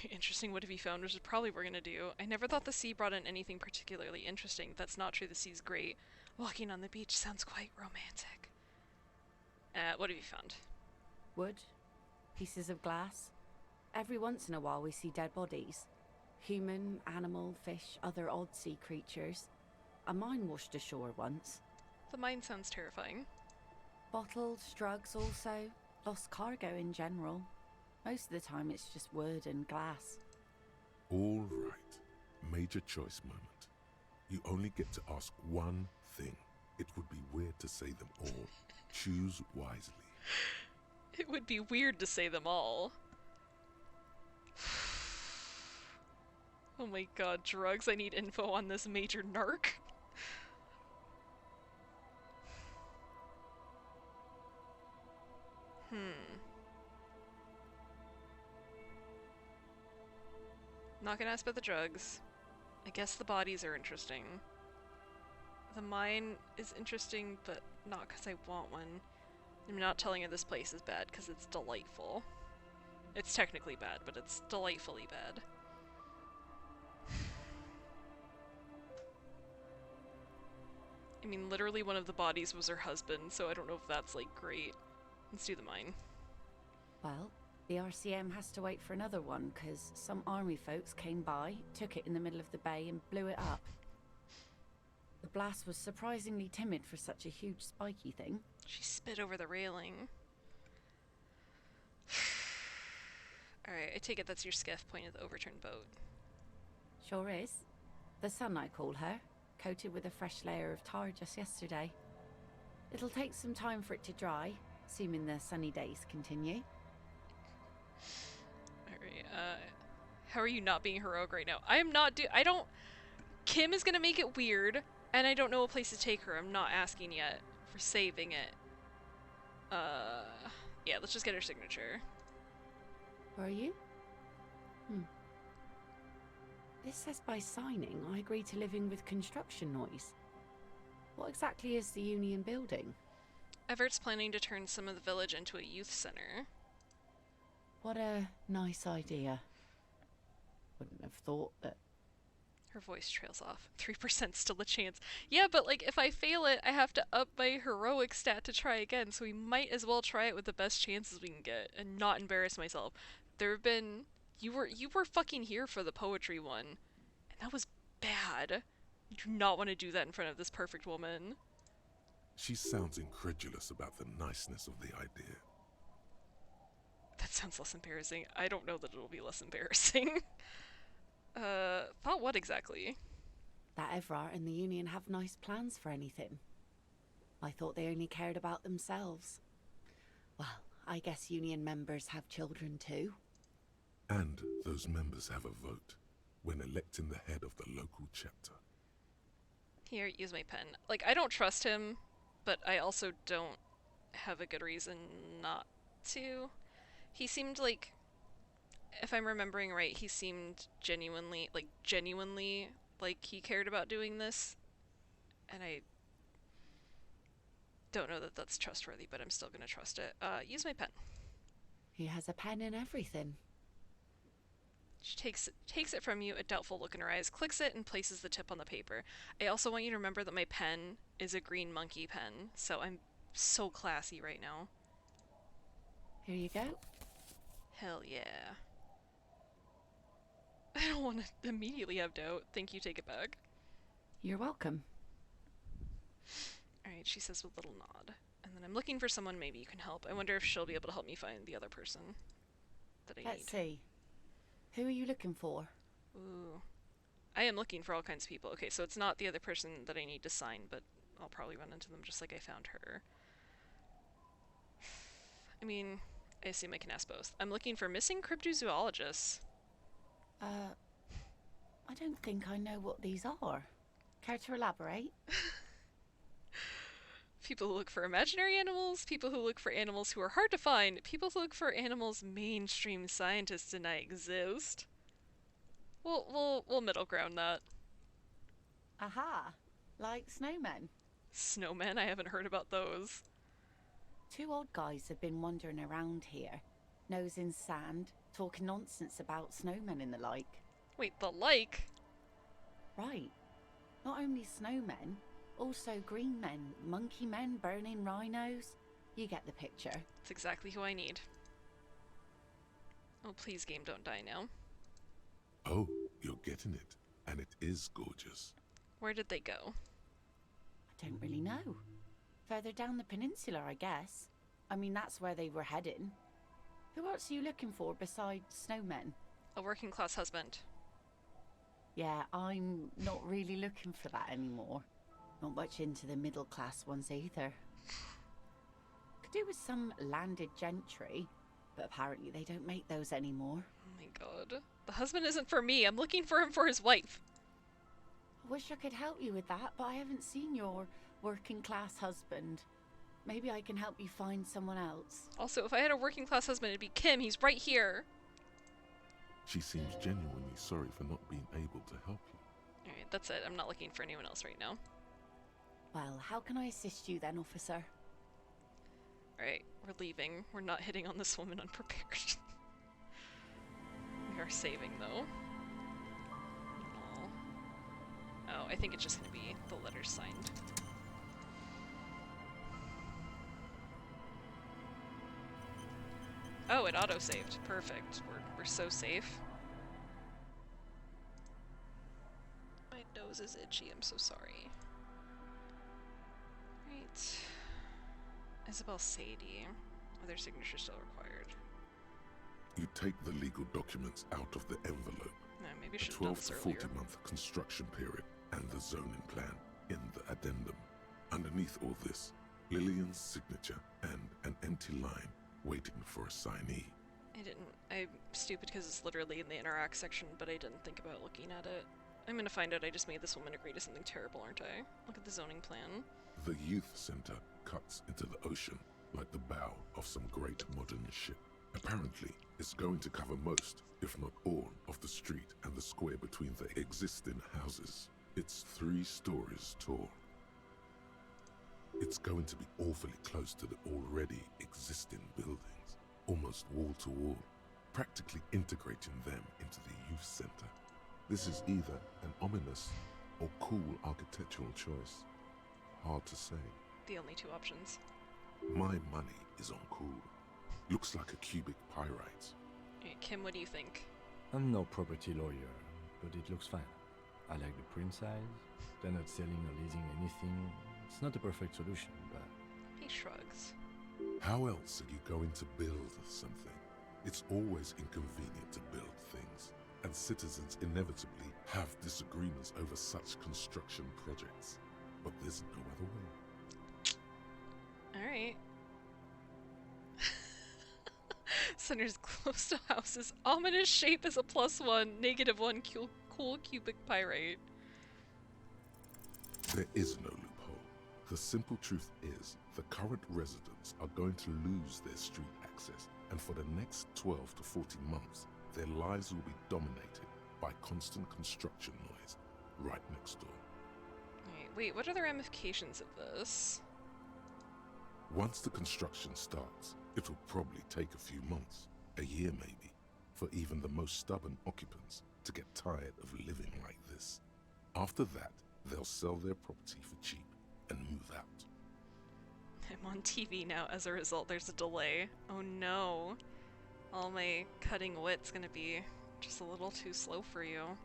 Interesting, what have you found, which is probably what we're gonna do. I never thought the sea brought in anything particularly interesting. That's not true, the sea's great. Walking on the beach sounds quite romantic. What have you found? Wood, pieces of glass. Every once in a while we see dead bodies. Human, animal, fish, other odd sea creatures. A mine washed ashore once. The mine sounds terrifying. Bottles, drugs also. Lost cargo in general. Most of the time it's just wood and glass. All right. Major choice moment. You only get to ask one thing. It would be weird to say them all. Choose wisely. It would be weird to say them all. Oh my god, drugs. I need info on this major narc. Not gonna ask about the drugs. I guess the bodies are interesting. The mine is interesting, but not because I want one. I'm not telling her this place is bad because it's delightful. It's technically bad, but it's delightfully bad. I mean, literally one of the bodies was her husband, so I don't know if that's, like, great. Let's do the mine. Well, the RCM has to wait for another one, because some army folks came by, took it in the middle of the bay and blew it up. The blast was surprisingly timid for such a huge spiky thing. She spit over the railing. Alright, I take it that's your skiff pointing at the overturned boat. Sure is. The Sun, I call her, coated with a fresh layer of tar just yesterday. It'll take some time for it to dry, assuming the sunny days continue. Alright, how are you not being heroic right now? I am not I don't- Kim is gonna make it weird, and I don't know a place to take her. I'm not asking yet for saving it. Yeah, let's just get her signature. Are you? This says by signing, I agree to living with construction noise. What exactly is the Union building? Everett's planning to turn some of the village into a youth center. What a nice idea. Wouldn't have thought that. Her voice trails off. 3% still a chance. Yeah, but like if I fail it, I have to up my heroic stat to try again, so we might as well try it with the best chances we can get and not embarrass myself. There have been you were fucking here for the poetry one, and that was bad. You do not want to do that in front of this perfect woman. She sounds incredulous about the niceness of the idea. That sounds less embarrassing. I don't know that it'll be less embarrassing. Thought what exactly? That Everard and the Union have nice plans for anything. I thought they only cared about themselves. Well, I guess Union members have children too. And those members have a vote when electing the head of the local chapter. Here, use my pen. Like, I don't trust him, but I also don't have a good reason not to. He seemed like, if I'm remembering right, he seemed genuinely like he cared about doing this. And I don't know that that's trustworthy, but I'm still gonna trust it. Use my pen. He has a pen in everything. She takes it from you, a doubtful look in her eyes, clicks it, and places the tip on the paper. I also want you to remember that my pen is a green monkey pen, so I'm so classy right now. Here you go. Hell yeah. I don't want to immediately have doubt. Thank you, take it back. You're welcome. Alright, she says with a little nod. And then I'm looking for someone maybe you can help. I wonder if she'll be able to help me find the other person that I need. Let's see. Who are you looking for? Ooh. I am looking for all kinds of people. Okay, so it's not the other person that I need to sign, but I'll probably run into them just like I found her. I mean, I assume I can ask both. I'm looking for missing cryptozoologists. I don't think I know what these are. Care to elaborate? People who look for imaginary animals, people who look for animals who are hard to find, people who look for animals mainstream scientists deny exist. We'll middle ground that. Aha! Like snowmen. Snowmen? I haven't heard about those. 2 odd guys have been wandering around here, nosing sand, talking nonsense about snowmen and the like. Wait, the like? Right. Not only snowmen, also green men, monkey men burning rhinos. You get the picture. That's exactly who I need. Oh, please, game, don't die now. Oh, you're getting it. And it is gorgeous. Where did they go? I don't really know. Further down the peninsula, I guess. I mean, that's where they were heading. Who else are you looking for besides snowmen? A working class husband. Yeah, I'm not really looking for that anymore. Not much into the middle class ones either. Could do with some landed gentry, but apparently they don't make those anymore. Oh my god. The husband isn't for me. I'm looking for him for his wife. I wish I could help you with that, but I haven't seen your working class husband. Maybe I can help you find someone else. Also, if I had a working class husband, it'd be Kim. He's right here. She seems genuinely sorry for not being able to help you. Alright, that's it. I'm not looking for anyone else right now. Well, how can I assist you then, officer? Alright, we're leaving. We're not hitting on this woman unprepared. We are saving, though. Oh, I think it's just gonna be the letters signed. Oh, it auto-saved. Perfect. We're so safe. My nose is itchy, I'm so sorry. Right. Isabel Sadie. Are their signatures still required? You take the legal documents out of the envelope. No, maybe I The should have done 12 this to earlier. 40-month construction period and the zoning plan in the addendum. Underneath all this, Lillian's signature and an empty line waiting for a signee. I'm stupid because it's literally in the interact section, but I didn't think about looking at it. I'm gonna find out I just made this woman agree to something terrible, aren't I? Look at the zoning plan. The youth center cuts into the ocean like the bow of some great modern ship. Apparently, it's going to cover most, if not all, of the street and the square between the existing houses. It's 3 stories tall. It's going to be awfully close to the already existing buildings, almost wall to wall, practically integrating them into the youth center. This is either an ominous or cool architectural choice. Hard to say. The only 2 options. My money is on cool. Looks like a cubic pyrite. Alright, Kim, what do you think? I'm no property lawyer, but it looks fine. I like the print size. They're not selling or leasing anything. It's not a perfect solution, but... He shrugs. How else are you going to build something? It's always inconvenient to build things, and citizens inevitably have disagreements over such construction projects. But there's no other way. Alright. Center's close to houses. Ominous shape is a +1, -1 cool cubic pyrite. There is no loophole. The simple truth is, the current residents are going to lose their street access, and for the next 12 to 14 months, their lives will be dominated by constant construction noise right next door. Alright, wait, what are the ramifications of this? Once the construction starts, it will probably take a few months, a year maybe, for even the most stubborn occupants to get tired of living like this. After that, they'll sell their property for cheap and move out. I'm on TV now. As a result, there's a delay. Oh no. All my cutting wit's gonna be just a little too slow for you.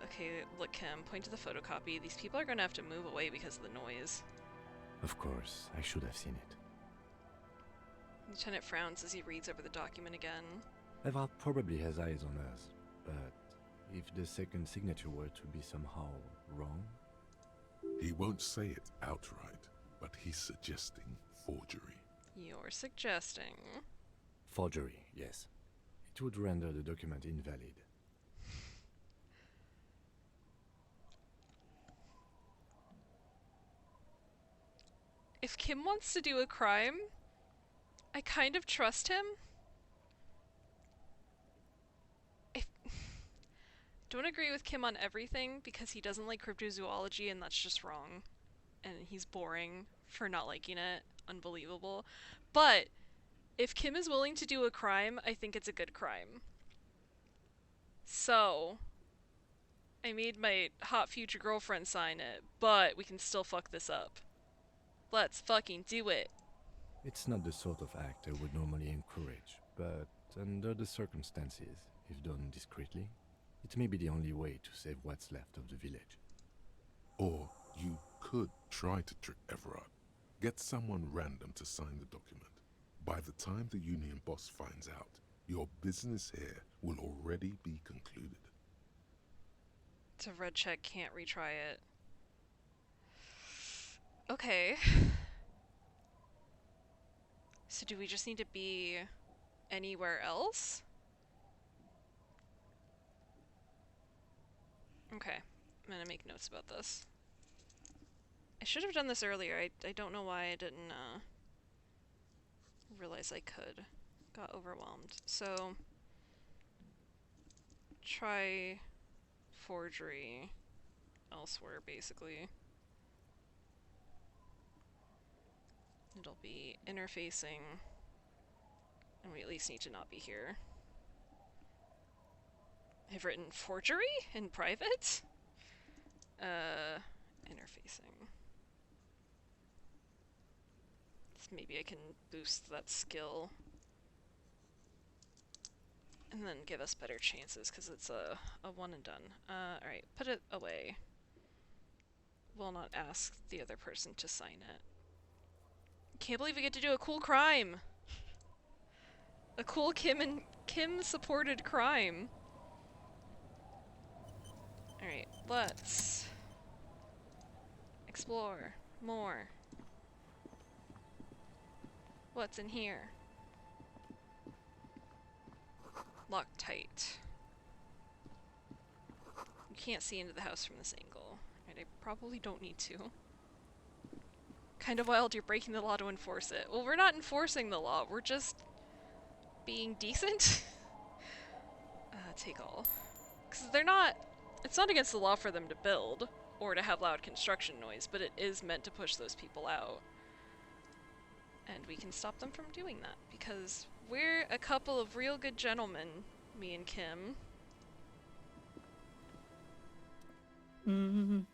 Okay, look, Kim, point to the photocopy. These people are gonna have to move away because of the noise. Of course, I should have seen it. Lieutenant frowns as he reads over the document again. Eval probably has eyes on us, but if the second signature were to be somehow wrong... He won't say it outright, but he's suggesting forgery. You're suggesting... Forgery, yes. It would render the document invalid. If Kim wants to do a crime, I kind of trust him. I don't agree with Kim on everything because he doesn't like cryptozoology and that's just wrong. and he's boring for not liking it. Unbelievable. But if Kim is willing to do a crime, I think it's a good crime. So, I made my hot future girlfriend sign it, but we can still fuck this up. Let's fucking do it. It's not the sort of act I would normally encourage, but under the circumstances, if done discreetly, it may be the only way to save what's left of the village. Or you could try to trick Everard. Get someone random to sign the document. By the time the union boss finds out, your business here will already be concluded. It's a red check, can't retry it. Okay. So do we just need to be anywhere else? Okay, I'm gonna make notes about this. I should have done this earlier. I don't know why I didn't realize I could. Got overwhelmed. So, try forgery elsewhere, basically. It'll be interfacing, and we at least need to not be here. I've written forgery in private? Interfacing. So maybe I can boost that skill. And then give us better chances, because it's a one and done. Alright, put it away. Will not ask the other person to sign it. Can't believe we get to do a cool crime! A cool Kim supported crime. Alright, let's explore more. What's in here? Locked tight. You can't see into the house from this angle. Right, I probably don't need to. Kind of wild you're breaking the law to enforce it. Well, we're not enforcing the law, we're just being decent. Take all. Because they're not... It's not against the law for them to build, or to have loud construction noise, but it is meant to push those people out. And we can stop them from doing that, because we're a couple of real good gentlemen, me and Kim. Oh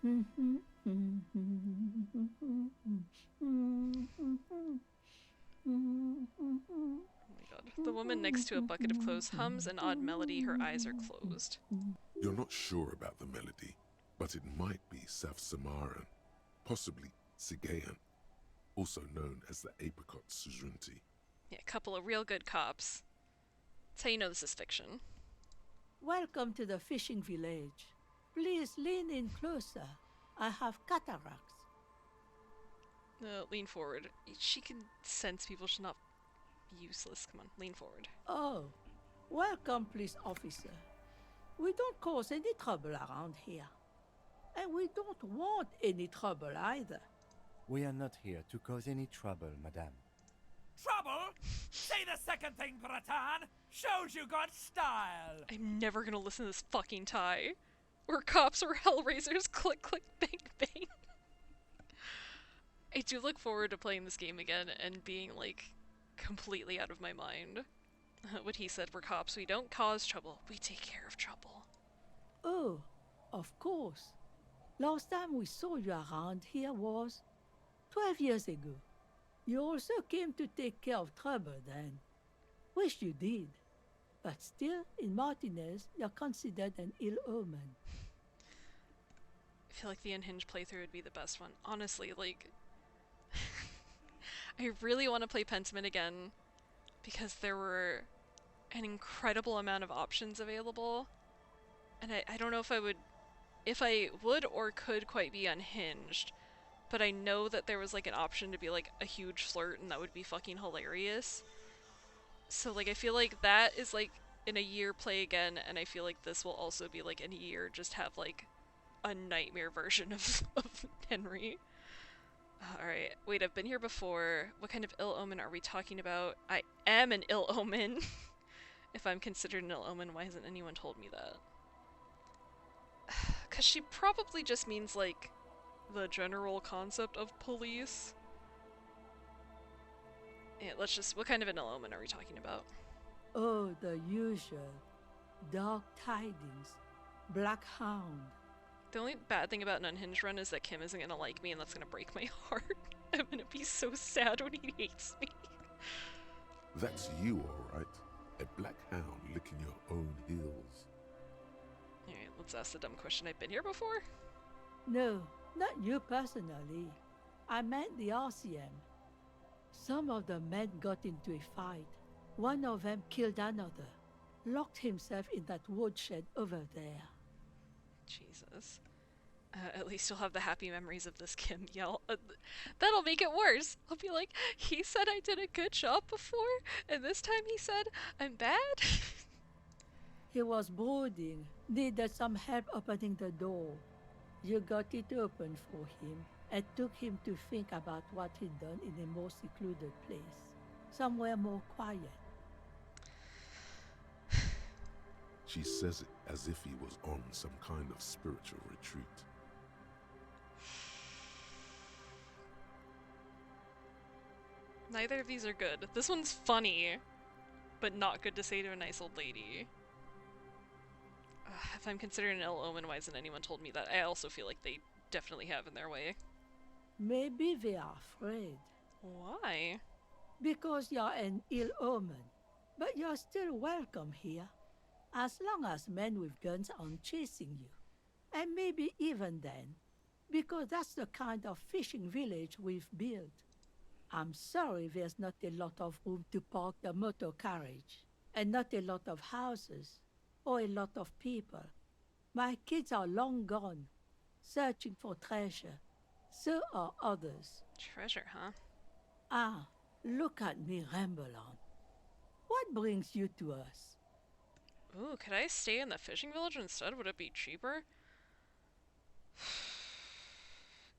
my god. The woman next to a bucket of clothes hums an odd melody, her eyes are closed. You're not sure about the melody, but it might be South Samaran, possibly Sigayan, also known as the Apricot Suzerainty. Yeah, a couple of real good cops. That's how you know this is fiction. Welcome to the fishing village. Please lean in closer. I have cataracts. Lean forward. She can sense people should not be useless. Come on, lean forward. Oh, welcome, police officer. We don't cause any trouble around here. And we don't want any trouble either. We are not here to cause any trouble, madame. Trouble? Say the second thing, Bratan! Shows you got style! I'm never gonna listen to this fucking tie. We're cops or hellraisers, click click bang bang. I do look forward to playing this game again and being, like, completely out of my mind. What he said, we're cops, we don't cause trouble, we take care of trouble. Oh, of course. Last time we saw you around here was 12 years ago. You also came to take care of trouble then. Wish you did. But still, in Martinez, you're considered an ill omen. I feel like the unhinged playthrough would be the best one. Honestly, like... I really want to play Pentiment again, because there were an incredible amount of options available. And I don't know if I would or could quite be unhinged. But I know that there was, like, an option to be, like, a huge flirt, and that would be fucking hilarious. So, like, I feel like that is, like, in a year play again, and I feel like this will also be, like, in a year just have, like, a nightmare version of Henry. Alright, wait, I've been here before. What kind of ill omen are we talking about? I am an ill omen! If I'm considered an ill omen, why hasn't anyone told me that? Because she probably just means, like, the general concept of police. Yeah, what kind of an element are we talking about? Oh, the usual. Dark tidings. Black hound. The only bad thing about an unhinged run is that Kim isn't gonna like me and that's gonna break my heart. I'm gonna be so sad when he hates me. That's you, alright. A black hound licking your own heels. Alright, let's ask the dumb question. I've been here before? No, not you personally. I meant the RCM. Some of the men got into a fight. One of them killed another. Locked himself in that woodshed over there. Jesus. At least you'll have the happy memories of this Kim yell. That'll make it worse. I'll be like, he said I did a good job before, and this time he said I'm bad? He was brooding, needed some help opening the door. You got it open for him, and took him to think about what he'd done in a more secluded place. Somewhere more quiet. She says it as if he was on some kind of spiritual retreat. Neither of these are good. This one's funny, but not good to say to a nice old lady. If I'm considering an ill omen, why hasn't anyone told me that? I also feel like they definitely have in their way. Maybe they are afraid. Why? Because you're an ill omen. But you're still welcome here. As long as men with guns aren't chasing you. And maybe even then. Because that's the kind of fishing village we've built. I'm sorry there's not a lot of room to park the motor carriage. And not a lot of houses. Or a lot of people. My kids are long gone. Searching for treasure. So are others. Treasure, huh? Ah, look at me ramble on. What brings you to us? Ooh, could I stay in the fishing village instead? Would it be cheaper?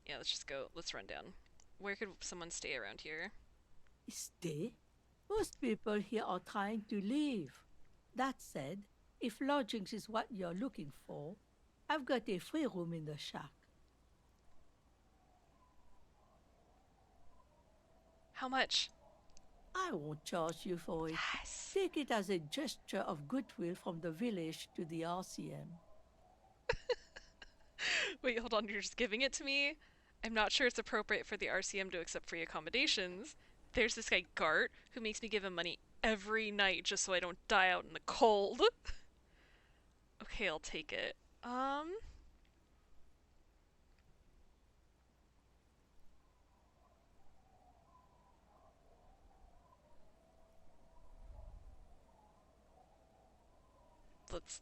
Yeah, let's just go. Let's run down. Where could someone stay around here? Stay? Most people here are trying to leave. That said, if lodgings is what you're looking for, I've got a free room in the shack. How much? I won't charge you for it. Yes. Take it as a gesture of goodwill from the village to the RCM. Wait, hold on, you're just giving it to me? I'm not sure it's appropriate for the RCM to accept free accommodations. There's this guy Gart who makes me give him money every night just so I don't die out in the cold. Okay, I'll take it.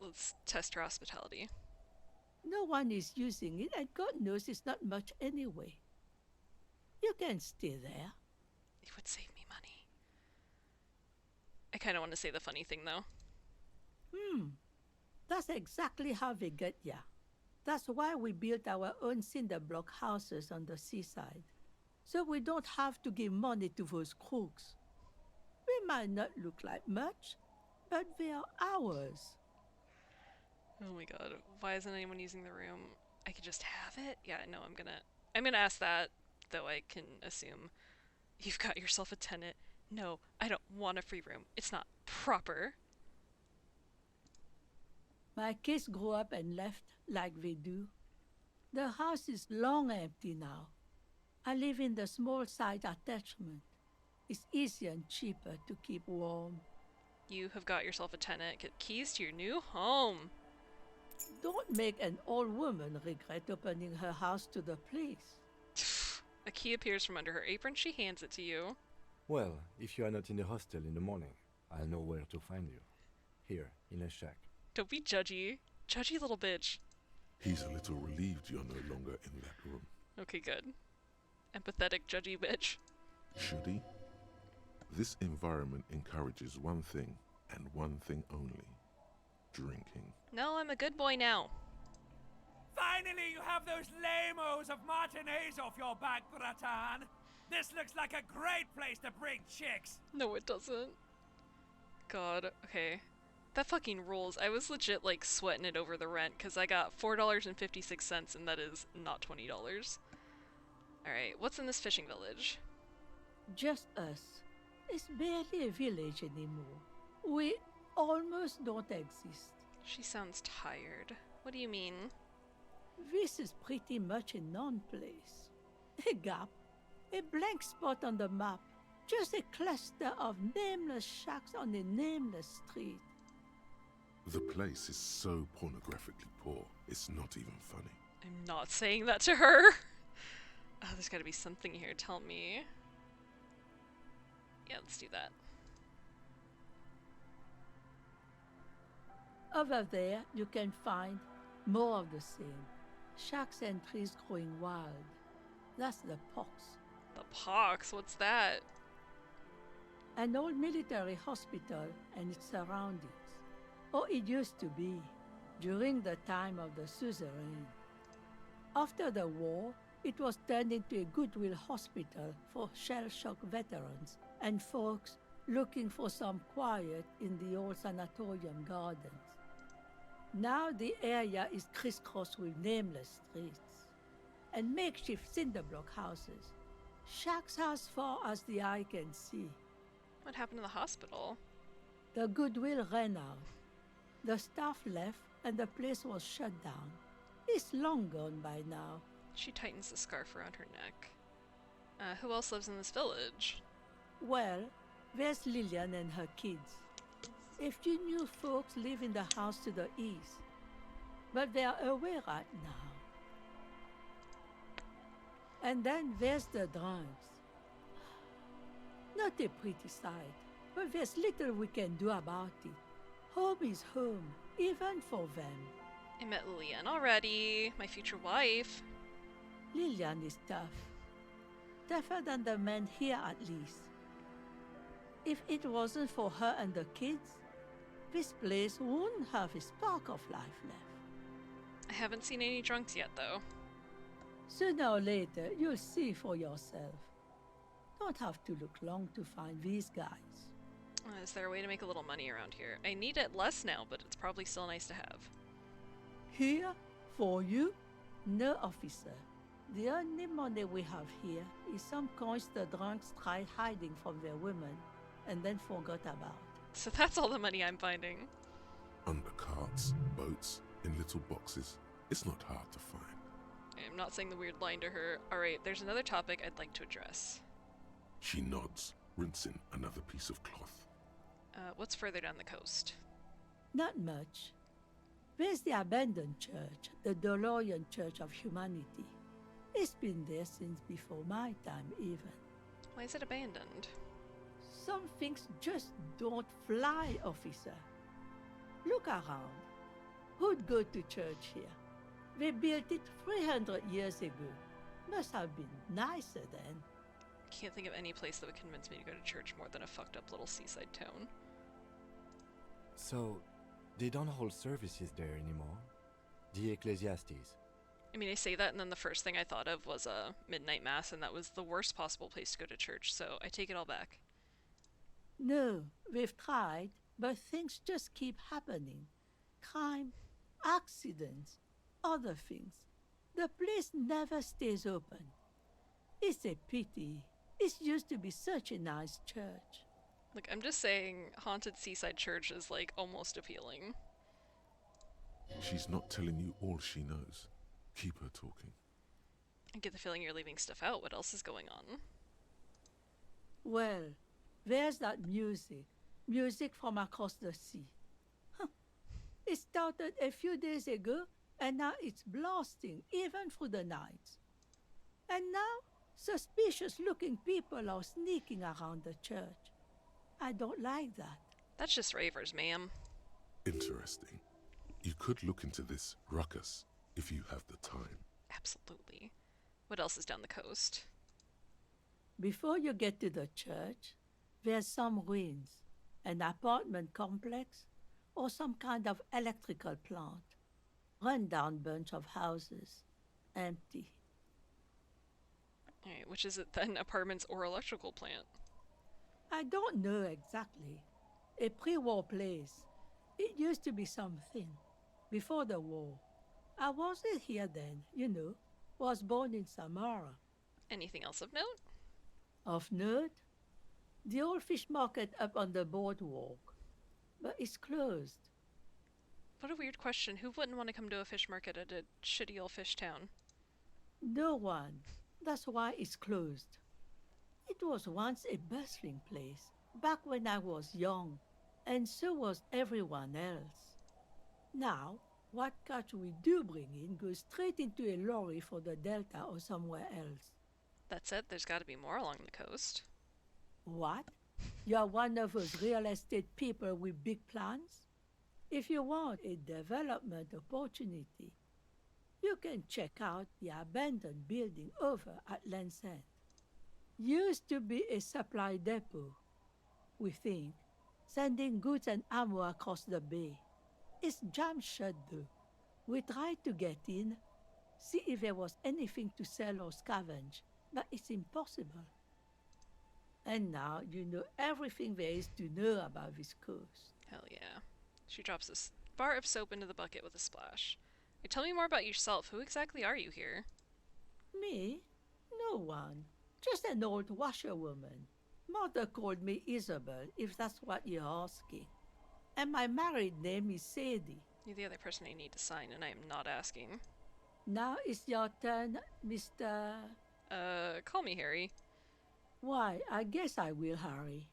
Let's test her hospitality. No one is using it, and God knows it's not much anyway. You can stay there. It would save me money. I kind of want to say the funny thing, though. That's exactly how they get ya. That's why we built our own cinder block houses on the seaside. So we don't have to give money to those crooks. We might not look like much, but they are ours. Oh my god, why isn't anyone using the room? I could just have it? Yeah, no, I'm gonna ask that, though I can assume you've got yourself a tenant. No, I don't want a free room. It's not proper. My kids grew up and left like they do. The house is long empty now. I live in the small side attachment. It's easier and cheaper to keep warm. You have got yourself a tenant. Get keys to your new home. Don't make an old woman regret opening her house to the place. A key appears from under her apron. She hands it to you. Well, if you are not in the hostel in the morning, I'll know where to find you. Here, in a shack. Don't be judgy. Judgy little bitch. He's a little relieved you're no longer in that room. Okay, good. Empathetic judgy bitch. Should he? This environment encourages one thing, and one thing only. Drinking. No, I'm a good boy now. Finally, you have those lamos of matinees off your back, Bratan. This looks like a great place to bring chicks. No, it doesn't. God, okay. That fucking rules. I was legit, like, sweating it over the rent, because I got $4.56, and that is not $20. Alright, what's in this fishing village? Just us. It's barely a village anymore. We almost don't exist. She sounds tired. What do you mean? This is pretty much a non-place. A gap. A blank spot on the map. Just a cluster of nameless shacks on a nameless street. The place is so pornographically poor, it's not even funny. I'm not saying that to her. Oh, there's gotta be something here. Tell me. Yeah, let's do that. Over there, you can find more of the same. Shacks and trees growing wild. That's the pox. The pox? What's that? An old military hospital and its surroundings. Or it used to be, during the time of the suzerain. After the war, it was turned into a goodwill hospital for shell-shock veterans and folks looking for some quiet in the old sanatorium gardens. Now the area is crisscrossed with nameless streets and makeshift cinderblock houses, shacks as far as the eye can see. What happened to the hospital? The goodwill ran out. The staff left and the place was shut down. It's long gone by now. She tightens the scarf around her neck. Who else lives in this village? Well, there's Lillian and her kids. A few new folks live in the house to the east, but they are away right now. And then there's the drunks. Not a pretty sight, but there's little we can do about it. Home is home, even for them. I met Lillian already, my future wife. Lillian is tough. Tougher than the men here, at least. If it wasn't for her and the kids, this place wouldn't have a spark of life left. I haven't seen any drunks yet, though. Sooner or later, you'll see for yourself. Don't have to look long to find these guys. Is there a way to make a little money around here? I need it less now, but it's probably still nice to have. Here? For you? No, officer. The only money we have here is some coins the drunks tried hiding from their women and then forgot about. So that's all the money I'm finding. Under carts, boats, in little boxes. It's not hard to find. I'm not saying the weird line to her. Alright, there's another topic I'd like to address. She nods, rinsing another piece of cloth. What's further down the coast? Not much. There's the abandoned church, the DeLorean Church of Humanity. It's been there since before my time, even. Why is it abandoned? Some things just don't fly, officer. Look around. Who'd go to church here? They built it 300 years ago. Must have been nicer then. Can't think of any place that would convince me to go to church more than a fucked up little seaside town. So, they don't hold services there anymore? The Ecclesiastes? I mean, I say that and then the first thing I thought of was a midnight mass, and that was the worst possible place to go to church, so I take it all back. No, we've tried, but things just keep happening. Crime, accidents, other things. The place never stays open. It's a pity. It used to be such a nice church. Look, I'm just saying, haunted seaside church is, like, almost appealing. She's not telling you all she knows. Keep her talking. I get the feeling you're leaving stuff out. What else is going on? Well, there's that music. Music from across the sea. Huh. It started a few days ago, and now it's blasting, even through the nights. And now, suspicious-looking people are sneaking around the church. I don't like that. That's just ravers, ma'am. Interesting. You could look into this ruckus if you have the time. Absolutely. What else is down the coast? Before you get to the church, there's some ruins, an apartment complex, or some kind of electrical plant. Run-down bunch of houses, empty. Alright, which is it then, apartments or electrical plant? I don't know exactly. A pre-war place. It used to be something. Before the war. I wasn't here then, you know. Was born in Samara. Anything else of note? Of note, the old fish market up on the boardwalk, but it's closed. What a weird question. Who wouldn't want to come to a fish market at a shitty old fish town? No one. That's why it's closed. It was once a bustling place, back when I was young, and so was everyone else. Now, what catch we do bring in goes straight into a lorry for the Delta or somewhere else. That said, there's got to be more along the coast. What? You're one of those real estate people with big plans? If you want a development opportunity, you can check out the abandoned building over at Land's End. Used to be a supply depot, we think, sending goods and ammo across the bay. It's jammed shut though. We tried to get in, see if there was anything to sell or scavenge, but it's impossible. And now you know everything there is to know about this coast. Hell yeah. She drops this bar of soap into the bucket with a splash. Hey, tell me more about yourself. Who exactly are you here? Me? No one. Just an old washerwoman. Mother called me Isabel, if that's what you're asking. And my married name is Sadie. You're the other person I need to sign, and I am not asking. Now it's your turn, Mr. Call me Harry. Why, I guess I will, Harry.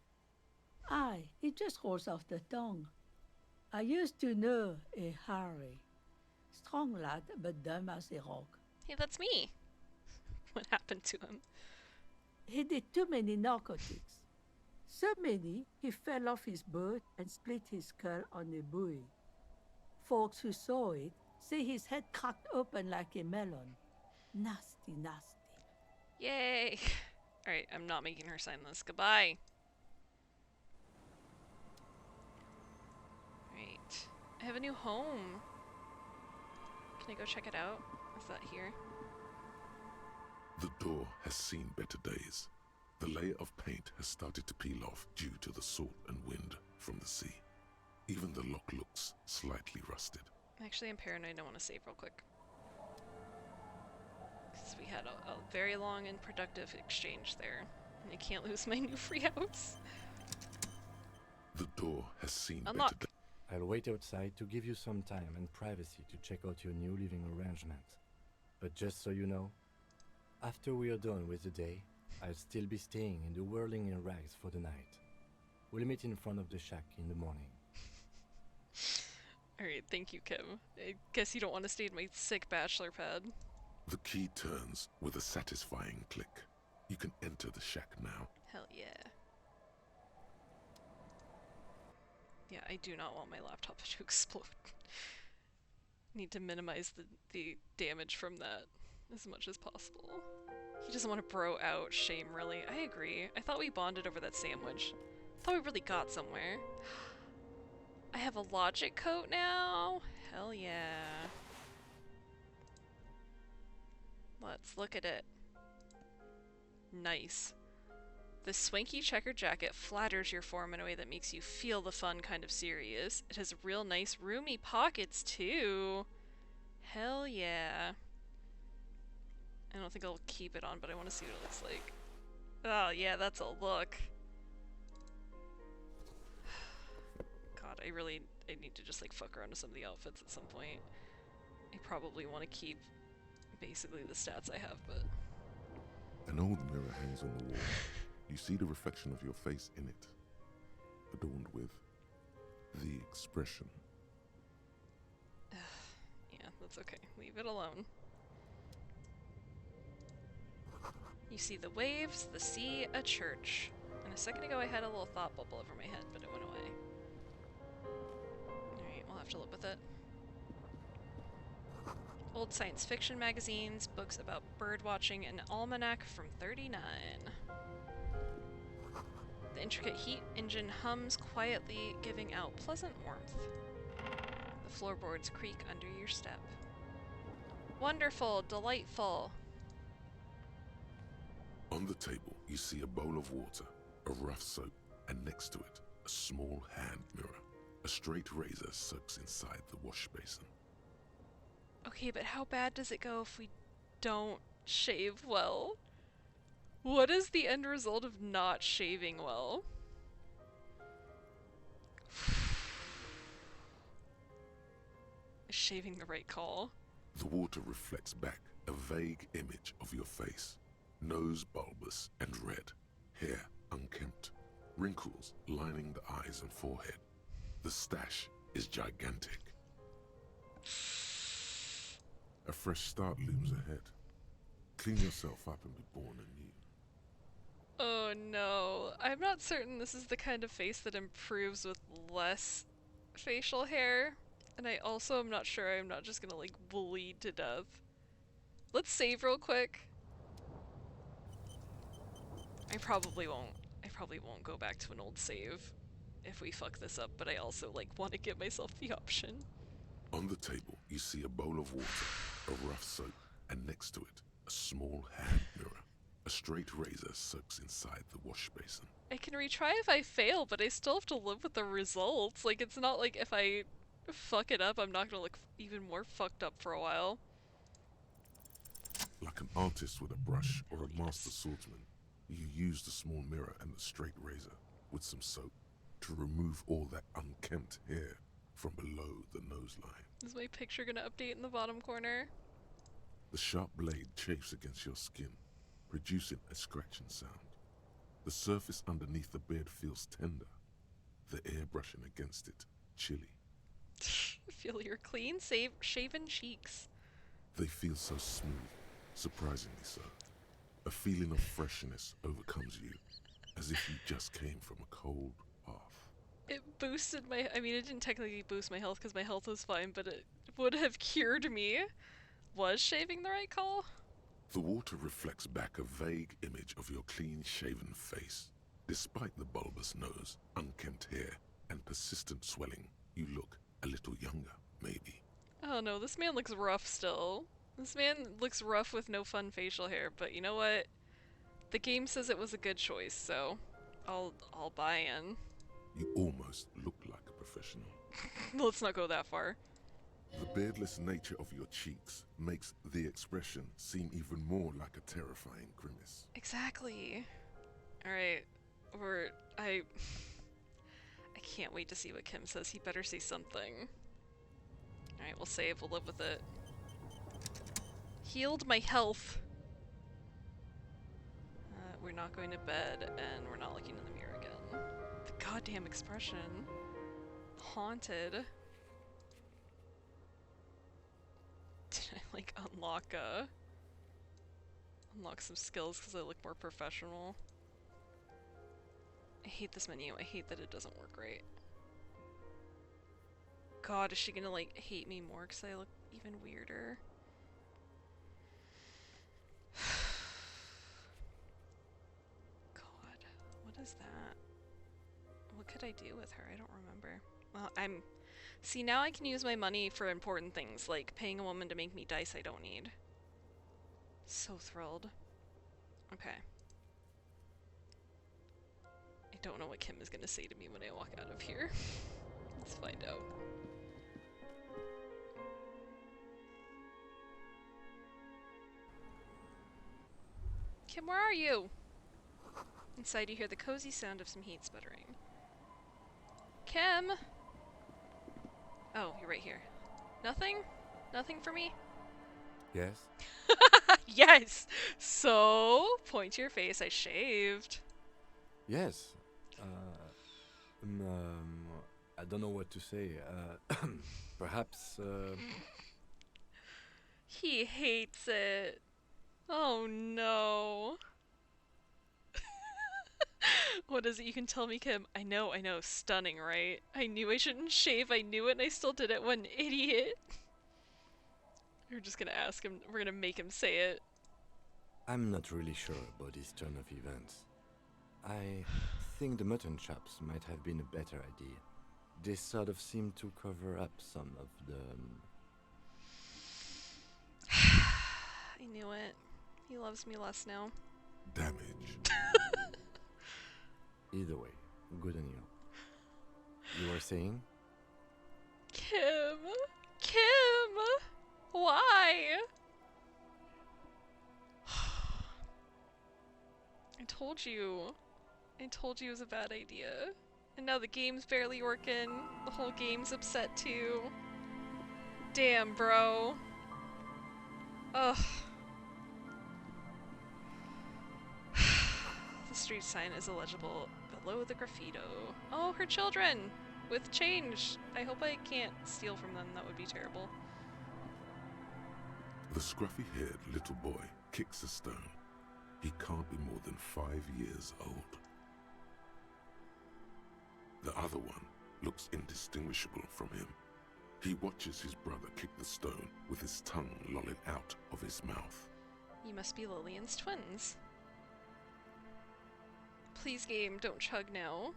Aye, it just rolls off the tongue. I used to know a Harry. Strong lad, but dumb as a rock. Hey, that's me. What happened to him? He did too many narcotics. So many, he fell off his boat and split his skull on a buoy. Folks who saw it say his head cracked open like a melon. Nasty, nasty. Yay! Alright, I'm not making her sign this. Goodbye! Alright. I have a new home. Can I go check it out? Is that here? The door has seen better days. The layer of paint has started to peel off due to the salt and wind from the sea. Even the lock looks slightly rusted. Actually, I'm paranoid. I want to save real quick. Because we had a very long and productive exchange there. And I can't lose my new free house. The door has seen Unlock. better days. I'll wait outside to give you some time and privacy to check out your new living arrangement. But just so you know, after we are done with the day, I'll still be staying in the whirling in rags for the night. We'll meet in front of the shack in the morning. Alright, thank you, Kim. I guess you don't want to stay in my sick bachelor pad. The key turns with a satisfying click. You can enter the shack now. Hell yeah. Yeah, I do not want my laptop to explode. Need to minimize the damage from that as much as possible. He doesn't want to bro out. Shame, really. I agree. I thought we bonded over that sandwich. I thought we really got somewhere. I have a logic coat now? Hell yeah. Let's look at it. Nice. The swanky checkered jacket flatters your form in a way that makes you feel the fun kind of serious. It has real nice roomy pockets too. Hell yeah. I don't think I'll keep it on, but I want to see what it looks like. Oh yeah, that's a look. God, I need to just like fuck around with some of the outfits at some point. I probably want to keep basically the stats I have, but... An old mirror hangs on the wall. You see the reflection of your face in it, adorned with the expression. Yeah, that's okay. Leave it alone. You see the waves, the sea, a church. And a second ago I had a little thought bubble over my head, but it went away. Alright, we'll have to live with it. Old science fiction magazines, books about bird watching, an almanac from '39. The intricate heat engine hums quietly, giving out pleasant warmth. The floorboards creak under your step. Wonderful, delightful. On the table, you see a bowl of water, a rough soap, and next to it, a small hand mirror. A straight razor soaks inside the wash basin. Okay, but how bad does it go if we don't shave well? What is the end result of not shaving well? Is shaving the right call? The water reflects back a vague image of your face. Nose bulbous and red, hair unkempt, wrinkles lining the eyes and forehead. The stash is gigantic. A fresh start looms ahead. Clean yourself up and be born anew. Oh no, I'm not certain this is the kind of face that improves with less facial hair, and I also am not sure I'm not just gonna like bleed to death. Let's save real quick. I probably won't go back to an old save if we fuck this up, but I also like want to give myself the option. On the table, you see a bowl of water, a rough soap, and next to it, a small hand mirror. A straight razor soaks inside the wash basin. I can retry if I fail, but I still have to live with the results. Like, it's not like if I fuck it up, I'm not gonna look even more fucked up for a while. Like an artist with a brush or a master swordsman, you use the small mirror and the straight razor with some soap to remove all that unkempt hair from below the nose line. Is my picture gonna update in the bottom corner? The sharp blade chafes against your skin, producing a scratching sound. The surface underneath the beard feels tender, the air brushing against it chilly. Feel your clean, shaven cheeks. They feel so smooth, surprisingly so. A feeling of freshness overcomes you, as if you just came from a cold bath. It boosted my— I mean, it didn't technically boost my health because my health was fine, but it would have cured me. Was shaving the right call? The water reflects back a vague image of your clean-shaven face. Despite the bulbous nose, unkempt hair, and persistent swelling, you look a little younger, maybe. Oh no, this man looks rough still. This man looks rough with no fun facial hair, but you know what? The game says it was a good choice, so I'll buy in. You almost look like a professional. Let's not go that far. The beardless nature of your cheeks makes the expression seem even more like a terrifying grimace. Exactly. Alright, I can't wait to see what Kim says. He better say something. Alright, we'll save, we'll live with it. Healed my health. We're not going to bed, and we're not looking in the mirror again. The goddamn expression. Haunted. Did I like unlock some skills because I look more professional? I hate this menu. I hate that it doesn't work right. God, is she gonna like hate me more because I look even weirder? God, what is that? What could I do with her? I don't remember. Well, see, now I can use my money for important things, like paying a woman to make me dice I don't need. So thrilled. Okay. I don't know what Kim is gonna say to me when I walk out of here. Let's find out. Kim, where are you? Inside you hear the cozy sound of some heat sputtering. Kim! Oh, you're right here. Nothing? Nothing for me? Yes? Yes! So, point to your face, I shaved. Yes. I don't know what to say. Perhaps, He hates it. Oh no. What is it you can tell me, Kim? I know, stunning, right? I knew I shouldn't shave, I knew it, and I still did it. What an idiot. We're just gonna ask him, we're gonna make him say it. I'm not really sure about this turn of events. I think the mutton chops might have been a better idea. They sort of seem to cover up some of the... I knew it. He loves me less now. Damage. Either way, good on you. You were saying? Kim! Kim! Why? I told you. I told you it was a bad idea. And now the game's barely working. The whole game's upset too. Damn, bro. Ugh. The street sign is illegible below the graffito. Oh, her children! With change! I hope I can't steal from them, that would be terrible. The scruffy-haired little boy kicks a stone. He can't be more than 5 years old. The other one looks indistinguishable from him. He watches his brother kick the stone with his tongue lolling out of his mouth. You must be Lillian's twins. Please, game, don't chug now.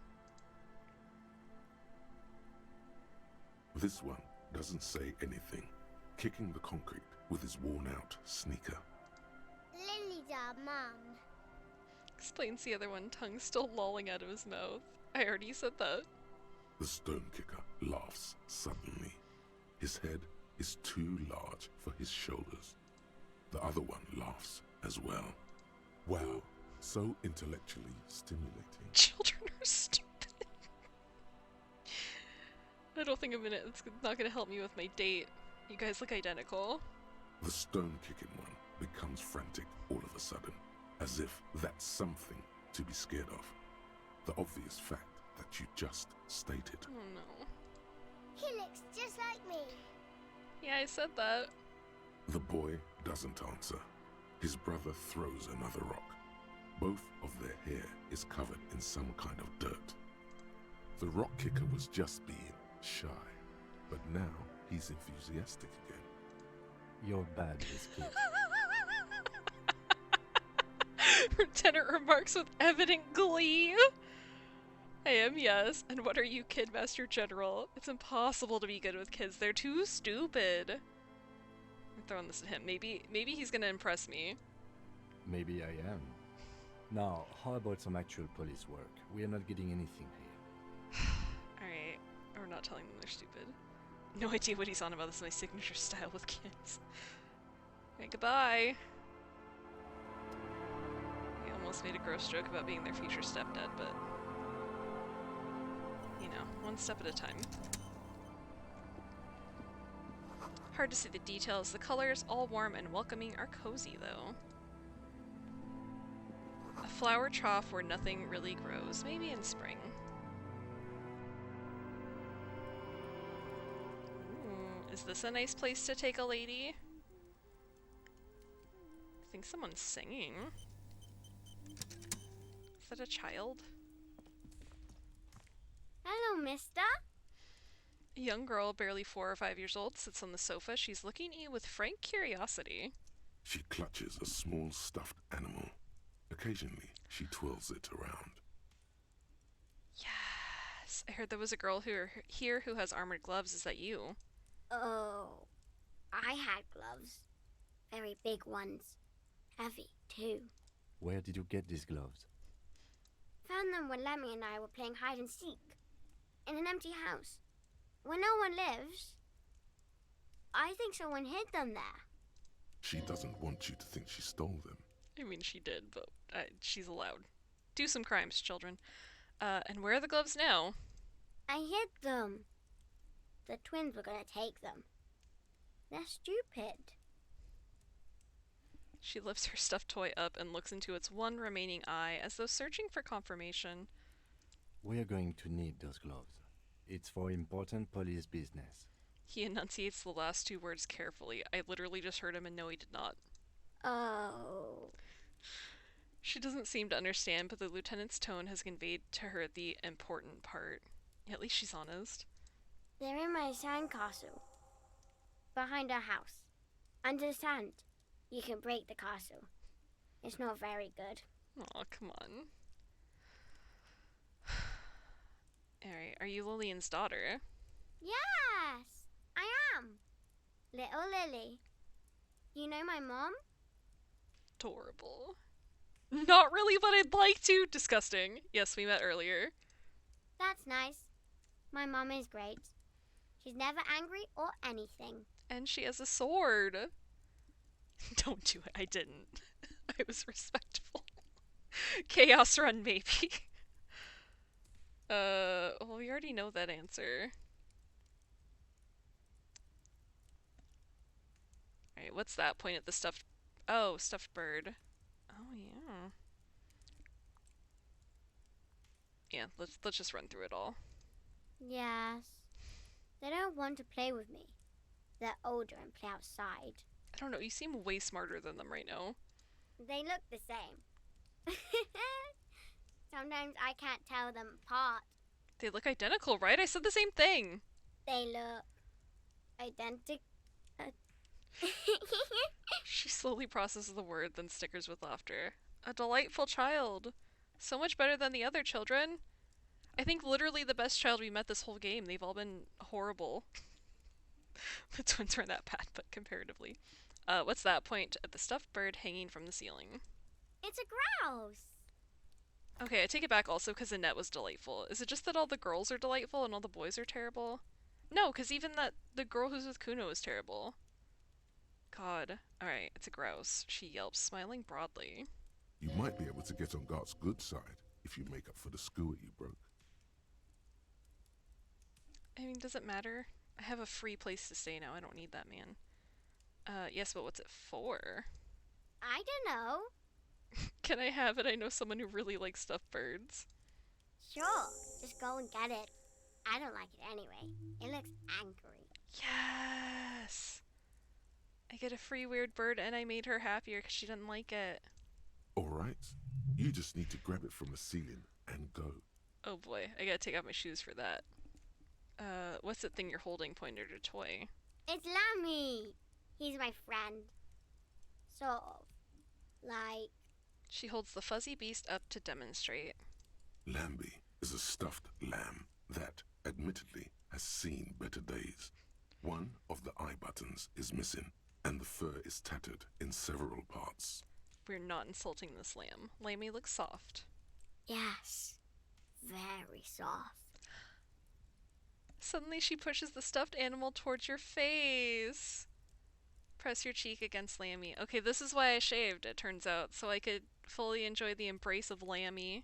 This one doesn't say anything, kicking the concrete with his worn-out sneaker. Lily's our mum. Explains the other one, tongue still lolling out of his mouth. I already said that. The stone kicker laughs suddenly. His head is too large for his shoulders. The other one laughs as well. Wow, so intellectually stimulating. Children are stupid. I don't think it's not gonna help me with my date. You guys look identical. The stone-kicking one becomes frantic all of a sudden, as if that's something to be scared of. The obvious fact that you just stated. Oh no. He looks just like me. Yeah, I said that. The boy doesn't answer. His brother throws another rock. Both of their hair is covered in some kind of dirt. The rock kicker was just being shy, but now he's enthusiastic again. You're bad, this kid. Lieutenant remarks with evident glee. I am, yes. And what are you, Kid Master General? It's impossible to be good with kids. They're too stupid. I'm throwing this at him. Maybe he's gonna impress me. Maybe I am. Now, how about some actual police work? We are not getting anything here. Alright. We're not telling them they're stupid. No idea what he's on about. This is my signature style with kids. Alright, goodbye. I almost made a gross joke about being their future stepdad, but... you know, one step at a time. Hard to see the details. The colors, all warm and welcoming, are cozy, though. A flower trough where nothing really grows. Maybe in spring. Ooh, is this a nice place to take a lady? I think someone's singing. Is that a child? Hello, mister. A young girl, barely 4 or 5 years old, sits on the sofa. She's looking at you with frank curiosity. She clutches a small stuffed animal. Occasionally, she twirls it around. Yes! I heard there was a girl here who has armored gloves. Is that you? Oh, I had gloves. Very big ones. Heavy, too. Where did you get these gloves? Found them when Lemmy and I were playing hide and seek. In an empty house. Where no one lives. I think someone hid them there. She doesn't want you to think she stole them. I mean, she did, but she's allowed. Do some crimes, children. And where are the gloves now? I hid them. The twins were gonna take them. They're stupid. She lifts her stuffed toy up and looks into its one remaining eye, as though searching for confirmation. We are going to need those gloves. It's for important police business. He enunciates the last 2 words carefully. I literally just heard him and no, he did not. Oh. She doesn't seem to understand, but the lieutenant's tone has conveyed to her the important part. At least she's honest. They're in my sandcastle. Behind our house. Under the sand. You can break the castle. It's not very good. Aw, come on. Alright, are you Lillian's daughter? Yes, I am. Little Lily. You know my mom? Adorable. Not really, but I'd like to. Disgusting. Yes, we met earlier. That's nice. My mom is great. She's never angry or anything. And she has a sword. Don't do it. I didn't. I was respectful. Chaos run, maybe. Well, we already know that answer. Alright, what's that? Point at the stuffed... Oh, stuffed bird. Oh, yeah. Yeah, let's just run through it all. Yes. They don't want to play with me. They're older and play outside. I don't know, you seem way smarter than them right now. They look the same. Sometimes I can't tell them apart. They look identical, right? I said the same thing. They look identical. She slowly processes the word, then stickers with laughter. A delightful child. So much better than the other children. I think literally the best child we met this whole game. They've all been horrible. The twins weren't that bad, but comparatively. What's that? Point at the stuffed bird hanging from the ceiling. It's a grouse. Okay, I take it back also because Annette was delightful. Is it just that all the girls are delightful and all the boys are terrible? No, because even the girl who's with Kuno is terrible. God. Alright, it's a grouse. She yelps, smiling broadly. You might be able to get on Gart's good side if you make up for the skewer you broke. I mean, does it matter? I have a free place to stay now. I don't need that man. Yes, but what's it for? I don't know. Can I have it? I know someone who really likes stuffed birds. Sure, just go and get it. I don't like it anyway. It looks angry. Yes! I get a free weird bird and I made her happier because she didn't like it. Alright, you just need to grab it from the ceiling and go. Oh boy, I gotta take off my shoes for that. What's that thing you're holding pointed at a toy? It's Lammy. He's my friend. Sort of. Like... She holds the fuzzy beast up to demonstrate. Lambie is a stuffed lamb that, admittedly, has seen better days. One of the eye buttons is missing, and the fur is tattered in several parts. We're not insulting this lamb. Lammy looks soft. Yes. Very soft. Suddenly she pushes the stuffed animal towards your face. Press your cheek against Lammy. Okay, this is why I shaved, it turns out, so I could fully enjoy the embrace of Lammy.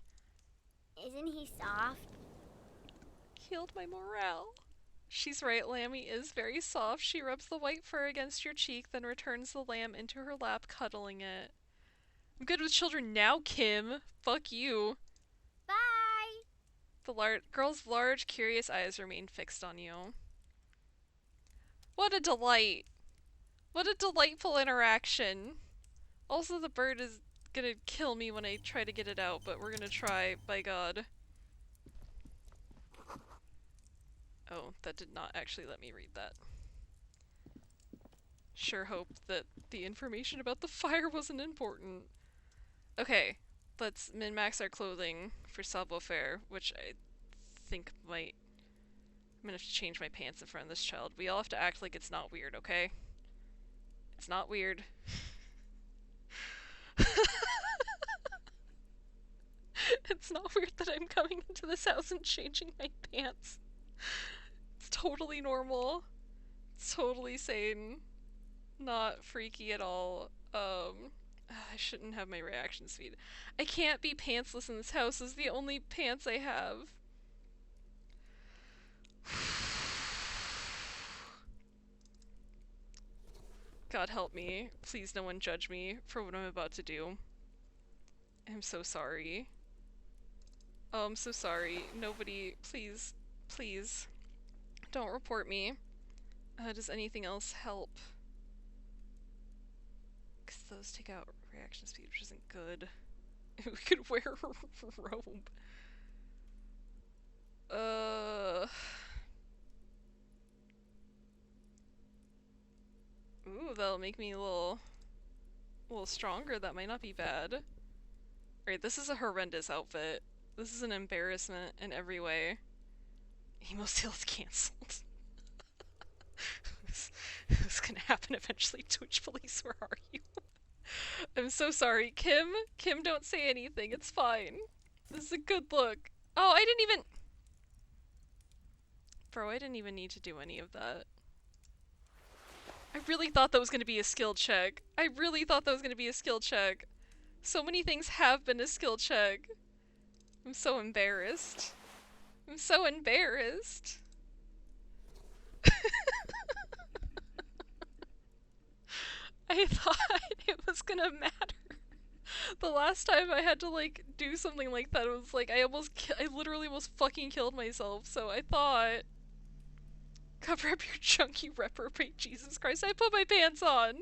Isn't he soft? Healed my morale. She's right, Lammy is very soft. She rubs the white fur against your cheek, then returns the lamb into her lap, cuddling it. I'm good with children now, Kim. Fuck you. Bye! The girl's large, curious eyes remain fixed on you. What a delight. What a delightful interaction. Also, the bird is gonna kill me when I try to get it out, but we're gonna try, by God. Oh, that did not actually let me read that. Sure hope that the information about the fire wasn't important. Okay, let's min-max our clothing for savoir-faire, which I think might... I'm gonna have to change my pants in front of this child. We all have to act like it's not weird, okay? It's not weird. It's not weird that I'm coming into this house and changing my pants. It's totally normal. It's totally sane. Not freaky at all. I shouldn't have my reaction speed. I can't be pantsless in this house. This is the only pants I have. God help me. Please no one judge me for what I'm about to do. I'm so sorry. Oh, I'm so sorry. Nobody, please, please, don't report me. Does anything else help? Because those take out reaction speed, which isn't good. We could wear a robe. Ooh, that'll make me a little stronger. That might not be bad. Alright, this is a horrendous outfit. This is an embarrassment in every way. EmoSeal is cancelled. This can happen eventually. Twitch police, where are you? I'm so sorry. Kim, don't say anything. It's fine. This is a good look. Oh, I didn't even... Bro, I didn't even need to do any of that. I really thought that was going to be a skill check. I really thought that was going to be a skill check. So many things have been a skill check. I'm so embarrassed. I'm so embarrassed. I thought it was gonna matter. The last time I had to like do something like that, it was like I literally almost fucking killed myself. So I thought, cover up your chunky reprobate. Jesus Christ! I put my pants on.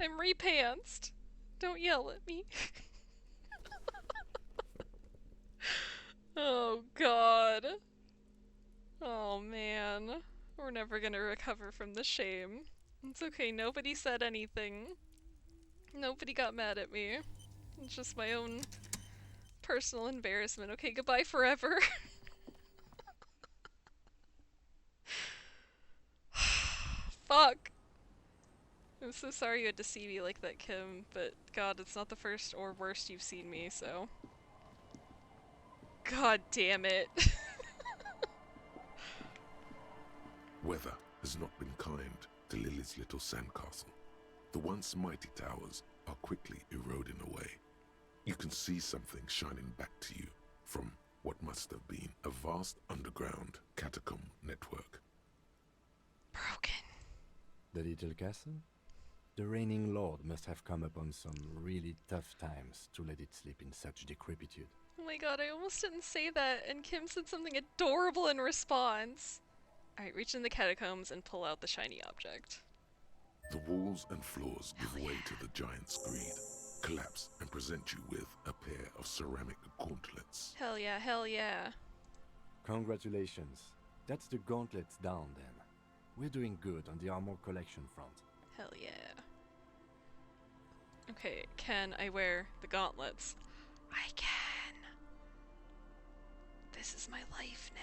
I'm repantsed. Don't yell at me. Oh God. Oh man. We're never gonna recover from the shame. It's okay, nobody said anything. Nobody got mad at me. It's just my own personal embarrassment. Okay, goodbye forever. Fuck. I'm so sorry you had to see me like that, Kim, but God, it's not the first or worst you've seen me, so... God damn it. Weather has not been kind to Lily's little sandcastle. The once mighty towers are quickly eroding away. You can see something shining back to you from what must have been a vast underground catacomb network. Broken. The little castle? The reigning lord must have come upon some really tough times to let it sleep in such decrepitude. Oh my God, I almost didn't say that, and Kim said something adorable in response. Alright, reach in the catacombs and pull out the shiny object. The walls and floors give way to the giant's greed, collapse and present you with a pair of ceramic gauntlets. Hell yeah, hell yeah. Congratulations. That's the gauntlets down then. We're doing good on the armor collection front. Hell yeah. Okay, can I wear the gauntlets? I can. This is my life now.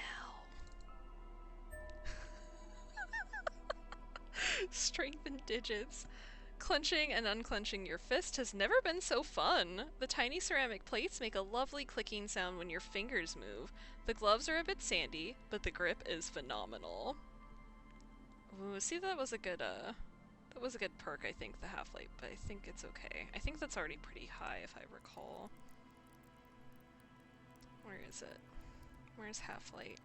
Strengthen digits. Clenching and unclenching your fist has never been so fun. The tiny ceramic plates make a lovely clicking sound when your fingers move. The gloves are a bit sandy, but the grip is phenomenal. Ooh, see, that was a good perk, I think, the half-light, but I think it's okay. I think that's already pretty high, if I recall. Where is it? Where's half-light?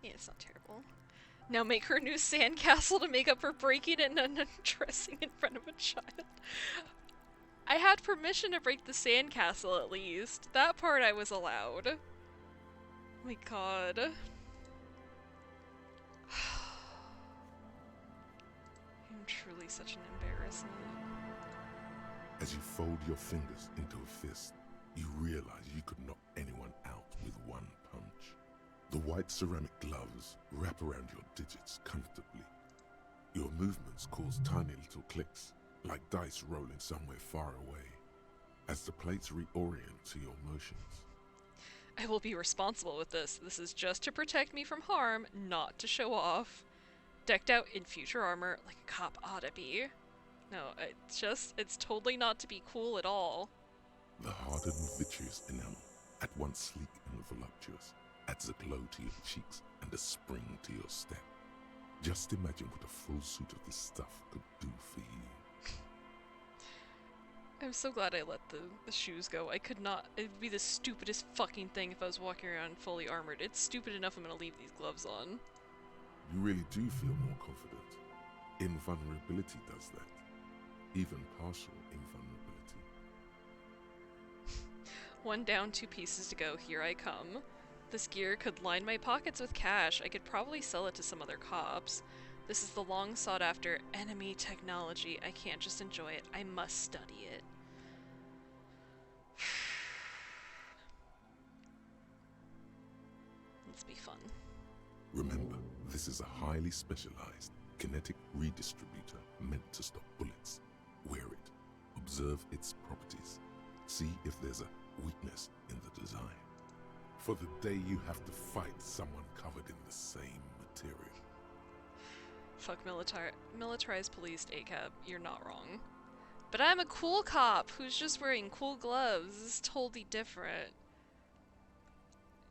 Yeah, it's not terrible. Now make her a new sandcastle to make up for breaking it and undressing in front of a child. I had permission to break the sandcastle, at least. That part I was allowed. Oh my God. I'm truly such an embarrassment. As you fold your fingers into a fist, you realize you could knock anyone out with one punch. The white ceramic gloves wrap around your digits comfortably. Your movements cause tiny little clicks, like dice rolling somewhere far away, as the plates reorient to your motions. I will be responsible with this. This is just to protect me from harm, not to show off. Decked out in future armor like a cop ought to be. No, it's totally not to be cool at all. The hardened vitreous enamel, at once sleek and voluptuous, adds a glow to your cheeks and a spring to your step. Just imagine what a full suit of this stuff could do for you. I'm so glad I let the shoes go. I could not. It would be the stupidest fucking thing if I was walking around fully armored. It's stupid enough I'm gonna leave these gloves on. You really do feel more confident. Invulnerability does that. Even partial invulnerability. One down, 2 pieces to go. Here I come. This gear could line my pockets with cash. I could probably sell it to some other cops. This is the long sought after enemy technology. I can't just enjoy it. I must study it. Let's be fun. Remember, this is a highly specialized kinetic redistributor meant to stop bullets. Wear it. Observe its properties. See if there's a weakness in the design. For the day you have to fight someone covered in the same material. Fuck militarized policed ACAB. You're not wrong. But I'm a cool cop who's just wearing cool gloves. This is totally different.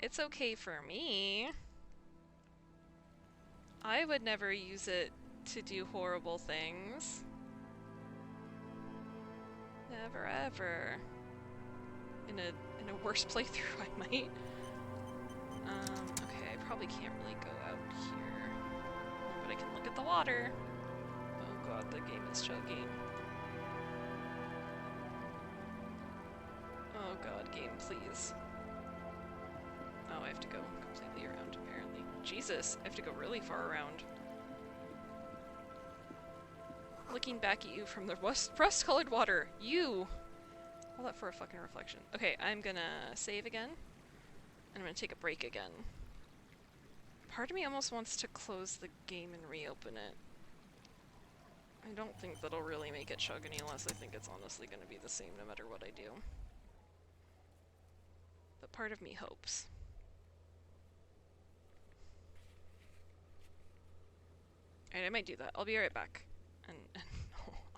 It's okay for me. I would never use it to do horrible things. Never ever. In a worse playthrough, I might. Okay, I probably can't really go out here. But I can look at the water. Oh god, the game is chugging. Oh god, game, please. Oh, I have to go completely around, apparently. Jesus, I have to go really far around. Looking back at you from the rust-colored water. You! All that for a fucking reflection. Okay, I'm gonna save again. And I'm gonna take a break again. Part of me almost wants to close the game and reopen it. I don't think that'll really make it chug any less. I think it's honestly gonna be the same no matter what I do. But part of me hopes. Alright, I might do that. I'll be right back. And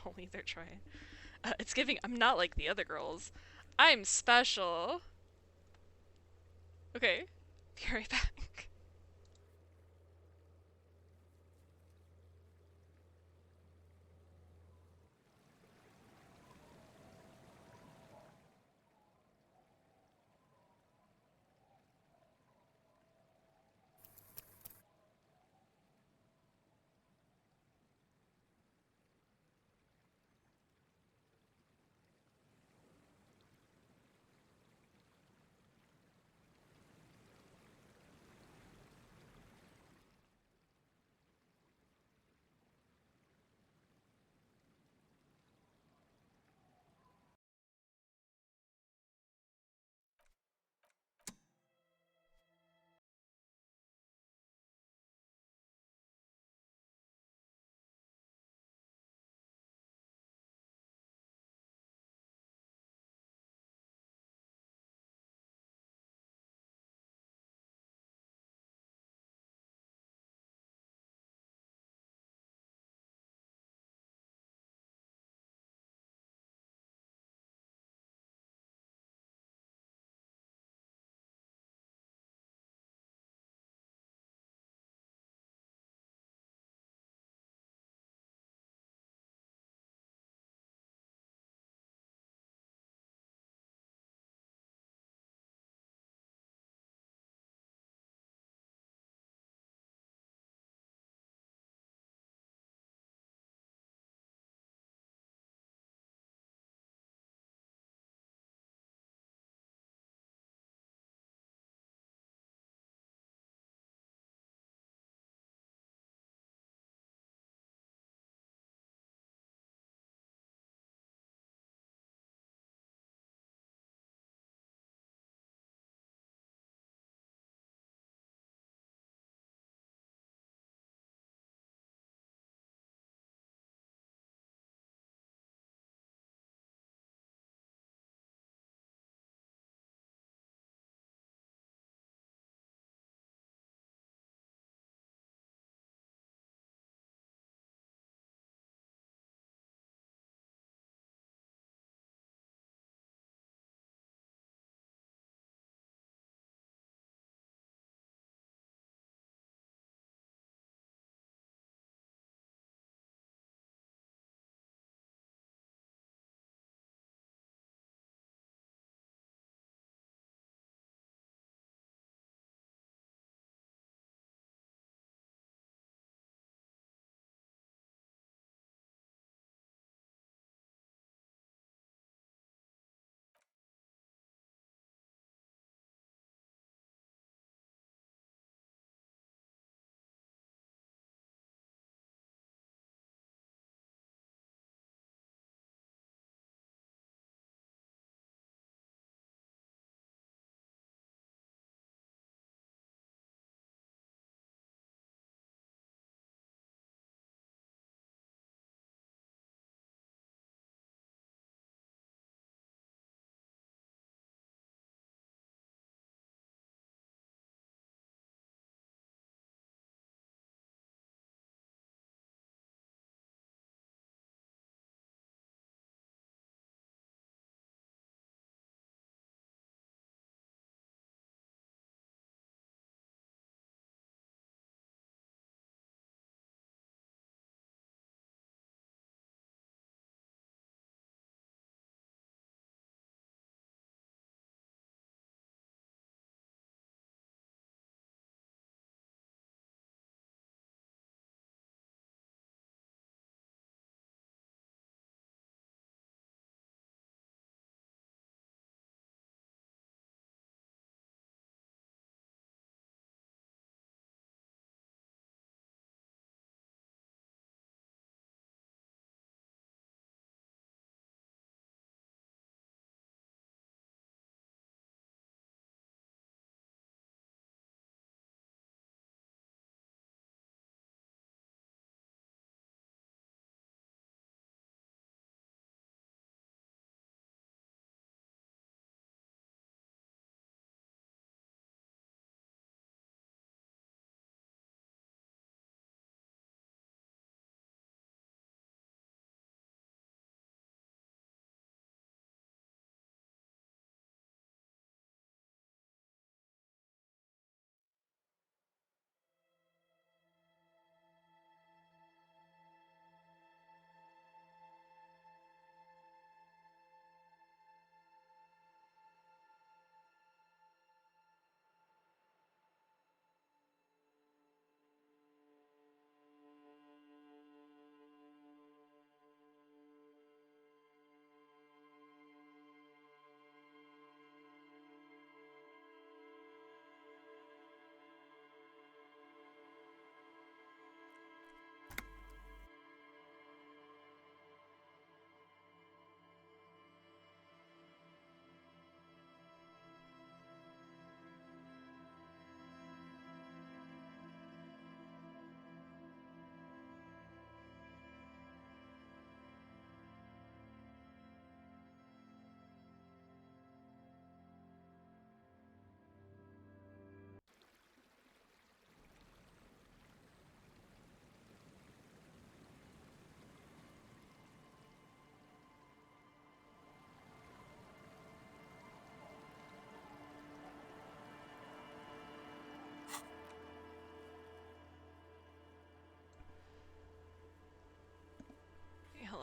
I'll either try it. It's giving- I'm not like the other girls. I'm special! Okay. Be right back.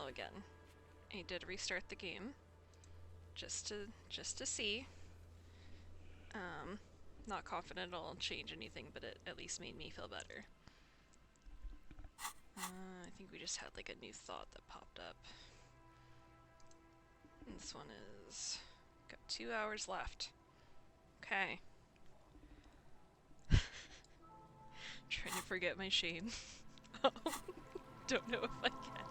now again. I did restart the game. Just to see. Not confident it'll change anything, but it at least made me feel better. I think we just had like a new thought that popped up. And this one is... got 2 hours left. Okay. Trying to forget my shame. Don't know if I can.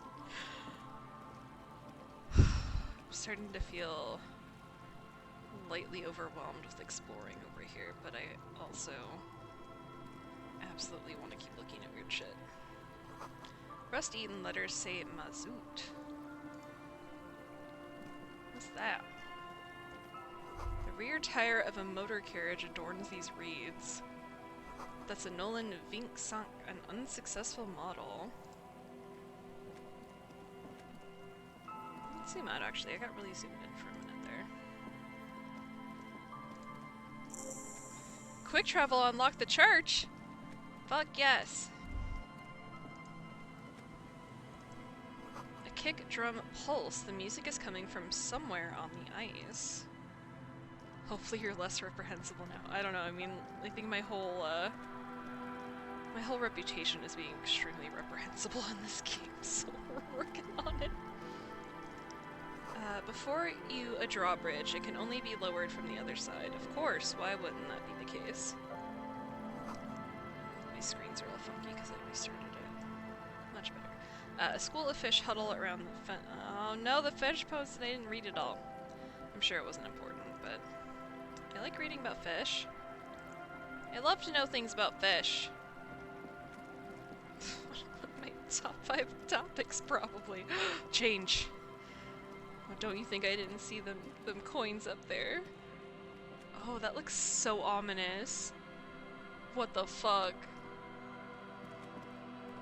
I'm starting to feel lightly overwhelmed with exploring over here, but I also absolutely want to keep looking at weird shit. Rust-eaten letters say Mazout. What's that? The rear tire of a motor carriage adorns these reeds. That's a Nolan Vinksunk, an unsuccessful model. Let's zoom out actually, I got really zoomed in for a minute there. Quick travel unlock the church? Fuck yes. A kick drum pulse. The music is coming from somewhere on the ice. Hopefully you're less reprehensible now. I don't know, I mean, I think my whole reputation is being extremely reprehensible in this game, so we're working on it. Before you a drawbridge, it can only be lowered from the other side. Of course, why wouldn't that be the case? My screens are all funky because I restarted it. Much better. A school of fish huddle around the oh no, the fish posted, I didn't read it all. I'm sure it wasn't important, but I like reading about fish. I love to know things about fish. My top 5 topics, probably. Change. Oh, don't you think I didn't see them coins up there? Oh, that looks so ominous. What the fuck?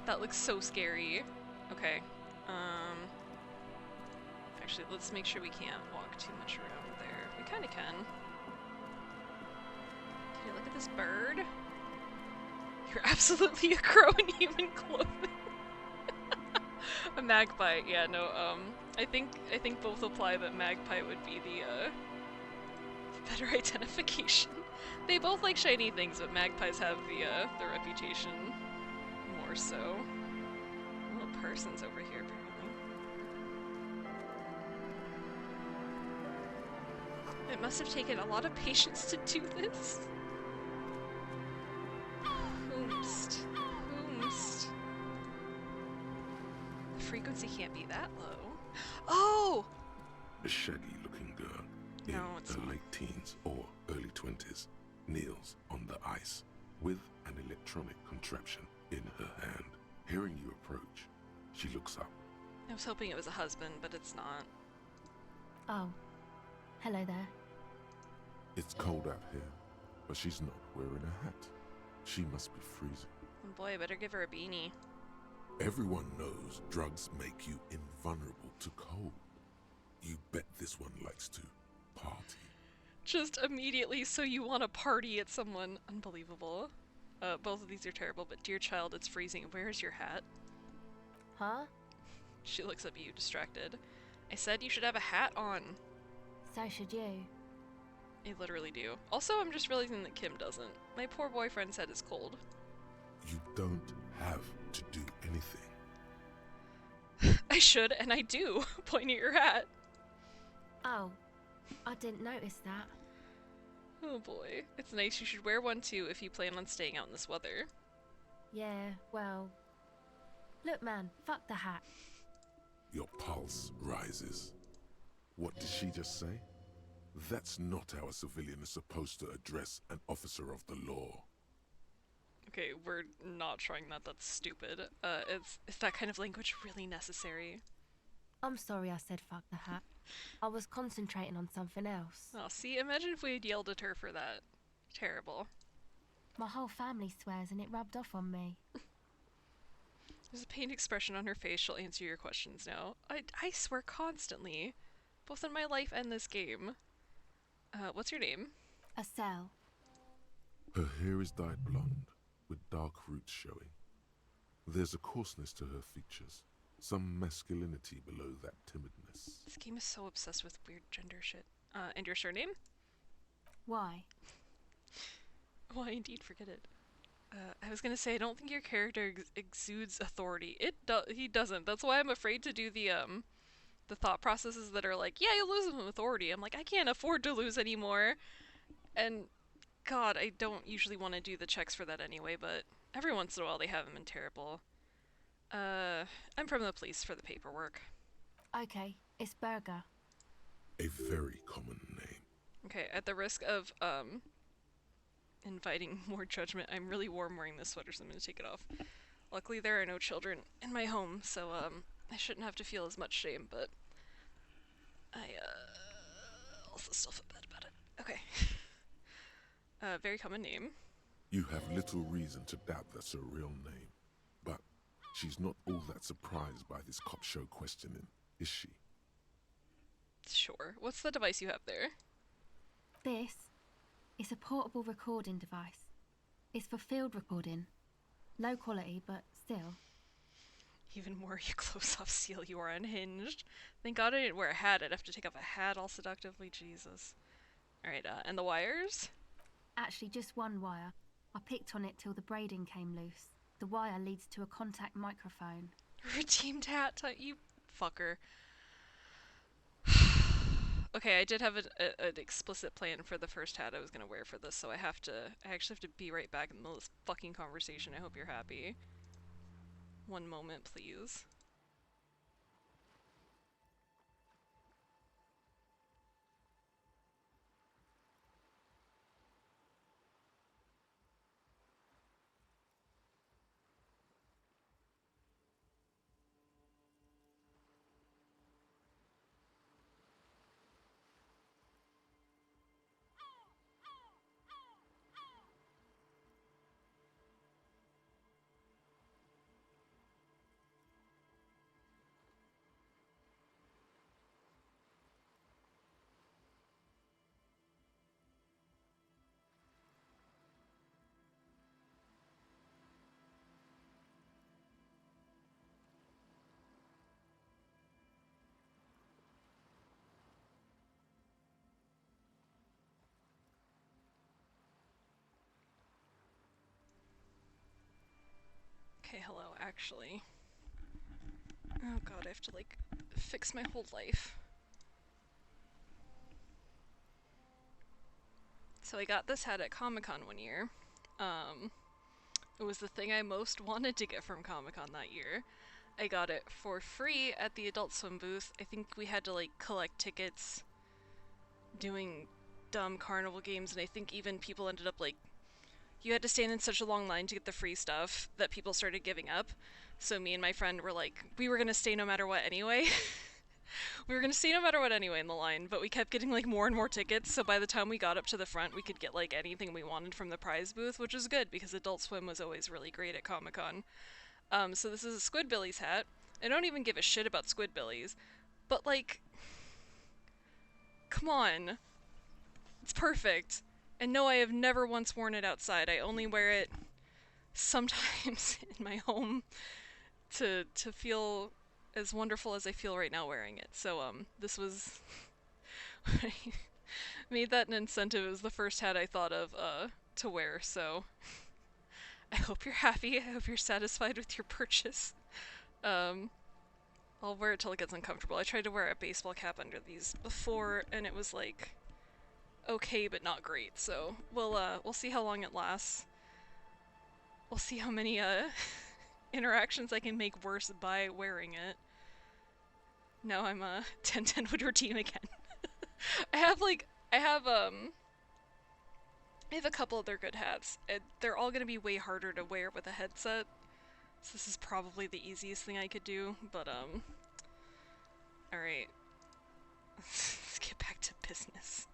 That looks so scary. Okay. Actually, let's make sure we can't walk too much around there. We kinda can. Can you look at this bird? You're absolutely a crow in human clothing. A magpie, yeah, no, I think both apply that magpie would be the better identification. They both like shiny things, but magpies have the reputation more so. Little person's over here, apparently. It must have taken a lot of patience to do this. Whomst. Whomst. The frequency can't be that low. Oh! A shaggy-looking girl in her late teens or early 20s kneels on the ice with an electronic contraption in her hand. Hearing you approach, she looks up. I was hoping it was a husband, but it's not. Oh. Hello there. It's cold out here, but she's not wearing a hat. She must be freezing. Oh boy, I better give her a beanie. Everyone knows drugs make you invulnerable to cold. You bet this one likes to party. Just immediately, so you want to party at someone. Unbelievable. Both of these are terrible, but dear child, it's freezing. Where's your hat? Huh? She looks at you, distracted. I said you should have a hat on. So should you. I literally do. Also, I'm just realizing that Kim doesn't. My poor boyfriend said it's cold. You don't have to do anything. I should, and I do. Point at your hat. Oh, I didn't notice that. Oh boy. It's nice. You should wear one too if you plan on staying out in this weather. Yeah, well... Look man, fuck the hat. Your pulse rises. What did she just say? That's not how a civilian is supposed to address an officer of the law. Okay, we're not trying that. That's stupid. Is that kind of language really necessary? I'm sorry I said fuck the hat. I was concentrating on something else. Oh, see, imagine if we had yelled at her for that. Terrible. My whole family swears and it rubbed off on me. There's a pained expression on her face. She'll answer your questions now. I swear constantly. Both in my life and this game. What's your name? Estelle. Her hair is dyed blonde, with dark roots showing. There's a coarseness to her features, Some masculinity below that timidness. This game is so obsessed with weird gender shit. And your surname? Why? Why indeed, forget it. I was gonna say, I don't think your character exudes authority. He doesn't. That's why I'm afraid to do the thought processes that are like, yeah, you lose him authority. I'm like, I can't afford to lose anymore. And God, I don't usually want to do the checks for that anyway, but every once in a while they have him in terrible. I'm from the police for the paperwork. Okay, it's Burger. A very common name. Okay, at the risk of inviting more judgment, I'm really warm wearing this sweater, so I'm gonna take it off. Luckily there are no children in my home, so I shouldn't have to feel as much shame, but I also still feel bad about it. Okay. Very common name. You have little reason to doubt that's her real name. But she's not all that surprised by this cop show questioning, is she? Sure. What's the device you have there? This is a portable recording device. It's for field recording. Low quality, but still. Even more you close-off seal, you are unhinged. Thank God I didn't wear a hat. I'd have to take off a hat all seductively. Jesus. Alright, and the wires? Actually, just one wire. I picked on it till the braiding came loose. The wire leads to a contact microphone. Redeemed hat, you fucker. Okay, I did have an explicit plan for the first hat I was gonna wear for this, so I actually have to be right back in the middle of this fucking conversation. I hope you're happy. One moment, please. Okay, hello, actually. Oh god, I have to, like, fix my whole life. So I got this hat at Comic-Con one year. It was the thing I most wanted to get from Comic-Con that year. I got it for free at the Adult Swim booth. I think we had to, like, collect tickets doing dumb carnival games, and I think even people ended up, like, you had to stand in such a long line to get the free stuff that people started giving up. So me and my friend were like, we were gonna stay no matter what anyway. We were gonna stay no matter what anyway in the line, but we kept getting like more and more tickets, so by the time we got up to the front we could get like anything we wanted from the prize booth, which was good because Adult Swim was always really great at Comic-Con. So this is a Squidbillies hat. I don't even give a shit about Squidbillies, but like, come on. It's perfect. And no, I have never once worn it outside. I only wear it sometimes in my home to feel as wonderful as I feel right now wearing it. So, this was... I made that an incentive. It was the first hat I thought of, to wear, so... I hope you're happy. I hope you're satisfied with your purchase. I'll wear it till it gets uncomfortable. I tried to wear a baseball cap under these before, and it was like... okay, but not great, so we'll see how long it lasts. We'll see how many interactions I can make worse by wearing it. Now I'm 1010 would redeem again. I have a couple other good hats. They're all gonna be way harder to wear with a headset. So this is probably the easiest thing I could do, but alright. Let's get back to business.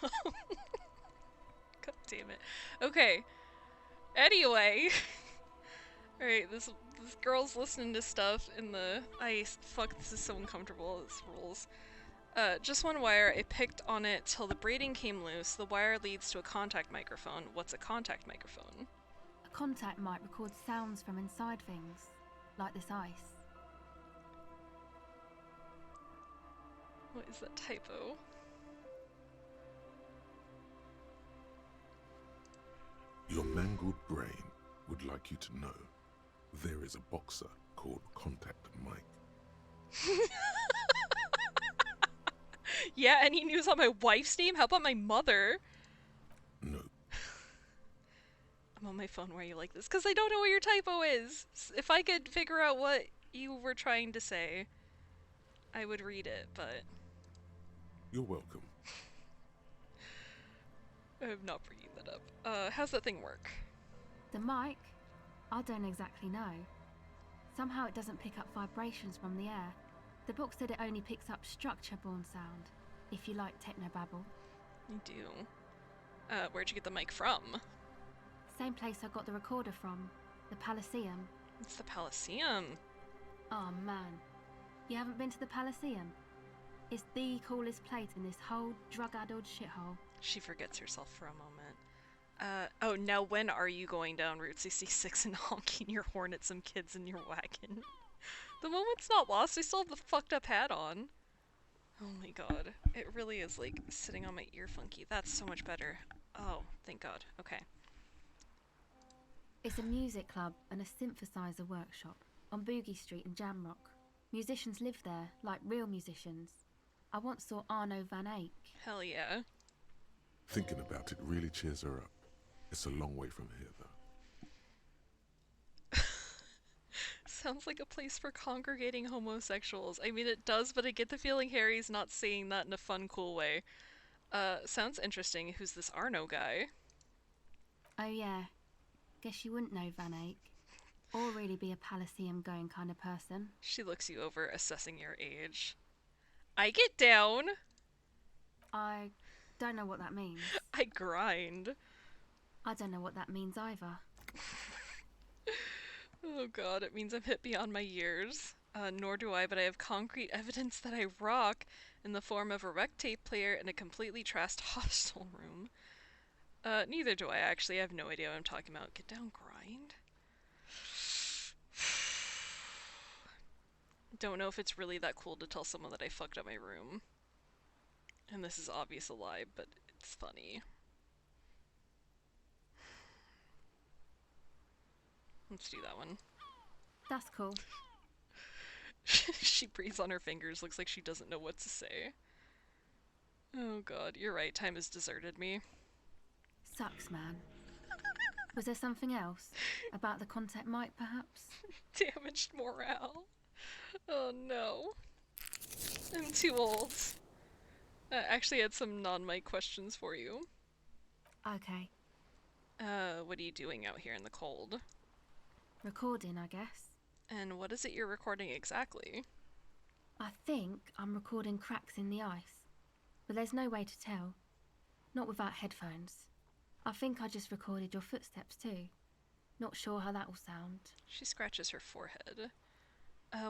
God damn it. Okay. Anyway. Alright, this girl's listening to stuff in the fuck, this is so uncomfortable, this rules. Just one wire, I picked on it till the braiding came loose. The wire leads to a contact microphone. What's a contact microphone? A contact mic records sounds from inside things. like this ice. What is that typo? Your mangled brain would like you to know there is a boxer called Contact Mike. Yeah, any news on my wife's name? How about my mother? No. I'm on my phone. Why are you like this? Because I don't know what your typo is. If I could figure out what you were trying to say, I would read it, but... You're welcome. I'm not bringing that up. How's that thing work? The mic? I don't exactly know. Somehow it doesn't pick up vibrations from the air. The book said it only picks up structure-borne sound, if you like technobabble. You do. Where'd you get the mic from? Same place I got the recorder from, the Elysium. It's the Elysium. Oh man, you haven't been to the Elysium? It's the coolest place in this whole drug-addled shithole. She forgets herself for a moment. Oh, now when are you going down Route 66 and honking your horn at some kids in your wagon? The moment's not lost, I still have the fucked up hat on. Oh my god. It really is like sitting on my ear funky. That's so much better. Oh, thank god. Okay. It's a music club and a synthesizer workshop on Boogie Street in Jamrock. Musicians live there, like real musicians. I once saw Arno van Eyck. Hell yeah. Thinking about it really cheers her up. It's a long way from here, though. Sounds like a place for congregating homosexuals. I mean, it does, but I get the feeling Harry's not saying that in a fun, cool way. Sounds interesting. Who's this Arno guy? Oh yeah. Guess you wouldn't know Van Eyck. Or really be a Elysium going kind of person. She looks you over, assessing your age. I get down! I don't know what that means. I grind. I don't know what that means either. Oh god, it means I'm hit beyond my years. Nor do I, but I have concrete evidence that I rock in the form of a rec tape player in a completely trashed hostel room. Neither do I actually. I have no idea what I'm talking about. Get down, grind? Don't know if it's really that cool to tell someone that I fucked up my room. And this is obvious a lie, but it's funny. Let's do that one. That's cool. She breathes on her fingers, looks like she doesn't know what to say. Oh god, you're right, time has deserted me. Sucks, man. Was there something else? About the contact mic, perhaps? Damaged morale. Oh no. I'm too old. Actually, I had some non-mic questions for you. Okay. What are you doing out here in the cold? Recording, I guess. And what is it you're recording exactly? I think I'm recording cracks in the ice. But there's no way to tell. Not without headphones. I think I just recorded your footsteps too. Not sure how that will sound. She scratches her forehead.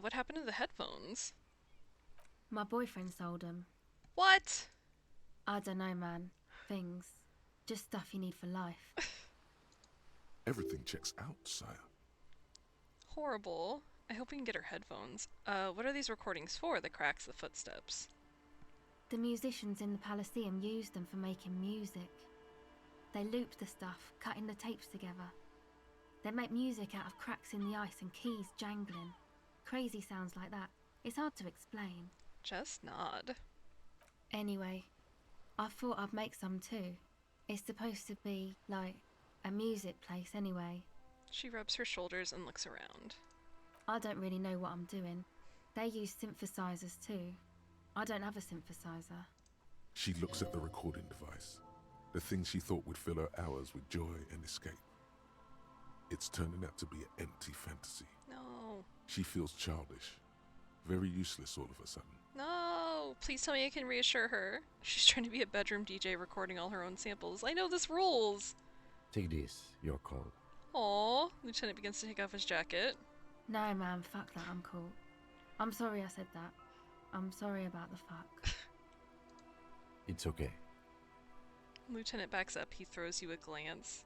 What happened to the headphones? My boyfriend sold them. What? I don't know, man. Things. Just stuff you need for life. Everything checks out, sire. Horrible. I hope we can get her headphones. What are these recordings for? The cracks, the footsteps. The musicians in the Elysium used them for making music. They looped the stuff, cutting the tapes together. They make music out of cracks in the ice and keys jangling. Crazy sounds like that. It's hard to explain. Just nod. Anyway, I thought I'd make some too. It's supposed to be, like, a music place anyway. She rubs her shoulders and looks around. I don't really know what I'm doing. They use synthesizers too. I don't have a synthesizer. She looks at the recording device. The thing she thought would fill her hours with joy and escape. It's turning out to be an empty fantasy. No. She feels childish. Very useless all of a sudden. No! Please tell me I can reassure her. She's trying to be a bedroom DJ recording all her own samples. I know this rules! Take this, your call. Aww. Lieutenant begins to take off his jacket. No, man, fuck that, I'm cool. I'm sorry I said that. I'm sorry about the fuck. It's okay. Lieutenant backs up. He throws you a glance.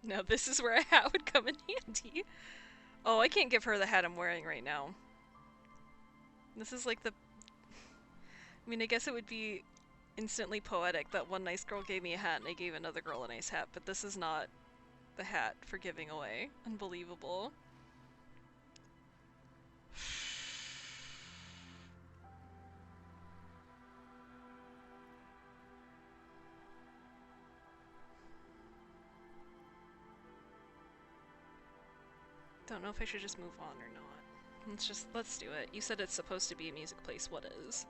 Now this is where a hat would come in handy. Oh, I can't give her the hat I'm wearing right now. This is like the... I mean, I guess it would be instantly poetic that one nice girl gave me a hat and I gave another girl a nice hat, but this is not the hat for giving away. Unbelievable. Don't know if I should just move on or not. Let's do it. You said it's supposed to be a music place. What is?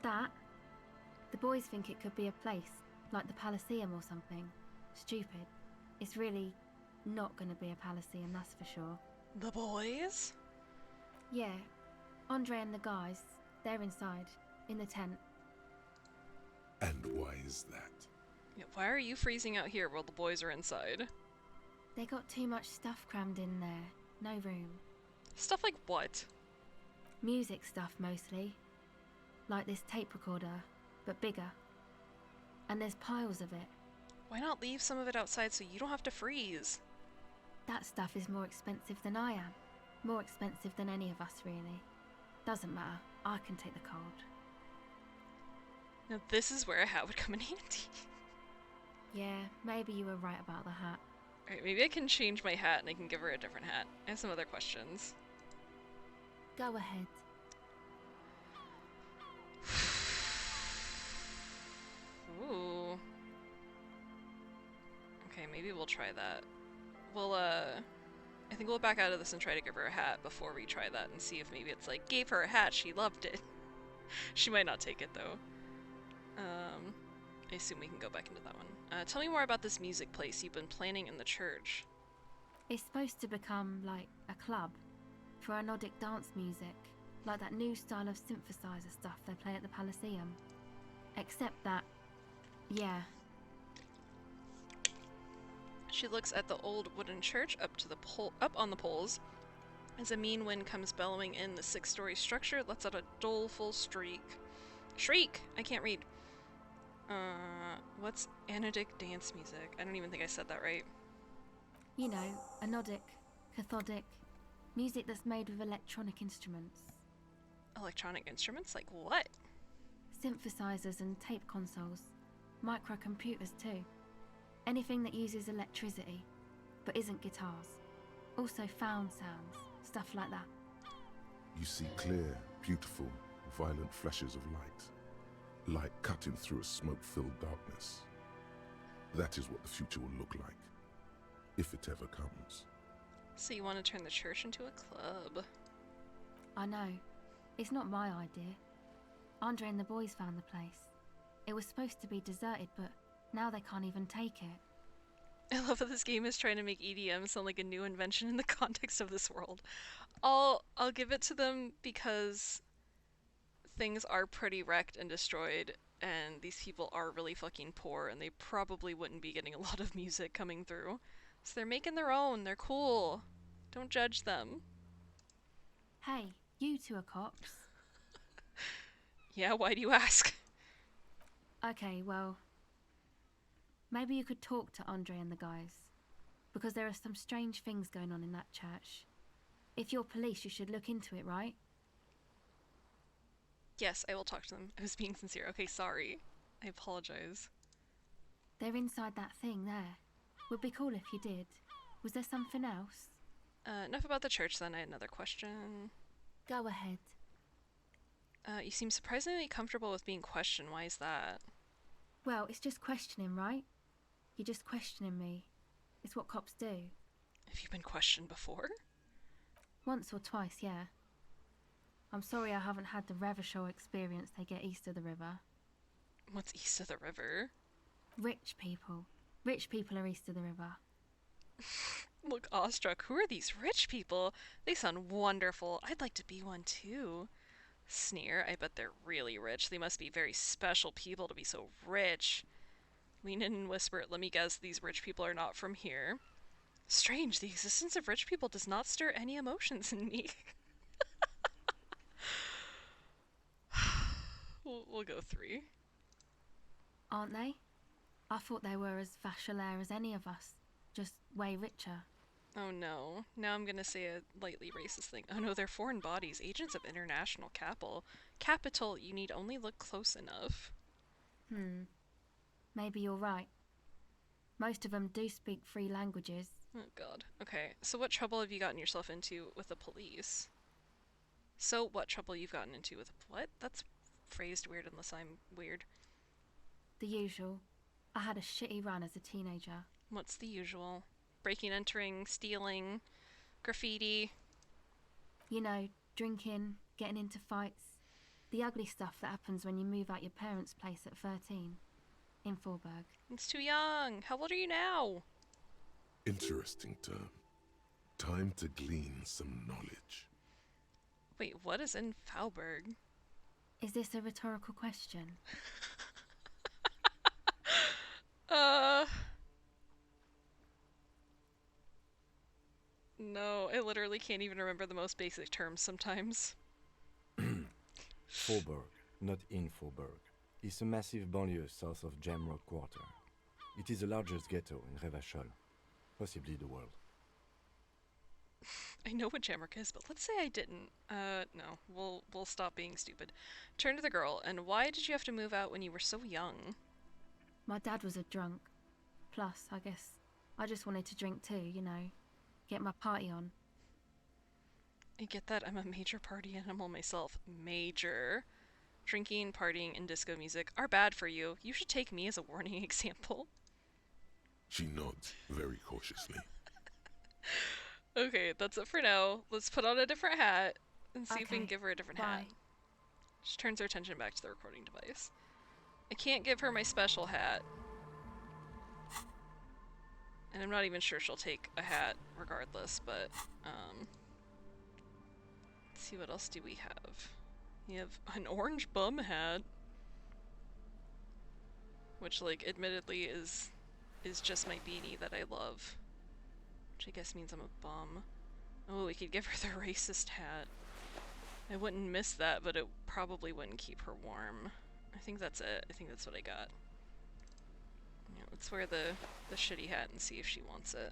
That? The boys think it could be a place, like the Palaceum or something. Stupid. It's really not gonna be a Palaceum, that's for sure. The boys? Yeah. Andre and the guys, they're inside, in the tent. And why is that? Yeah, why are you freezing out here while the boys are inside? They got too much stuff crammed in there. No room. Stuff like what? Music stuff, mostly. Like this tape recorder, but bigger. And there's piles of it. Why not leave some of it outside so you don't have to freeze? That stuff is more expensive than I am. More expensive than any of us, really. Doesn't matter. I can take the cold. Now this is where a hat would come in handy. Yeah, maybe you were right about the hat. Alright, maybe I can change my hat and I can give her a different hat. I have some other questions. Go ahead. Ooh. Okay, maybe we'll try that. We'll, I think we'll back out of this and try to give her a hat before we try that and see if maybe it's like, gave her a hat, she loved it. She might not take it, though. I assume we can go back into that one. Tell me more about this music place you've been planning in the church. It's supposed to become, like, a club for anodic dance music, like that new style of synthesizer stuff they play at the Palaceum. Except that, yeah. She looks at the old wooden church up on the poles. As a mean wind comes bellowing in, the 6-story structure lets out a doleful shriek! I can't read. What's anodic dance music? I don't even think I said that right. You know, anodic, cathodic, music that's made with electronic instruments. Electronic instruments? Like what? Synthesizers and tape consoles. Microcomputers too. Anything that uses electricity, but isn't guitars. Also found sounds, stuff like that. You see clear, beautiful, violent flashes of light. Light cutting through a smoke-filled darkness. That is what the future will look like, if it ever comes. So you want to turn the church into a club? I know. It's not my idea. Andre and the boys found the place. It was supposed to be deserted, but now they can't even take it. I love that this game is trying to make EDM sound like a new invention in the context of this world. I'll give it to them because things are pretty wrecked and destroyed, and these people are really fucking poor, and they probably wouldn't be getting a lot of music coming through. So they're making their own. They're cool. Don't judge them. Hey, you two are cops. Yeah, why do you ask? Okay, well, maybe you could talk to Andre and the guys, because there are some strange things going on in that church. If you're police, you should look into it, right? Yes, I will talk to them. I was being sincere. Okay, sorry. I apologize. They're inside that thing there. Would be cool if you did. Was there something else? Enough about the church then. I had another question. Go ahead. You seem surprisingly comfortable with being questioned. Why is that? Well, it's just questioning, right? You're just questioning me. It's what cops do. Have you been questioned before? Once or twice, yeah. I'm sorry I haven't had the Revershaw experience they get east of the river. What's east of the river? Rich people. Rich people are east of the river. Look awestruck. Who are these rich people? They sound wonderful. I'd like to be one too. Sneer. I bet they're really rich. They must be very special people to be so rich. Lean in and whisper, let me guess, these rich people are not from here. Strange, the existence of rich people does not stir any emotions in me. We'll go 3. Aren't they? I thought they were as vachelaire as any of us. just way richer. Oh no. Now I'm gonna say a lightly racist thing. Oh no, they're foreign bodies. Agents of international capital. You need only look close enough. Maybe you're right. Most of them do speak 3 languages. Oh god. Okay, so what trouble have you gotten yourself into with the police? So what trouble you've gotten into with what? That's phrased weird unless I'm weird. The usual. I had a shitty run as a teenager. What's the usual? Breaking, entering, stealing, graffiti. You know, drinking, getting into fights. The ugly stuff that happens when you move out your parents' place at 13. In Forberg. It's too young. How old are you now? Interesting term. Time to glean some knowledge. Wait, what is in Fauberg? Is this a rhetorical question? No, I literally can't even remember the most basic terms sometimes. Forberg, not in Forberg, is a massive banlieue south of Jamrock Quarter. It is the largest ghetto in Revachol, possibly the world. I know what Jamrock is, but let's say I didn't. No, we'll stop being stupid. Turn to the girl, and why did you have to move out when you were so young? My dad was a drunk. Plus, I guess, I just wanted to drink too, you know. Get my party on. I get that. I'm a major party animal myself. Major. Drinking, partying, and disco music are bad for you. You should take me as a warning example. She nods very cautiously. Okay, that's it for now. Let's put on a different hat and see if we can Okay, give her a different bye. hat. She turns her attention back to the recording device. I can't give her my special hat. And I'm not even sure she'll take a hat regardless, but, let's see, what else do we have? We have an orange bum hat. Which, like, admittedly is just my beanie that I love. Which I guess means I'm a bum. Oh, we could give her the racist hat. I wouldn't miss that, but it probably wouldn't keep her warm. I think that's it. I think that's what I got. Yeah, let's wear the shitty hat and see if she wants it.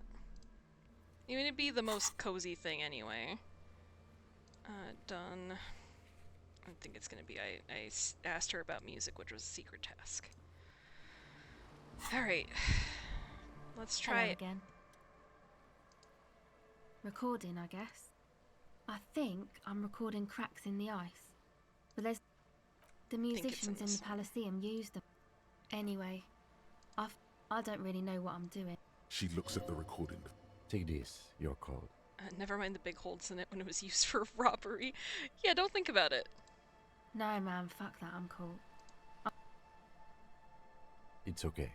Even it'd be the most cozy thing anyway. Done. I think it's gonna be, I asked her about music, which was a secret task. Alright. Let's try Hello it. again. Recording, I guess. I think I'm recording cracks in the ice. But there's... The think it's in musicians in this the Palaceum used them. Anyway, I don't really know what I'm doing. She looks at the recording. Take this, your code. Never mind the big holes in it when it was used for robbery. Yeah, don't think about it. No, man, fuck that, I'm cool. It's okay.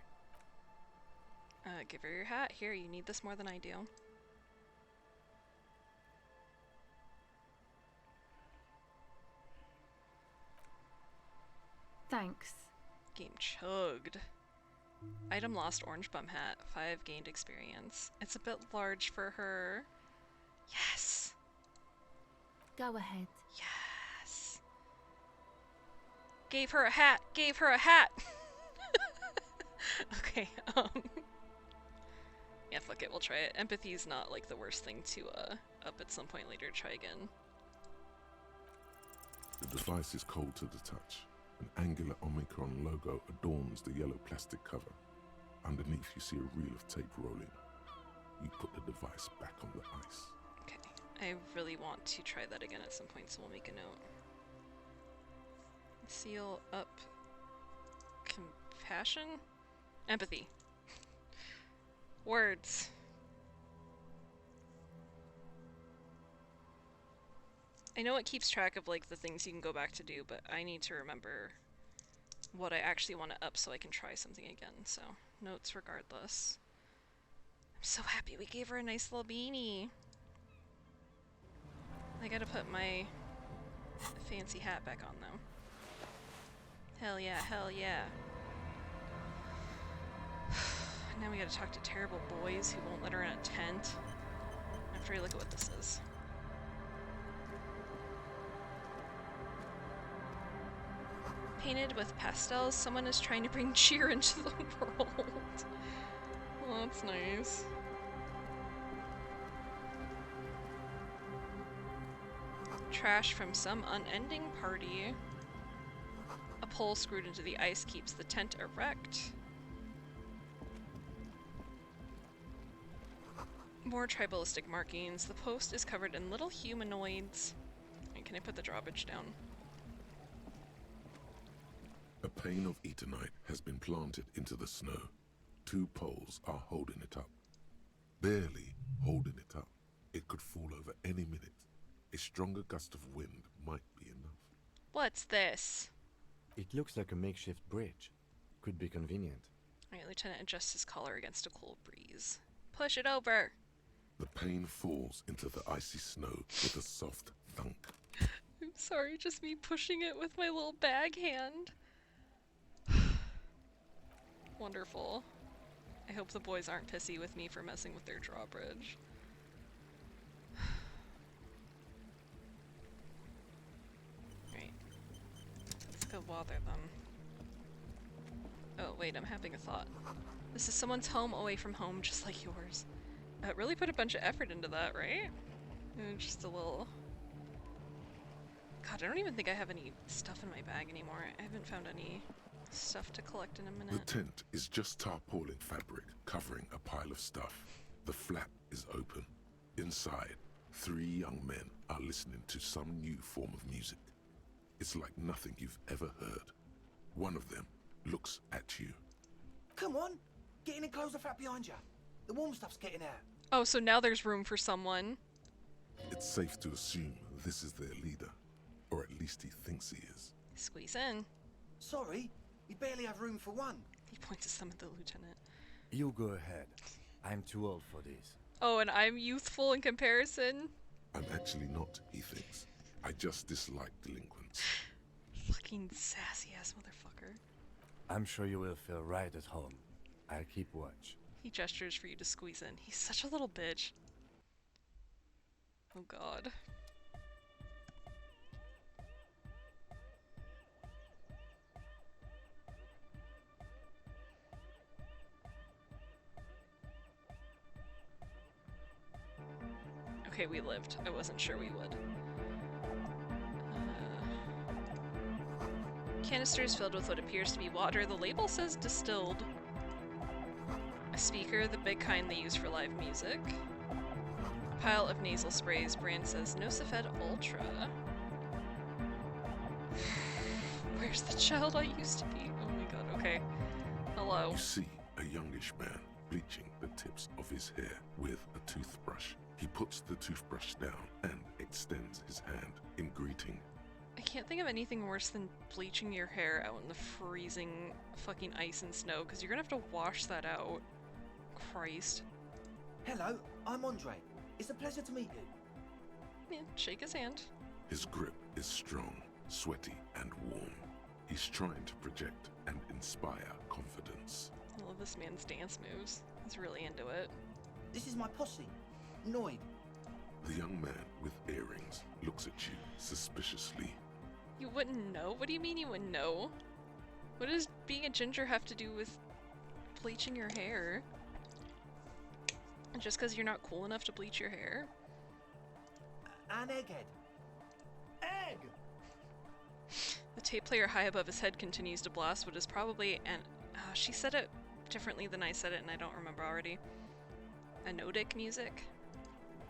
Give her your hat. Here, you need this more than I do. Thanks. Game chugged. Item lost, orange bum hat. 5 gained experience. It's a bit large for her. Yes! Go ahead. Yes! Gave her a hat! Gave her a hat! Okay, yeah, fuck it, we'll try it. Empathy's not, like, the worst thing to, up at some point later. Try again. The device is cold to the touch. An angular Omicron logo adorns the yellow plastic cover. Underneath, you see a reel of tape rolling. You put the device back on the ice. Okay, I really want to try that again at some point, so we'll make a note. Seal up. Compassion? Empathy. Words. I know it keeps track of, like, the things you can go back to do, but I need to remember what I actually want to up so I can try something again, so notes regardless. I'm so happy we gave her a nice little beanie. I gotta put my fancy hat back on, though. Hell yeah, hell yeah. Now we gotta talk to terrible boys who won't let her in a tent. After I look at what this is. Painted with pastels, someone is trying to bring cheer into the world. Well, that's nice. trash from some unending party. A pole screwed into the ice keeps the tent erect. More tribalistic markings. The post is covered in little humanoids. Wait, can I put the drawbridge down? A pane of Eternite has been planted into the snow. 2 poles are holding it up. Barely holding it up. It could fall over any minute. A stronger gust of wind might be enough. What's this? It looks like a makeshift bridge. Could be convenient. Alright, Lieutenant adjusts his collar against a cool breeze. Push it over! The pane falls into the icy snow with a soft thunk. I'm sorry, just me pushing it with my little bag hand. Wonderful. I hope the boys aren't pissy with me for messing with their drawbridge. Right. Let's go bother them. Oh wait, I'm having a thought. This is someone's home away from home, just like yours. Really put a bunch of effort into that, right? Just a little... God, I don't even think I have any stuff in my bag anymore. I haven't found any stuff to collect in a minute. The tent is just tarpaulin fabric covering a pile of stuff. The flap is open. Inside, 3 young men are listening to some new form of music. It's like nothing you've ever heard. One of them looks at you. Come on, get in and close the flap behind you. The warm stuff's getting out. Oh, so now there's room for someone. It's safe to assume this is their leader, or at least he thinks he is. Squeeze in. Sorry, we barely have room for one. He points to some of the lieutenant. You go ahead. I'm too old for this. Oh, and I'm youthful in comparison? I'm actually not, he thinks. I just dislike delinquents. Fucking sassy ass motherfucker. I'm sure you will feel right at home. I'll keep watch. He gestures for you to squeeze in. He's such a little bitch. Oh god. Okay, we lived. I wasn't sure we would. Canisters filled with what appears to be water. The label says distilled. A speaker, the big kind they use for live music. A pile of nasal sprays. Brand says Nosifed Ultra. Where's the child I used to be? Oh my god, okay. Hello. You see a youngish man bleaching the tips of his hair with a toothbrush. He puts the toothbrush down and extends his hand in greeting. I can't think of anything worse than bleaching your hair out in the freezing fucking ice and snow, because you're gonna have to wash that out. Christ. Hello, I'm Andre. It's a pleasure to meet you. Yeah, shake his hand. His grip is strong, sweaty, and warm. He's trying to project and inspire confidence. I love this man's dance moves. He's really into it. This is my posse, Noid. The young man with earrings looks at you suspiciously. You wouldn't know? What do you mean you wouldn't know? What does being a ginger have to do with bleaching your hair? Just because you're not cool enough to bleach your hair? An egghead. Egg! The tape player high above his head continues to blast what is probably an... she said it differently than I said it and I don't remember already. Anodic music?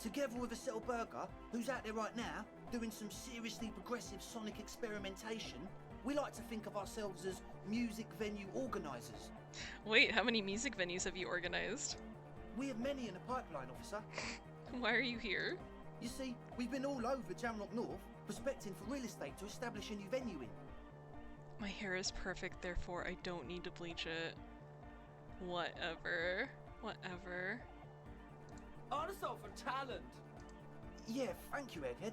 Together with a Settle Burger, who's out there right now, doing some seriously progressive sonic experimentation, we like to think of ourselves as music venue organisers. Wait, how many music venues have you organized? We have many in the pipeline, officer. Why are you here? You see, we've been all over Jamrock North, prospecting for real estate to establish a new venue in. My hair is perfect, therefore I don't need to bleach it. Whatever. Whatever. Honest for talent! Yeah, thank you, Egghead.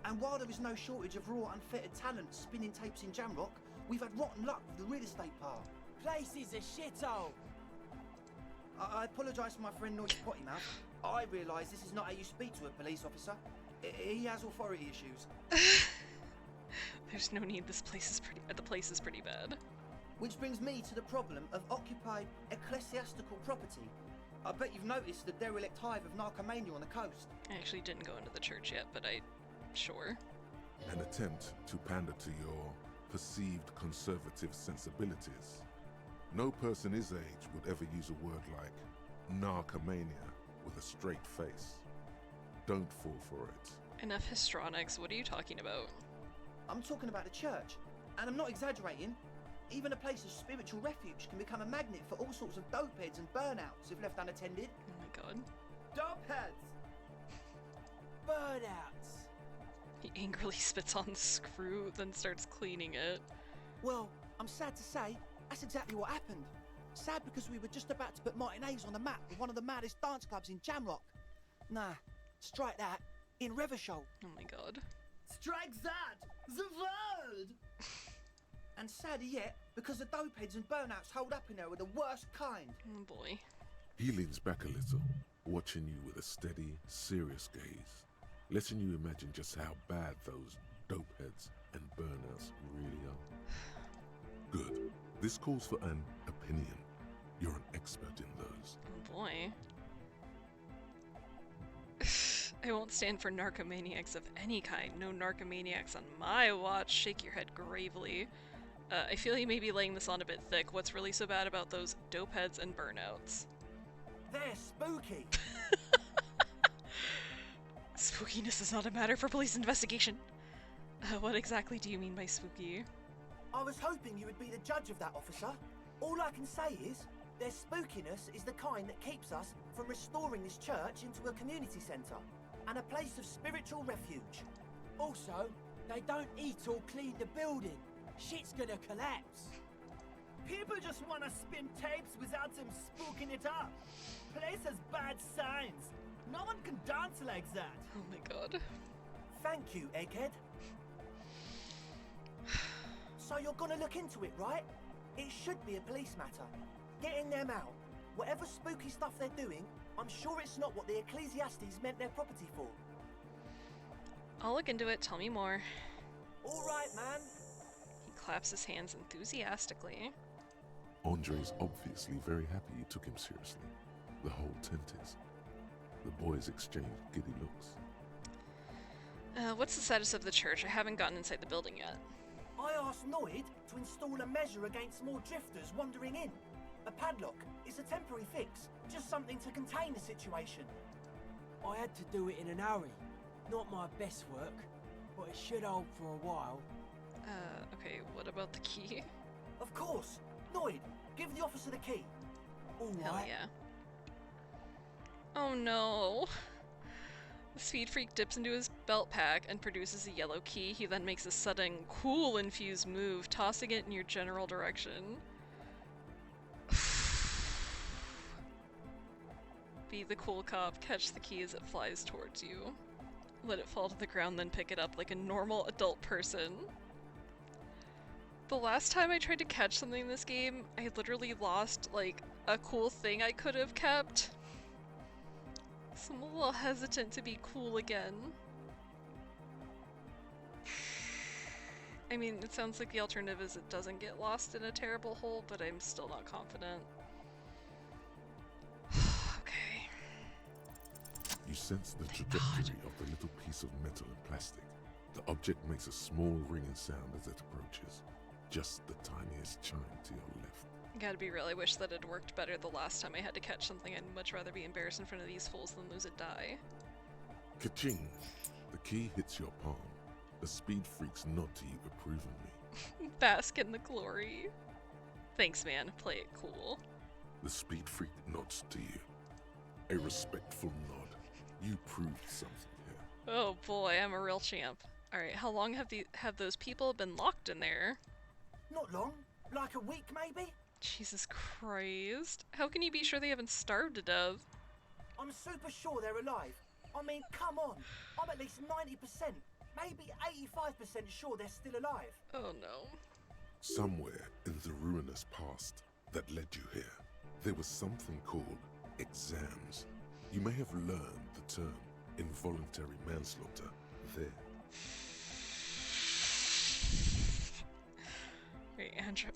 And while there is no shortage of raw, unfettered talent spinning tapes in Jamrock, we've had rotten luck with the real estate part. Place is a shithole. I apologise for my friend Noid's potty mouth. I realise this is not how you speak to a police officer. He has authority issues. There's no need. The place is pretty bad. Which brings me to the problem of occupied ecclesiastical property. I bet you've noticed the derelict hive of narcomania on the coast. I actually didn't go into the church yet, but sure. An attempt to pander to your perceived conservative sensibilities. No person his age would ever use a word like narcomania with a straight face. Don't fall for it. Enough histrionics, what are you talking about? I'm talking about the church, and I'm not exaggerating. Even a place of spiritual refuge can become a magnet for all sorts of dopeheads and burnouts if left unattended. Oh my god. Dopeheads! Burnouts! He angrily spits on the screw, then starts cleaning it. Well, I'm sad to say, that's exactly what happened. Sad because we were just about to put Martinez on the map with one of the maddest dance clubs in Jamrock. Nah, strike that, in Revachol. Oh my god. Strike that! The word! And sadder yet, because the dopeheads and burnouts hold up in there are the worst kind. Oh boy. He leans back a little, watching you with a steady, serious gaze, letting you imagine just how bad those dopeheads and burnouts really are. Good. This calls for an opinion. You're an expert in those. Oh boy. I won't stand for narcomaniacs of any kind. No narcomaniacs on my watch. Shake your head gravely. I feel you may be laying this on a bit thick. What's really so bad about those dopeheads and burnouts? They're spooky! Spookiness is not a matter for police investigation. What exactly do you mean by spooky? I was hoping you would be the judge of that, officer. All I can say is, their spookiness is the kind that keeps us from restoring this church into a community centre and a place of spiritual refuge. Also, they don't eat or clean the building. Shit's gonna collapse. People just wanna spin tapes without them spooking it up. Place has bad signs. No one can dance like that. Oh my god. Thank you, Egghead. So you're gonna look into it, right? It should be a police matter. Getting them out. Whatever spooky stuff they're doing, I'm sure it's not what the Ecclesiastes meant their property for. I'll look into it, tell me more. All right, man. He claps his hands enthusiastically. Andre's obviously very happy you took him seriously. The whole tent is. The boys exchanged giddy looks. What's the status of the church? I haven't gotten inside the building yet. I asked Noid to install a measure against more drifters wandering in. A padlock. It's a temporary fix. Just something to contain the situation. I had to do it in a hurry. Not my best work, but it should hold for a while. Okay, what about the key? Of course. Noid, give the officer the key. All right. Hell yeah. Oh no. The speed freak dips into his belt pack and produces a yellow key. He then makes a sudden, cool infused move, tossing it in your general direction. Be the cool cop, catch the key as it flies towards you. Let it fall to the ground, then pick it up like a normal adult person. The last time I tried to catch something in this game, I literally lost, like, a cool thing I could have kept. So I'm a little hesitant to be cool again. I mean, it sounds like the alternative is it doesn't get lost in a terrible hole, but I'm still not confident. Okay. You sense the trajectory of the little piece of metal and plastic. The object makes a small ringing sound as it approaches. Just the tiniest chime to your left. Gotta be real, I wish that had worked better the last time I had to catch something. I'd much rather be embarrassed in front of these fools than lose a die. Ka-ching! The key hits your palm. The speed freaks nod to you approvingly. Bask in the glory. Thanks, man. Play it cool. The speed freak nods to you. A respectful nod. You proved something here. Oh boy, I'm a real champ. Alright, how long have those people been locked in there? Not long. Like a week, maybe? Jesus Christ. How can you be sure they haven't starved to death? I'm super sure they're alive. I mean, come on. I'm at least 90%, maybe 85% sure they're still alive. Oh no. Somewhere in the ruinous past that led you here, there was something called exams. You may have learned the term involuntary manslaughter there. Wait,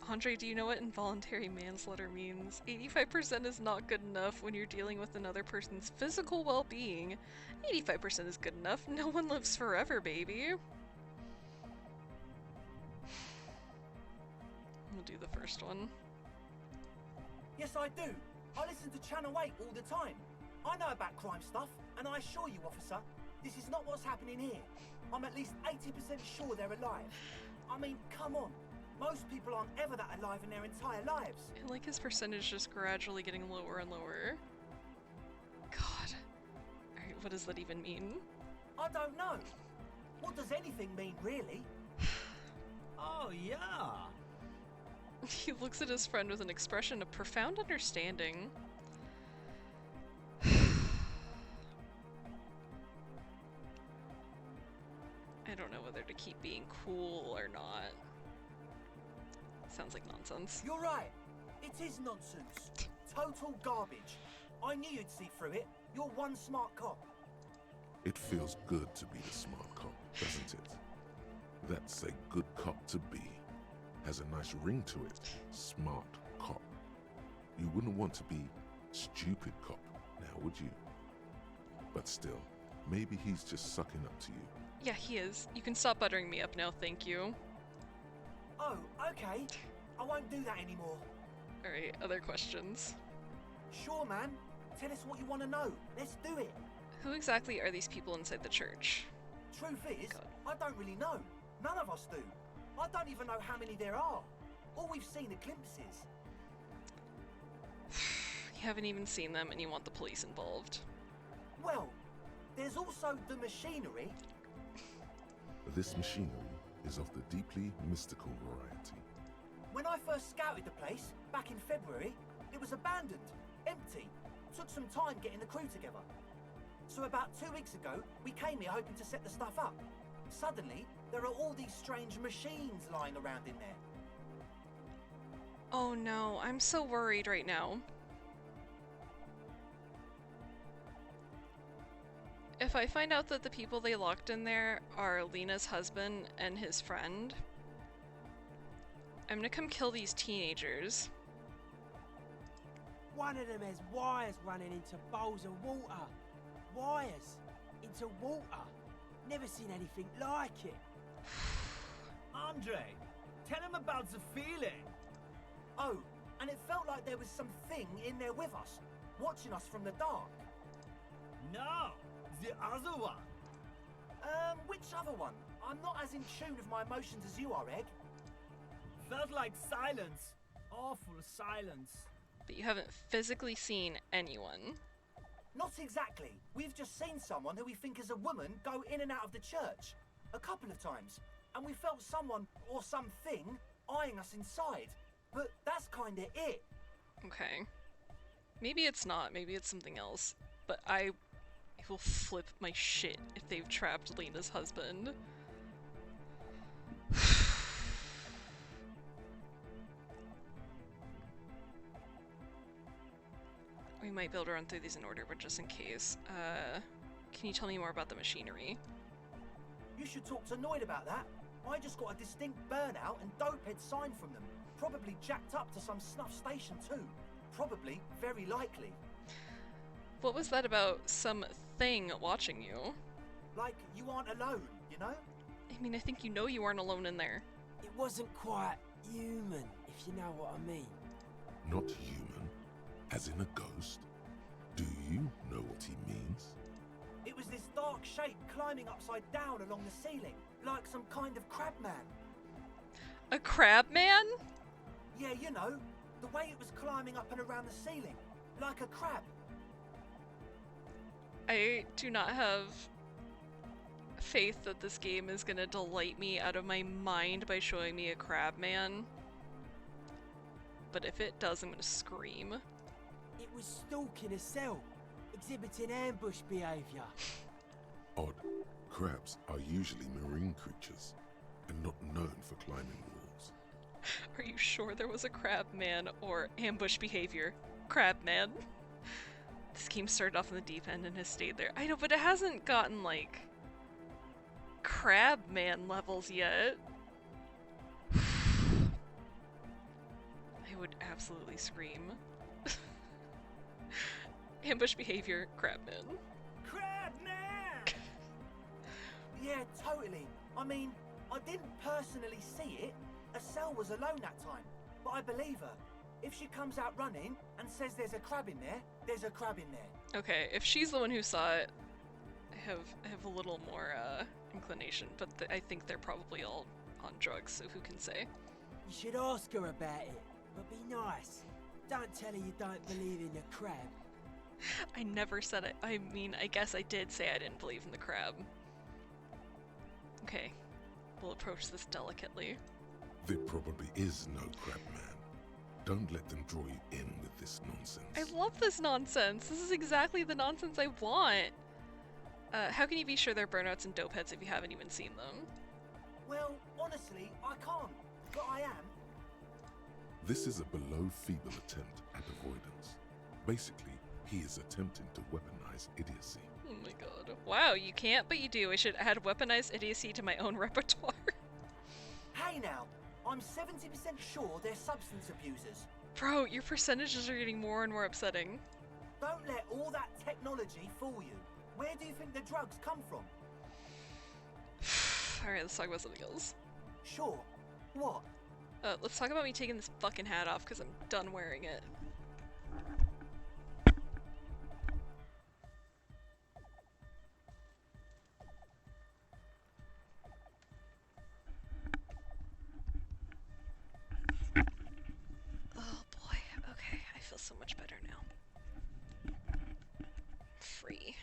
Andre, do you know what involuntary manslaughter means? 85% is not good enough when you're dealing with another person's physical well-being. 85% is good enough. No one lives forever, baby. We'll do the first one. Yes, I do. I listen to Channel 8 all the time. I know about crime stuff, and I assure you, officer, this is not what's happening here. I'm at least 80% sure they're alive. I mean, come on. Most people aren't ever that alive in their entire lives. And like his percentage just gradually getting lower and lower. God. Alright, what does that even mean? I don't know. What does anything mean, really? Oh, yeah. He looks at his friend with an expression of profound understanding. I don't know whether to keep being cool or not. Sounds like nonsense. You're right. It is nonsense. Total garbage. I knew you'd see through it. You're one smart cop. It feels good to be the smart cop, doesn't it? That's a good cop to be. Has a nice ring to it. Smart cop. You wouldn't want to be stupid cop, now would you? But still, maybe he's just sucking up to you. Yeah, he is. You can stop buttering me up now, thank you. Oh, okay. I won't do that anymore. Alright, other questions? Sure, man. Tell us what you want to know. Let's do it. Who exactly are these people inside the church? Truth is, God. I don't really know. None of us do. I don't even know how many there are. All we've seen are glimpses. You haven't even seen them and you want the police involved. Well, there's also the machinery. This machinery is of the deeply mystical variety. When I first scouted the place, back in February, it was abandoned, empty. Took some time getting the crew together. So about 2 weeks ago, we came here hoping to set the stuff up. Suddenly, there are all these strange machines lying around in there. Oh no, I'm so worried right now. If I find out that the people they locked in there are Lena's husband and his friend, I'm gonna come kill these teenagers. One of them has wires running into bowls of water. Wires into water. Never seen anything like it. Andre, tell him about the feeling. Oh, and it felt like there was something in there with us, watching us from the dark. No, the other one. Which other one? I'm not as in tune with my emotions as you are, Egg. Felt like silence. Awful silence. But you haven't physically seen anyone. Not exactly. We've just seen someone who we think is a woman go in and out of the church. A couple of times. And we felt someone, or something, eyeing us inside. But that's kinda it. Okay. Maybe it's not, maybe it's something else. But I will flip my shit if they've trapped Lena's husband. We might be able to run through these in order, but just in case. Can you tell me more about the machinery? You should talk to Noid about that. I just got a distinct burnout and dopehead sign from them. Probably jacked up to some snuff station too. Probably, very likely. What was that about some thing watching you? Like, you aren't alone, you know? I mean, I think you know you aren't alone in there. It wasn't quite human, if you know what I mean. Not human, as in a ghost. Do you know what he means? It was this dark shape climbing upside down along the ceiling, like some kind of crab man. A crab man? Yeah, you know, the way it was climbing up and around the ceiling, like a crab. I do not have faith that this game is gonna delight me out of my mind by showing me a crab man. But if it does, I'm gonna scream. It was stalking a cell, exhibiting ambush behavior. Odd. Crabs are usually marine creatures, and not known for climbing walls. Are you sure there was a crab man or ambush behavior? Crab man? This game started off in the deep end and has stayed there. I know, but it hasn't gotten, like, crab man levels yet. I would absolutely scream. Ambush behavior, crab man. Crab man! Yeah, totally. I mean, I didn't personally see it. A cell was alone that time. I believe her. If she comes out running and says there's a crab in there, there's a crab in there. Okay, if she's the one who saw it, I have a little more inclination, but I think they're probably all on drugs, so who can say? You should ask her about it, but be nice. Don't tell her you don't believe in the crab. I never said it. I mean, I guess I did say I didn't believe in the crab. Okay, we'll approach this delicately. There probably is no crab man. Don't let them draw you in with this nonsense. I love this nonsense. This is exactly the nonsense I want. How can you be sure they're burnouts and dopeheads if you haven't even seen them? Well, honestly, I can't. But I am. This is a below feeble attempt at avoidance. Basically, he is attempting to weaponize idiocy. Oh my god. Wow, you can't, but you do. I should add weaponized idiocy to my own repertoire. Hey now, I'm 70% sure they're substance abusers. Bro, your percentages are getting more and more upsetting. Don't let all that technology fool you. Where do you think the drugs come from? Alright, let's talk about something else. Sure. What? Let's talk about me taking this fucking hat off because I'm done wearing it. Oh boy, okay, I feel so much better now. Free.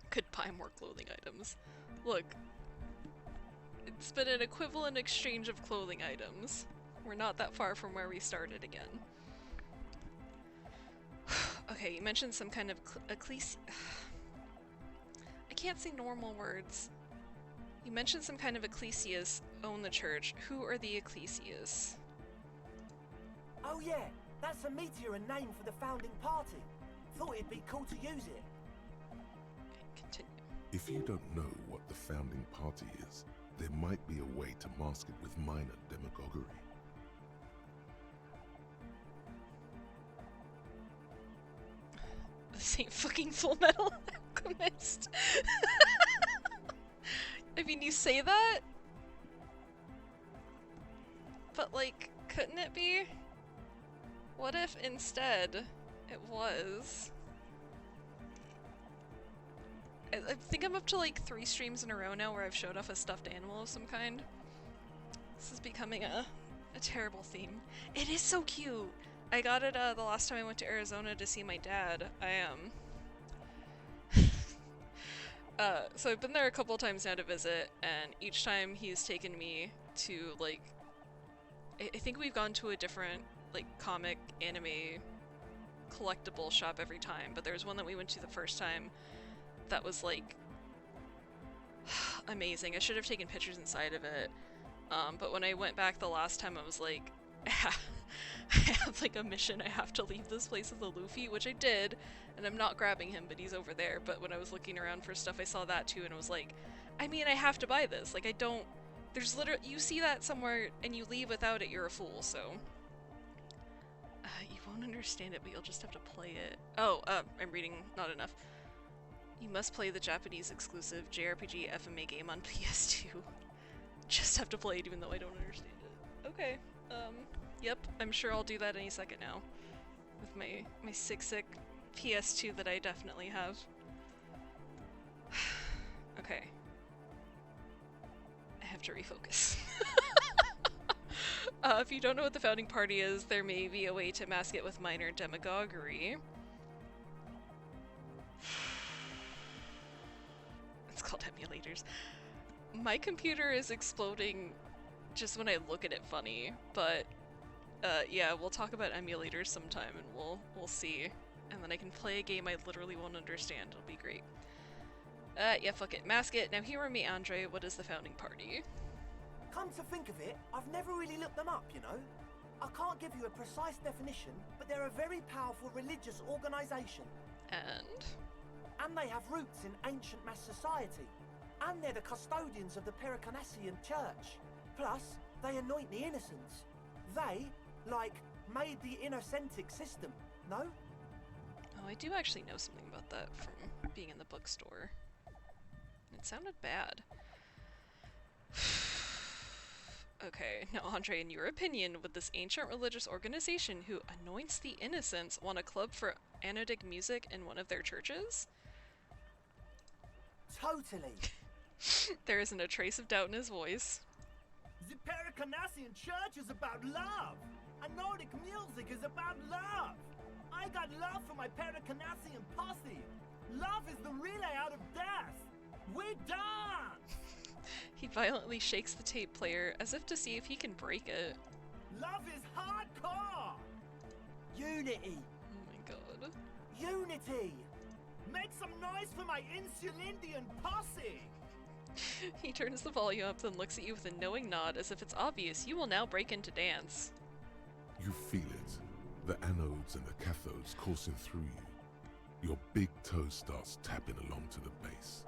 Could buy more clothing items. Look, it's been an equivalent exchange of clothing items. We're not that far from where we started again. Okay, you mentioned some kind of ecclesias. I can't say normal words. You mentioned some kind of ecclesias own the church. Who are the ecclesias? Oh yeah, that's a meteor name for the founding party. Thought it'd be cool to use it. Continue. If you don't know what the founding party is, there might be a way to mask it with minor demagoguery. This ain't fucking Full Metal Alchemist. I mean, you say that, but like, couldn't it be? What if instead it was? I think I'm up to like 3 streams in a row now where I've showed off a stuffed animal of some kind. This is becoming a terrible theme. It is so cute! I got it the last time I went to Arizona to see my dad. So I've been there a couple times now to visit, and each time he's taken me to like, I think we've gone to a different like comic, anime, collectible shop every time, but there's one that we went to the first time that was like amazing. I should have taken pictures inside of it, but when I went back the last time I was like, I have like a mission, I have to leave this place with a Luffy, which I did, and I'm not grabbing him, but he's over there. But when I was looking around for stuff, I saw that too, and I was like, I mean, I have to buy this. Like, I don't, there's literally, you see that somewhere and you leave without it, you're a fool, so. You won't understand it, but you'll just have to play it. Oh, I'm reading not enough. You must play the Japanese exclusive JRPG FMA game on PS2. Just have to play it even though I don't understand it. Okay, yep, I'm sure I'll do that any second now. With my sick PS2 that I definitely have. Okay. I have to refocus. If you don't know what the founding party is, there may be a way to mask it with minor demagoguery. It's called emulators. My computer is exploding just when I look at it funny, but yeah, we'll talk about emulators sometime and we'll see. And then I can play a game I literally won't understand. It'll be great. Yeah, fuck it. Mask it. Now humor me, Andre. What is the founding party? Come to think of it, I've never really looked them up, you know? I can't give you a precise definition, but they're a very powerful religious organisation. And they have roots in ancient mass society. And they're the custodians of the Pericanassian church. Plus, they anoint the innocents. They, like, made the Innocentic system, no? Oh, I do actually know something about that from being in the bookstore. It sounded bad. Okay, now Andre, in your opinion, would this ancient religious organization who anoints the innocents want a club for anodic music in one of their churches? Totally. There isn't a trace of doubt in his voice. The Pericarnassian church is about love. And Nordic music is about love. I got love for my Pericarnassian posse. Love is the relay out of death. We dance. He violently shakes the tape player as if to see if he can break it. Love is hardcore. Unity. Oh my god. Unity. Make some noise for my Insulindian posse. He turns the volume up, then looks at you with a knowing nod as if it's obvious you will now break into dance. You feel it. The anodes and the cathodes coursing through you. Your big toe starts tapping along to the bass,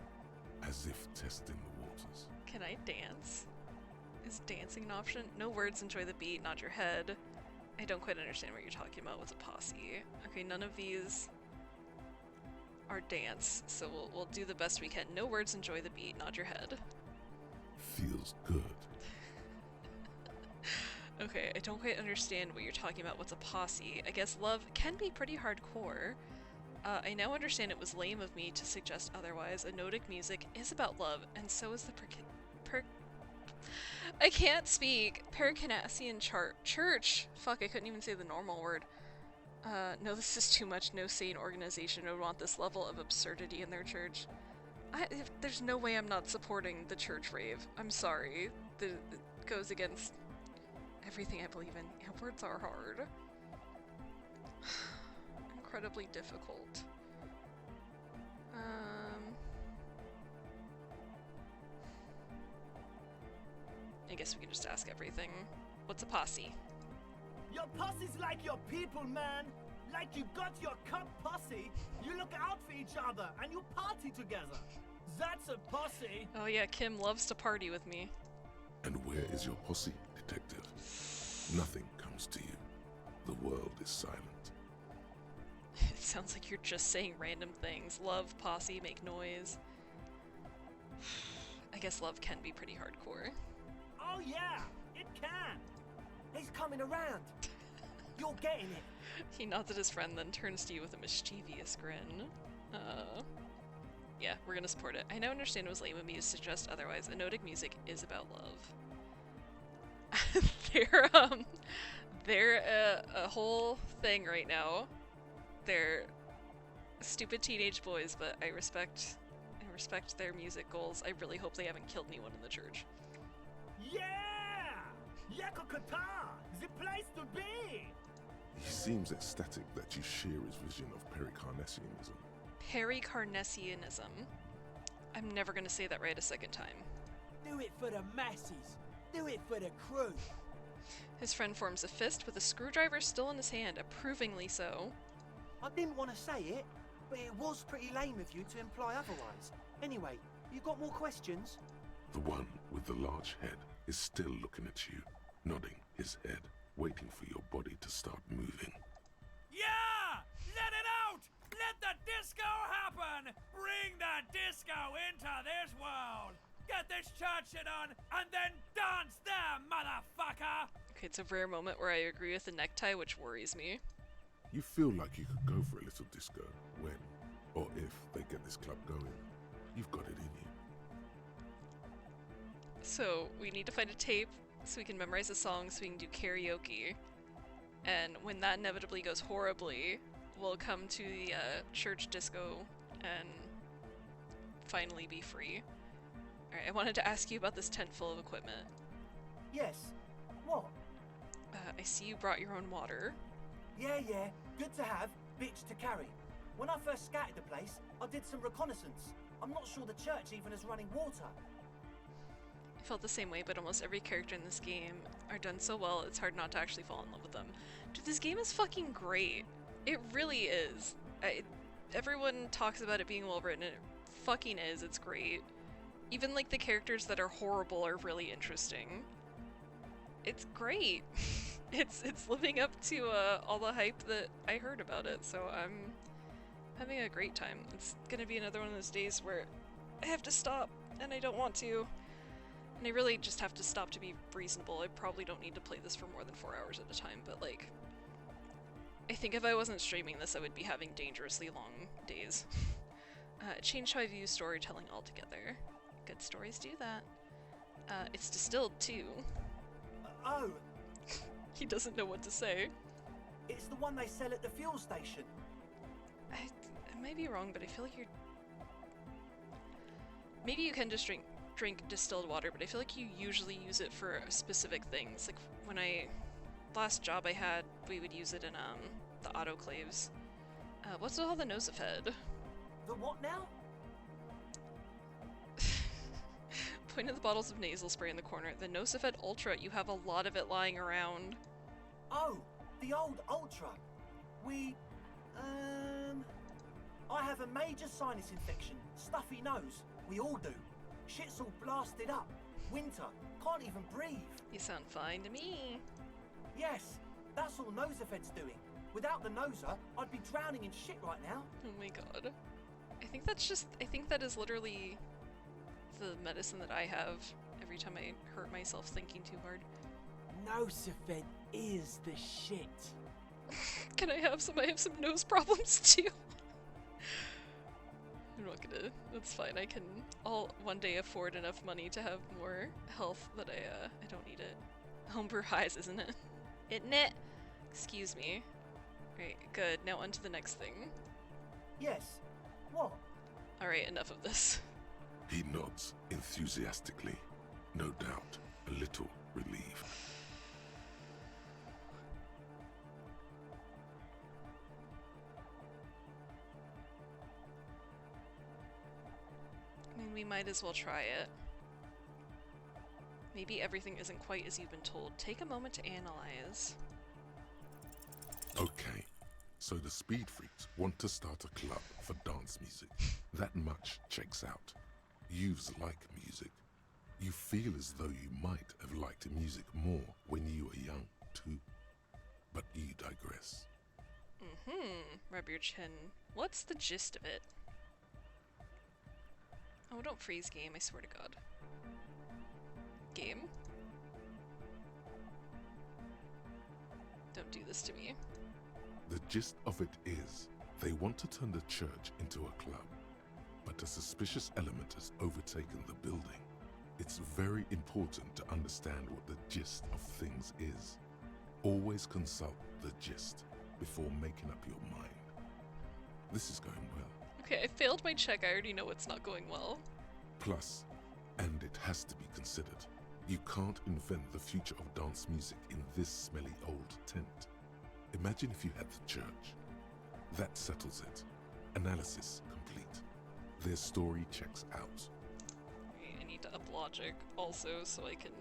as if testing the waters. Can I dance? Is dancing an option? No words, enjoy the beat, nod your head. I don't quite understand what you're talking about with a posse. Okay, none of these are dance, so we'll do the best we can. No words, enjoy the beat, nod your head. Feels good. Okay, I don't quite understand what you're talking about. What's a posse? I guess love can be pretty hardcore. I now understand it was lame of me to suggest otherwise. Anodic music is about love, and so is the I can't speak. Pericarnassian church. Fuck, I couldn't even say the normal word. No, this is too much. No sane organization would want this level of absurdity in their church. There's no way I'm not supporting the church rave. I'm sorry. It goes against everything I believe in. Yeah, words are hard. Incredibly difficult. I guess we can just ask everything. What's a posse? Your posse's like your people, man. Like you got your cup posse. You look out for each other and you party together. That's a posse. Oh yeah, Kim loves to party with me. And where is your posse, detective? Nothing comes to you. The world is silent. It sounds like you're just saying random things. Love, posse, make noise. I guess love can be pretty hardcore. Oh yeah, it can. He's coming around. You're getting it. He nods at his friend, then turns to you with a mischievous grin. Yeah, we're gonna support it. I now understand it was lame of me to suggest otherwise. Anodic music is about love. They're a whole thing right now. They're stupid teenage boys, but I respect their music goals. I really hope they haven't killed anyone in the church. Yeah! Yakokata! The place to be! He seems ecstatic that you share his vision of Pericarnassianism. Pericarnassianism. I'm never gonna say that right a second time. Do it for the masses. Do it for the crew. His friend forms a fist with a screwdriver still in his hand, approvingly so. I didn't want to say it, but it was pretty lame of you to imply otherwise. Anyway, you got more questions? The one with the large head is still looking at you, nodding his head, waiting for your body to start moving. Yeah! Let it out! Let the disco happen! Bring the disco into this world! Get this church shit on, and then dance there, motherfucker! Okay, it's a rare moment where I agree with the necktie, which worries me. You feel like you could go for a little disco when, or if, they get this club going. You've got it in you. So, we need to find a tape so we can memorize a song so we can do karaoke. And when that inevitably goes horribly, we'll come to the church disco and finally be free. Alright, I wanted to ask you about this tent full of equipment. Yes. What? I see you brought your own water. Yeah. Good to have, bitch to carry. When I first scouted the place, I did some reconnaissance. I'm not sure the church even is running water. I felt the same way, but almost every character in this game are done so well, it's hard not to actually fall in love with them. Dude, this game is fucking great. It really is. Everyone talks about it being well written, and it fucking is. It's great. Even like the characters that are horrible are really interesting. It's great. It's living up to all the hype that I heard about it, so I'm having a great time. It's gonna be another one of those days where I have to stop, and I don't want to. And I really just have to stop to be reasonable. I probably don't need to play this for more than 4 hours at a time, but like, I think if I wasn't streaming this, I would be having dangerously long days. Change how I view storytelling altogether. Good stories do that. It's distilled too. Oh, He doesn't know what to say. it's the one they sell at the fuel station. I might be wrong, but I feel like you're... Maybe you can just drink distilled water, but I feel like you usually use it for specific things. Like when last job I had, we would use it in the autoclaves. What's with all the Nosafed? The what now? Point at the bottles of nasal spray in the corner. The Nosafed Ultra, you have a lot of it lying around. Oh, the old Ultra. I have a major sinus infection, stuffy nose. We all do. Shit's all blasted up. Winter. Can't even breathe. You sound fine to me. Yes, that's all Nosafed's doing. Without the Noser, I'd be drowning in shit right now. Oh my god. I think that is literally the medicine that I have every time I hurt myself thinking too hard. Nosafed is the shit. Can I have some? I have some nose problems too. I'm not gonna. That's fine. I'll one day afford enough money to have more health that I don't need it. Homebrew highs, isn't it? Isn't it? Excuse me. Right, good. Now on to the next thing. Yes. What? Alright, enough of this. He nods enthusiastically, no doubt a little relieved. I mean, we might as well try it. Maybe everything isn't quite as you've been told. Take a moment to analyze. Okay, so the Speed Freaks want to start a club for dance music. That much checks out. Youths like music. You feel as though you might have liked music more when you were young, too. But you digress. Rub your chin. What's the gist of it? Oh, don't freeze game, I swear to God. Game? Don't do this to me. The gist of it is, they want to turn the church into a club, but a suspicious element has overtaken the building. It's very important to understand what the gist of things is. Always consult the gist before making up your mind. This is going well. Okay, I failed my check. I already know it's not going well. Plus, and it has to be considered, you can't invent the future of dance music in this smelly old tent. Imagine if you had the church. That settles it. Analysis complete. Their story checks out. I need to up logic also so I can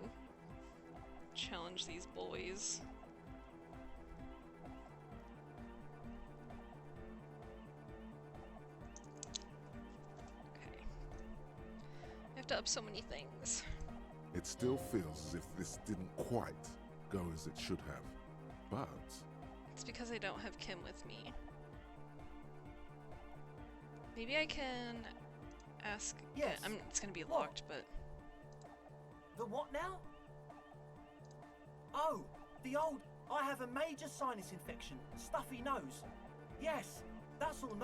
challenge these boys. Okay. I have to up so many things. It still feels as if this didn't quite go as it should have. But It's because I don't have Kim with me. Maybe I can ask. Yes. It's gonna be What? locked, but The what now? Oh, the old... I have a major sinus infection, stuffy nose. Yes, that's all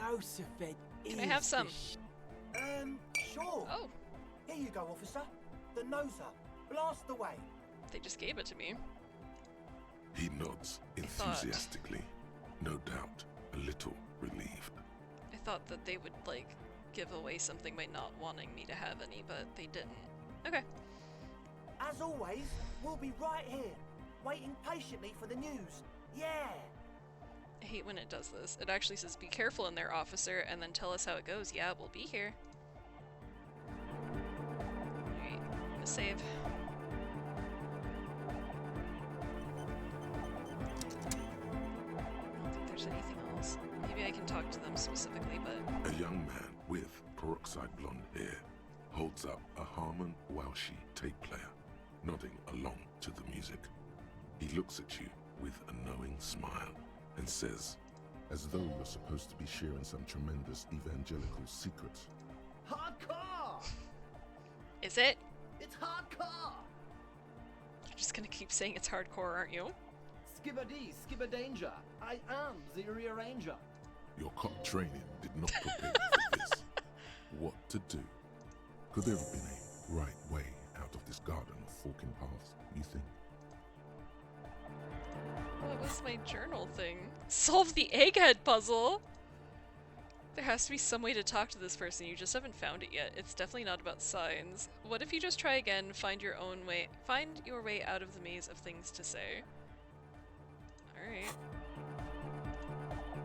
Nosafed is Can I have some? the shit. Sure. Oh, Here you go, officer. The Noser. Blast away. they just gave it to me. he nods enthusiastically, no doubt a little relieved. I thought that they would like give away something by not wanting me to have any, but they didn't. Okay. As always, we'll be right here, waiting patiently for the news. Yeah. I hate when it does this. It actually says, "Be careful in there, officer," and then tell us how it goes. Yeah, we'll be here. Alright, I'm gonna save. I don't think there's anything else. Maybe I can talk to them specifically, but A young man with peroxide blonde hair holds up a Harman Welshi tape player, nodding along to the music. He looks at you with a knowing smile and says, as though you're supposed to be sharing some tremendous evangelical secret, Hardcore! is it? It's hardcore! You're just gonna keep saying it's hardcore, aren't you? Skibbity, skibber danger. I am the rearranger. Your cop training did not prepare you for this. What to do? Could there have been a right way out of this garden of forking paths, you think? What was my journal thing? Solve the egghead puzzle! There has to be some way to talk to this person, you just haven't found it yet. It's definitely not about signs. What if you just try again, find your way out of the maze of things to say? Alright.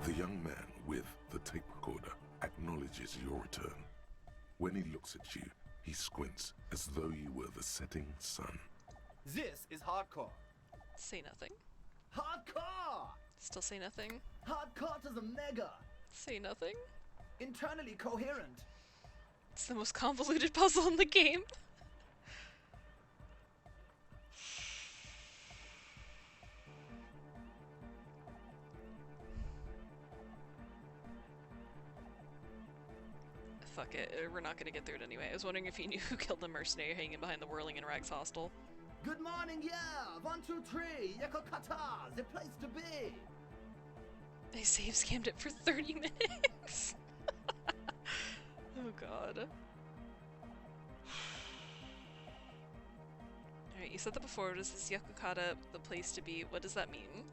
The young man with the tape recorder acknowledges your return. When he looks at you, he squints as though you were the setting sun. This is hardcore. Say nothing. Hardcore! Still say nothing. Hardcore to the mega. Say nothing. Internally coherent. It's the most convoluted puzzle in the game. Fuck it, we're not gonna get through it anyway. I was wondering if you knew who killed the mercenary hanging behind the Whirling in Rags hostel. Good morning, yeah! 1, 2, 3! Yakokata! The place to be! I save scammed it for 30 minutes! Oh god. Alright, you said that before. What is this Yakokata the place to be? What does that mean?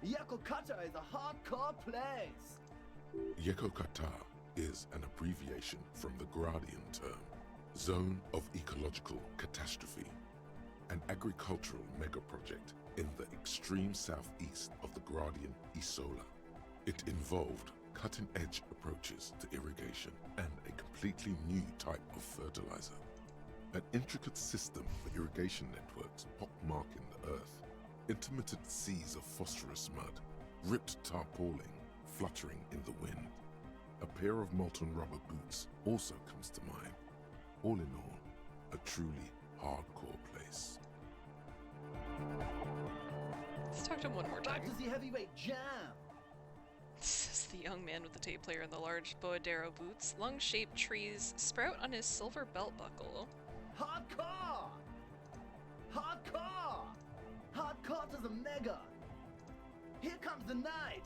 Yakokata is a hardcore place! Yakokata is an abbreviation from the Gradian term, Zone of Ecological Catastrophe, an agricultural mega-project in the extreme southeast of the Gradian Isola. It involved cutting-edge approaches to irrigation and a completely new type of fertilizer. An intricate system of irrigation networks pockmarking the earth, intermittent seas of phosphorus mud, ripped tarpaulin fluttering in the wind. A pair of molten rubber boots also comes to mind. All in all, a truly hardcore place. Let's talk to him one more time. Back to the heavyweight jam! This is the young man with the tape player and the large boadero boots. Lung-shaped trees sprout on his silver belt buckle. Hardcore! Hardcore! Hardcore to the mega! Here comes the night!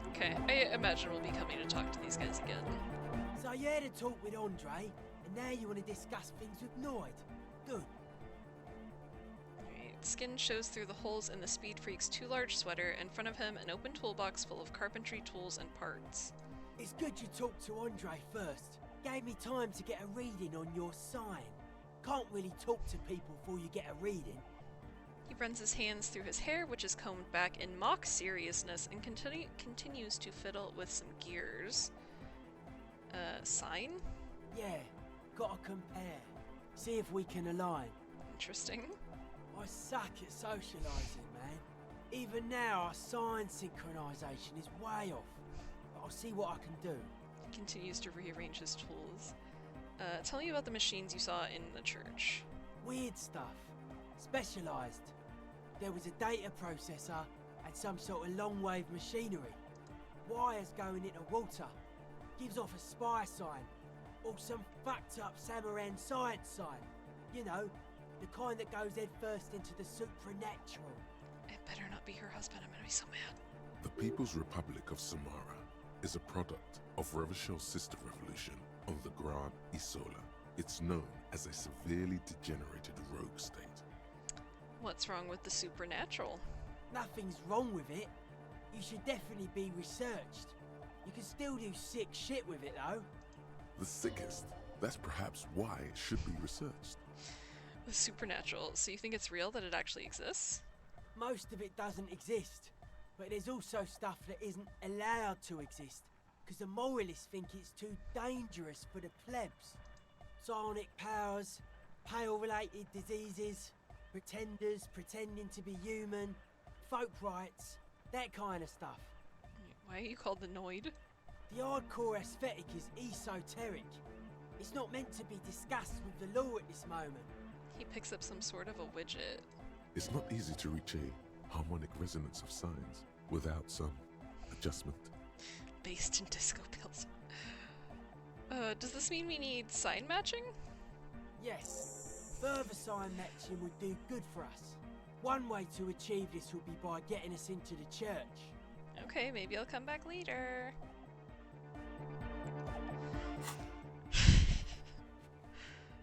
Okay, I imagine we'll be coming to talk to these guys again. So you had a talk with Andre, and now you want to discuss things with Noid. Good. Alright, skin shows through the holes in the Speed Freak's too large sweater. In front of him, an open toolbox full of carpentry tools and parts. It's good you talked to Andre first. Gave me time to get a reading on your sign. Can't really talk to people before you get a reading. He runs his hands through his hair, which is combed back in mock seriousness, and continues to fiddle with some gears. Sign? Yeah, gotta compare. See if we can align. Interesting. I suck at socialising, man. Even now, our sign synchronisation is way off. But I'll see what I can do. He continues to rearrange his tools. Tell me about the machines you saw in the church. Weird stuff. Specialised. There was a data processor and some sort of long-wave machinery. Wires going into water. Gives off a spy sign. Or some fucked-up Samaran science sign. You know, the kind that goes head first into the supernatural. It better not be her husband. I'm gonna be so mad. The People's Republic of Samara is a product of Revachel's sister revolution on the Grand Isola. It's known as a severely degenerated rogue state. What's wrong with the supernatural? Nothing's wrong with it. You should definitely be researched. You can still do sick shit with it, though. The sickest? That's perhaps why it should be researched. The supernatural. So you think it's real that it actually exists? Most of it doesn't exist. But there's also stuff that isn't allowed to exist. Because the moralists think it's too dangerous for the plebs. Psionic powers, pale-related diseases, pretenders pretending to be human, folk rights, that kind of stuff. Why are you called the Noid? The hardcore aesthetic is esoteric. It's not meant to be discussed with the law at this moment. He picks up some sort of a widget. It's not easy to reach a harmonic resonance of signs without some adjustment. Based in disco pills. Does this mean we need sign matching? Yes. Further sign matching would do good for us. One way to achieve this would be by getting us into the church. Okay, maybe I'll come back later.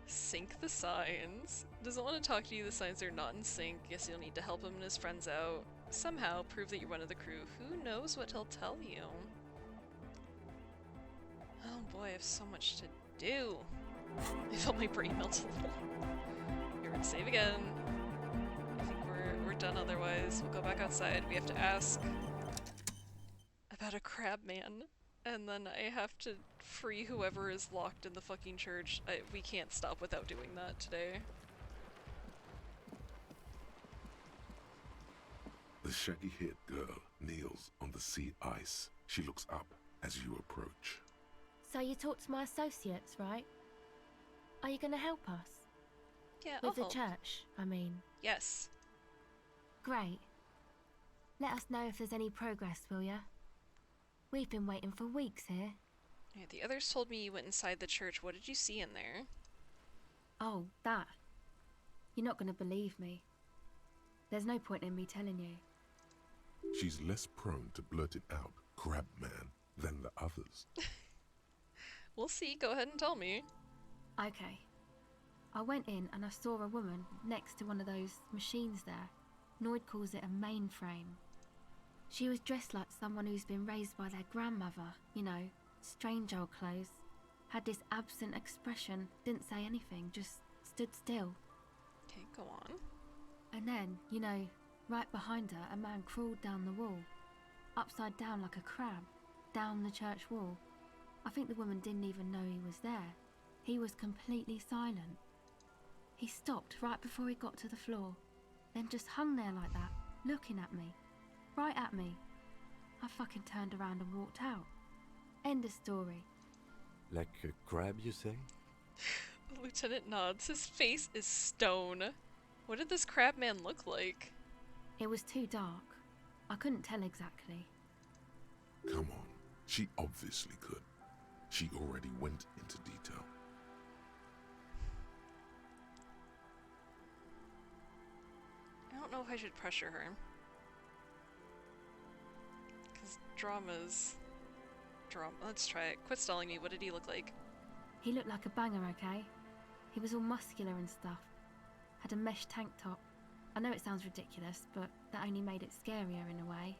Sync the signs. Doesn't want to talk to you, the signs are not in sync. Guess you'll need to help him and his friends out. Somehow prove that you're one of the crew. Who knows what he'll tell you? Oh boy, I have so much to do. I felt my brain melt a little. Here, we're gonna save again. I think we're done otherwise. We'll go back outside. We have to ask about a crab man. And then I have to free whoever is locked in the fucking church. We can't stop without doing that today. The shaggy-haired girl kneels on the sea ice. She looks up as you approach. So you talked to my associates, right? Are you going to help us? Yeah, With I'll the help. church, I mean. Yes. Great. Let us know if there's any progress, will ya? We've been waiting for weeks here. Yeah, the others told me you went inside the church. What did you see in there? Oh, that. You're not going to believe me. There's no point in me telling you. She's less prone to blurt it out, crab man, than the others. We'll see. Go ahead and tell me. Okay. I went in and I saw a woman next to one of those machines there. Noid calls it a mainframe. She was dressed like someone who's been raised by their grandmother, you know, strange old clothes. Had this absent expression, didn't say anything, just stood still. Okay, go on. And then, you know, right behind her, a man crawled down the wall, upside down like a crab, down the church wall. I think the woman didn't even know he was there. He was completely silent. He stopped right before he got to the floor, then just hung there like that, looking at me. Right at me. I fucking turned around and walked out. End of story. Like a crab, you say? The lieutenant nods. His face is stone. What did this crab man look like? It was too dark. I couldn't tell exactly. Come on, she obviously could. She already went into detail. I don't know if I should pressure her. Because drama's... drama. Let's try it. Quit stalling me. What did he look like? He looked like a banger, okay? He was all muscular and stuff. Had a mesh tank top. I know it sounds ridiculous, but that only made it scarier in a way.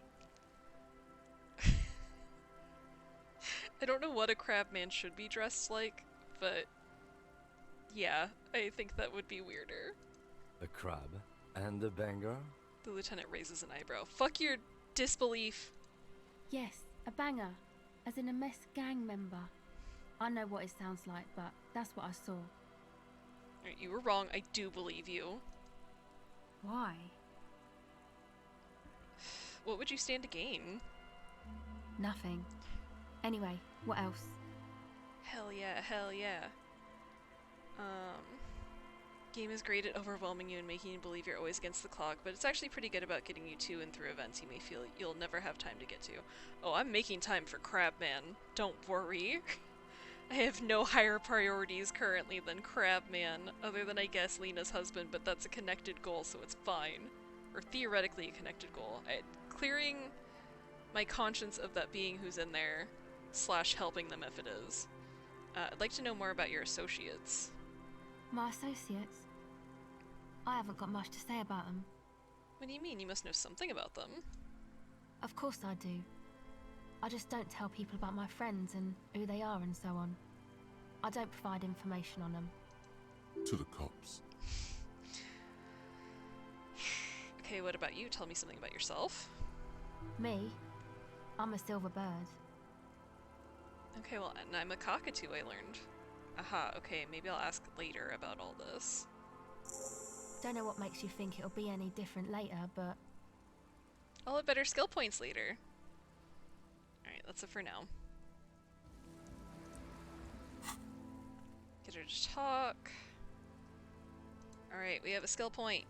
I don't know what a crab man should be dressed like, but yeah, I think that would be weirder. A crab and a banger? The lieutenant raises an eyebrow. Fuck your disbelief. Yes, a banger. As in a mess gang member. I know what it sounds like, but that's what I saw. Alright, you were wrong. I do believe you. Why? What would you stand to gain? Nothing. Anyway, what else? Hell yeah, hell yeah. Game is great at overwhelming you and making you believe you're always against the clock, but it's actually pretty good about getting you to and through events you may feel you'll never have time to get to. Oh, I'm making time for Crabman. Don't worry. I have no higher priorities currently than Crabman, other than I guess Lena's husband, but that's a connected goal, so it's fine. Or theoretically a connected goal. Clearing my conscience of that being who's in there, / helping them if it is. I'd like to know more about your associates. My associates? I haven't got much to say about them. What do you mean? You must know something about them. Of course I do. I just don't tell people about my friends and who they are and so on. I don't provide information on them. To the cops. Okay, what about you? Tell me something about yourself. Me? I'm a silver bird. Okay, well, and I'm a cockatoo, I learned. Aha, okay, maybe I'll ask later about all this. Don't know what makes you think it'll be any different later, but... I'll have better skill points later. Alright, that's it for now. Get her to talk. Alright, we have a skill point.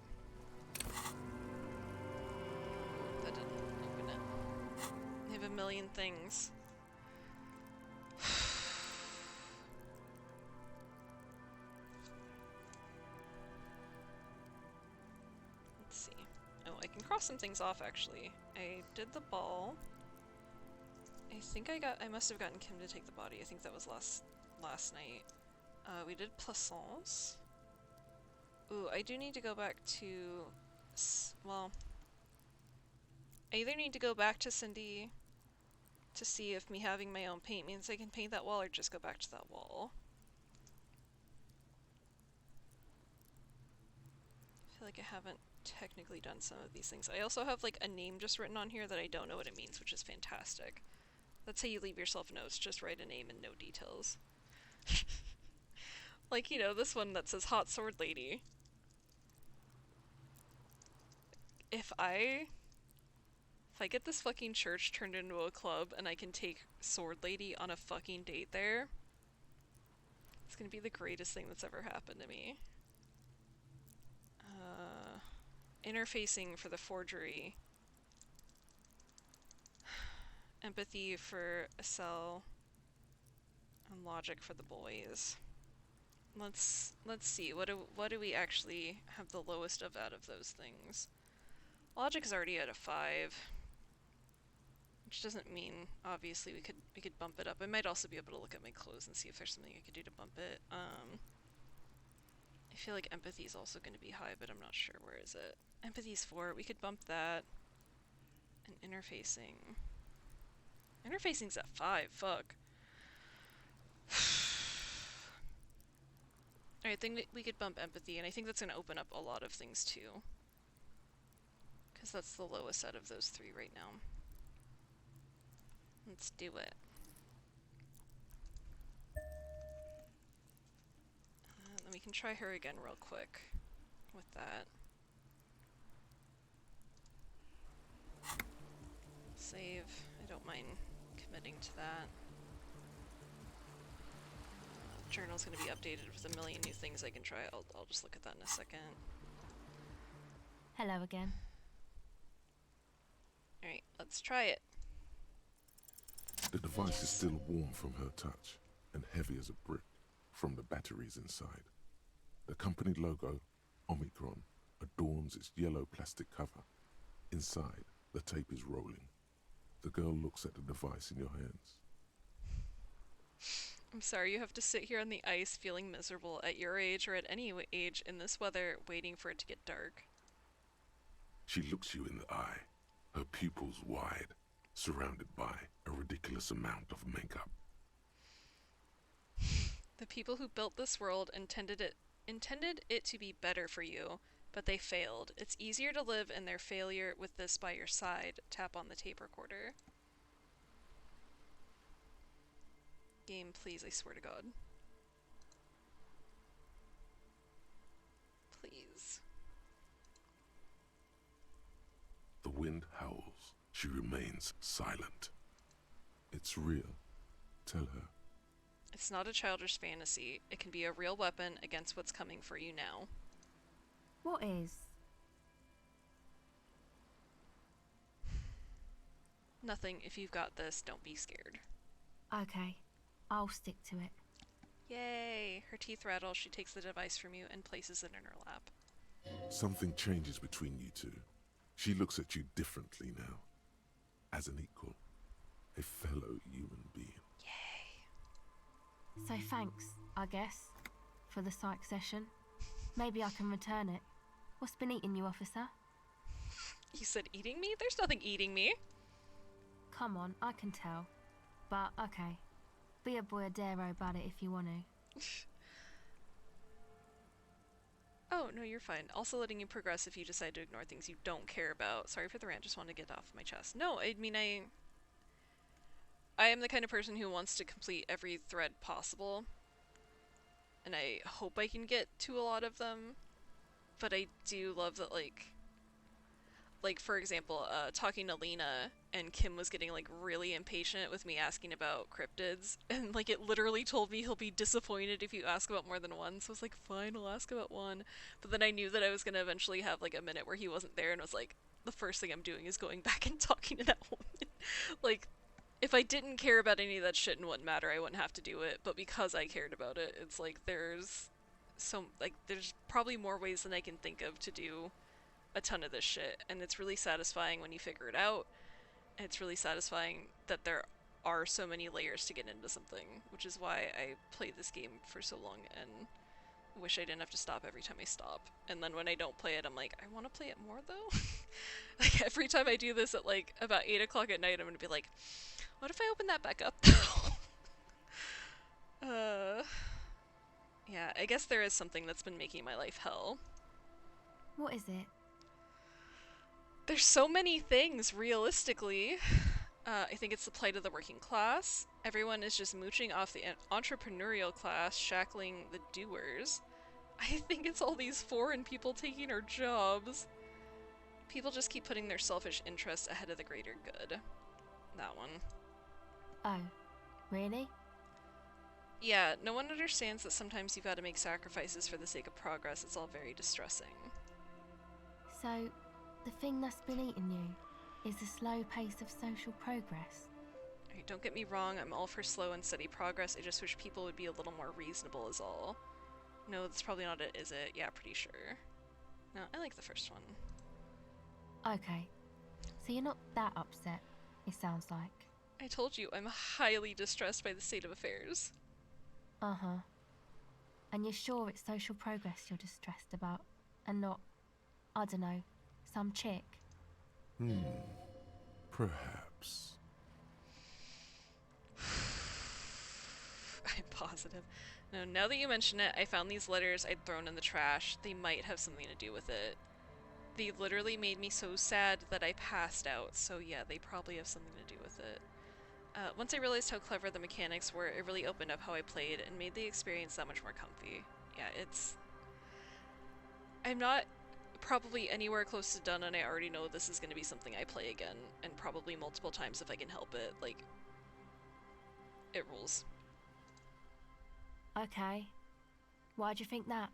That didn't open it. We have a million things. I can cross some things off actually. I did the ball. I must have gotten Kim to take the body. I think that was last night. We did Plaisance. Ooh, I do need to go back to, well, I either need to go back to Cindy to see if me having my own paint means I can paint that wall, or just go back to that wall. I feel like I haven't technically done some of these things. I also have like a name just written on here that I don't know what it means, which is fantastic. That's how you leave yourself notes, just write a name and no details. Like, you know, this one that says Hot Sword Lady. If I get this fucking church turned into a club and I can take Sword Lady on a fucking date there, it's gonna be the greatest thing that's ever happened to me. Interfacing for the forgery. Empathy for a cell. And logic for the boys. Let's see, what do we actually have the lowest of out of those things? Logic is already at a 5. Which doesn't mean, obviously, we could bump it up. I might also be able to look at my clothes and see if there's something I could do to bump it. I feel like empathy is also going to be high, but I'm not sure. Where is it? Empathy's 4. We could bump that. And interfacing. Interfacing's at 5. Fuck. Alright, I think that we could bump empathy, and I think that's going to open up a lot of things too. Because that's the lowest out of those 3 right now. Let's do it. Then we can try her again real quick with that. Save. I don't mind committing to that. Journal's going to be updated with a million new things I can try. I'll just look at that in a second. Hello again. Alright, let's try it. The device is still warm from her touch and heavy as a brick from the batteries inside. The company logo, Omicron, adorns its yellow plastic cover. Inside, the tape is rolling. The girl looks at the device in your hands. I'm sorry you have to sit here on the ice feeling miserable at your age or at any age in this weather waiting for it to get dark. She looks you in the eye, her pupils wide, surrounded by a ridiculous amount of makeup. The people who built this world intended it to be better for you, but they failed. It's easier to live in their failure with this by your side. Tap on the tape recorder. Game, please, I swear to God. Please. The wind howls. She remains silent. It's real. Tell her. It's not a childish fantasy. It can be a real weapon against what's coming for you now. What is? Nothing. If you've got this, don't be scared. Okay, I'll stick to it. Yay! Her teeth rattle. She takes the device from you and places it in her lap. Something changes between you two. She looks at you differently now. As an equal. A fellow human being. Yay. So thanks, I guess, for the psych session. Maybe I can return it. What's been eating you, officer? You said eating me? There's nothing eating me. Come on, I can tell. But, okay. Be a boyadero about it if you want to. Oh, no, you're fine. Also letting you progress if you decide to ignore things you don't care about. Sorry for the rant, just want to get off my chest. No, I mean, I am the kind of person who wants to complete every thread possible. And I hope I can get to a lot of them. But I do love that, like for example, talking to Lena, and Kim was getting, like, really impatient with me asking about cryptids, and, like, it literally told me he'll be disappointed if you ask about more than one, so I was like, fine, I'll ask about one, but then I knew that I was gonna eventually have, like, a minute where he wasn't there, and I was like, the first thing I'm doing is going back and talking to that woman. Like, if I didn't care about any of that shit and wouldn't matter, I wouldn't have to do it, but because I cared about it, it's like, there's probably more ways than I can think of to do a ton of this shit, and it's really satisfying when you figure it out. And it's really satisfying that there are so many layers to get into something, which is why I played this game for so long and wish I didn't have to stop every time I stop. And then when I don't play it, I'm like, I want to play it more though. Like every time I do this at like about 8 o'clock at night, I'm gonna be like, what if I open that back up though? Yeah, I guess there is something that's been making my life hell. What is it? There's so many things, realistically. I think it's the plight of the working class. Everyone is just mooching off the entrepreneurial class, shackling the doers. I think it's all these foreign people taking our jobs. People just keep putting their selfish interests ahead of the greater good. That one. Oh, really? Yeah, no one understands that sometimes you've got to make sacrifices for the sake of progress. It's all very distressing. So, the thing that's been eating you is the slow pace of social progress. Alright, don't get me wrong, I'm all for slow and steady progress. I just wish people would be a little more reasonable is all. No, that's probably not it, is it? Yeah, pretty sure. No, I like the first one. Okay, so you're not that upset, it sounds like. I told you, I'm highly distressed by the state of affairs. Uh-huh. And you're sure it's social progress you're distressed about, and not, I don't know, some chick? Perhaps. I'm positive. No, now that you mention it, I found these letters I'd thrown in the trash. They might have something to do with it. They literally made me so sad that I passed out, so yeah, they probably have something to do with it. Once I realized how clever the mechanics were, it really opened up how I played and made the experience that much more comfy. Yeah, I'm not probably anywhere close to done, and I already know this is going to be something I play again, and probably multiple times if I can help it. Like, it rules. Okay. Why'd you think that?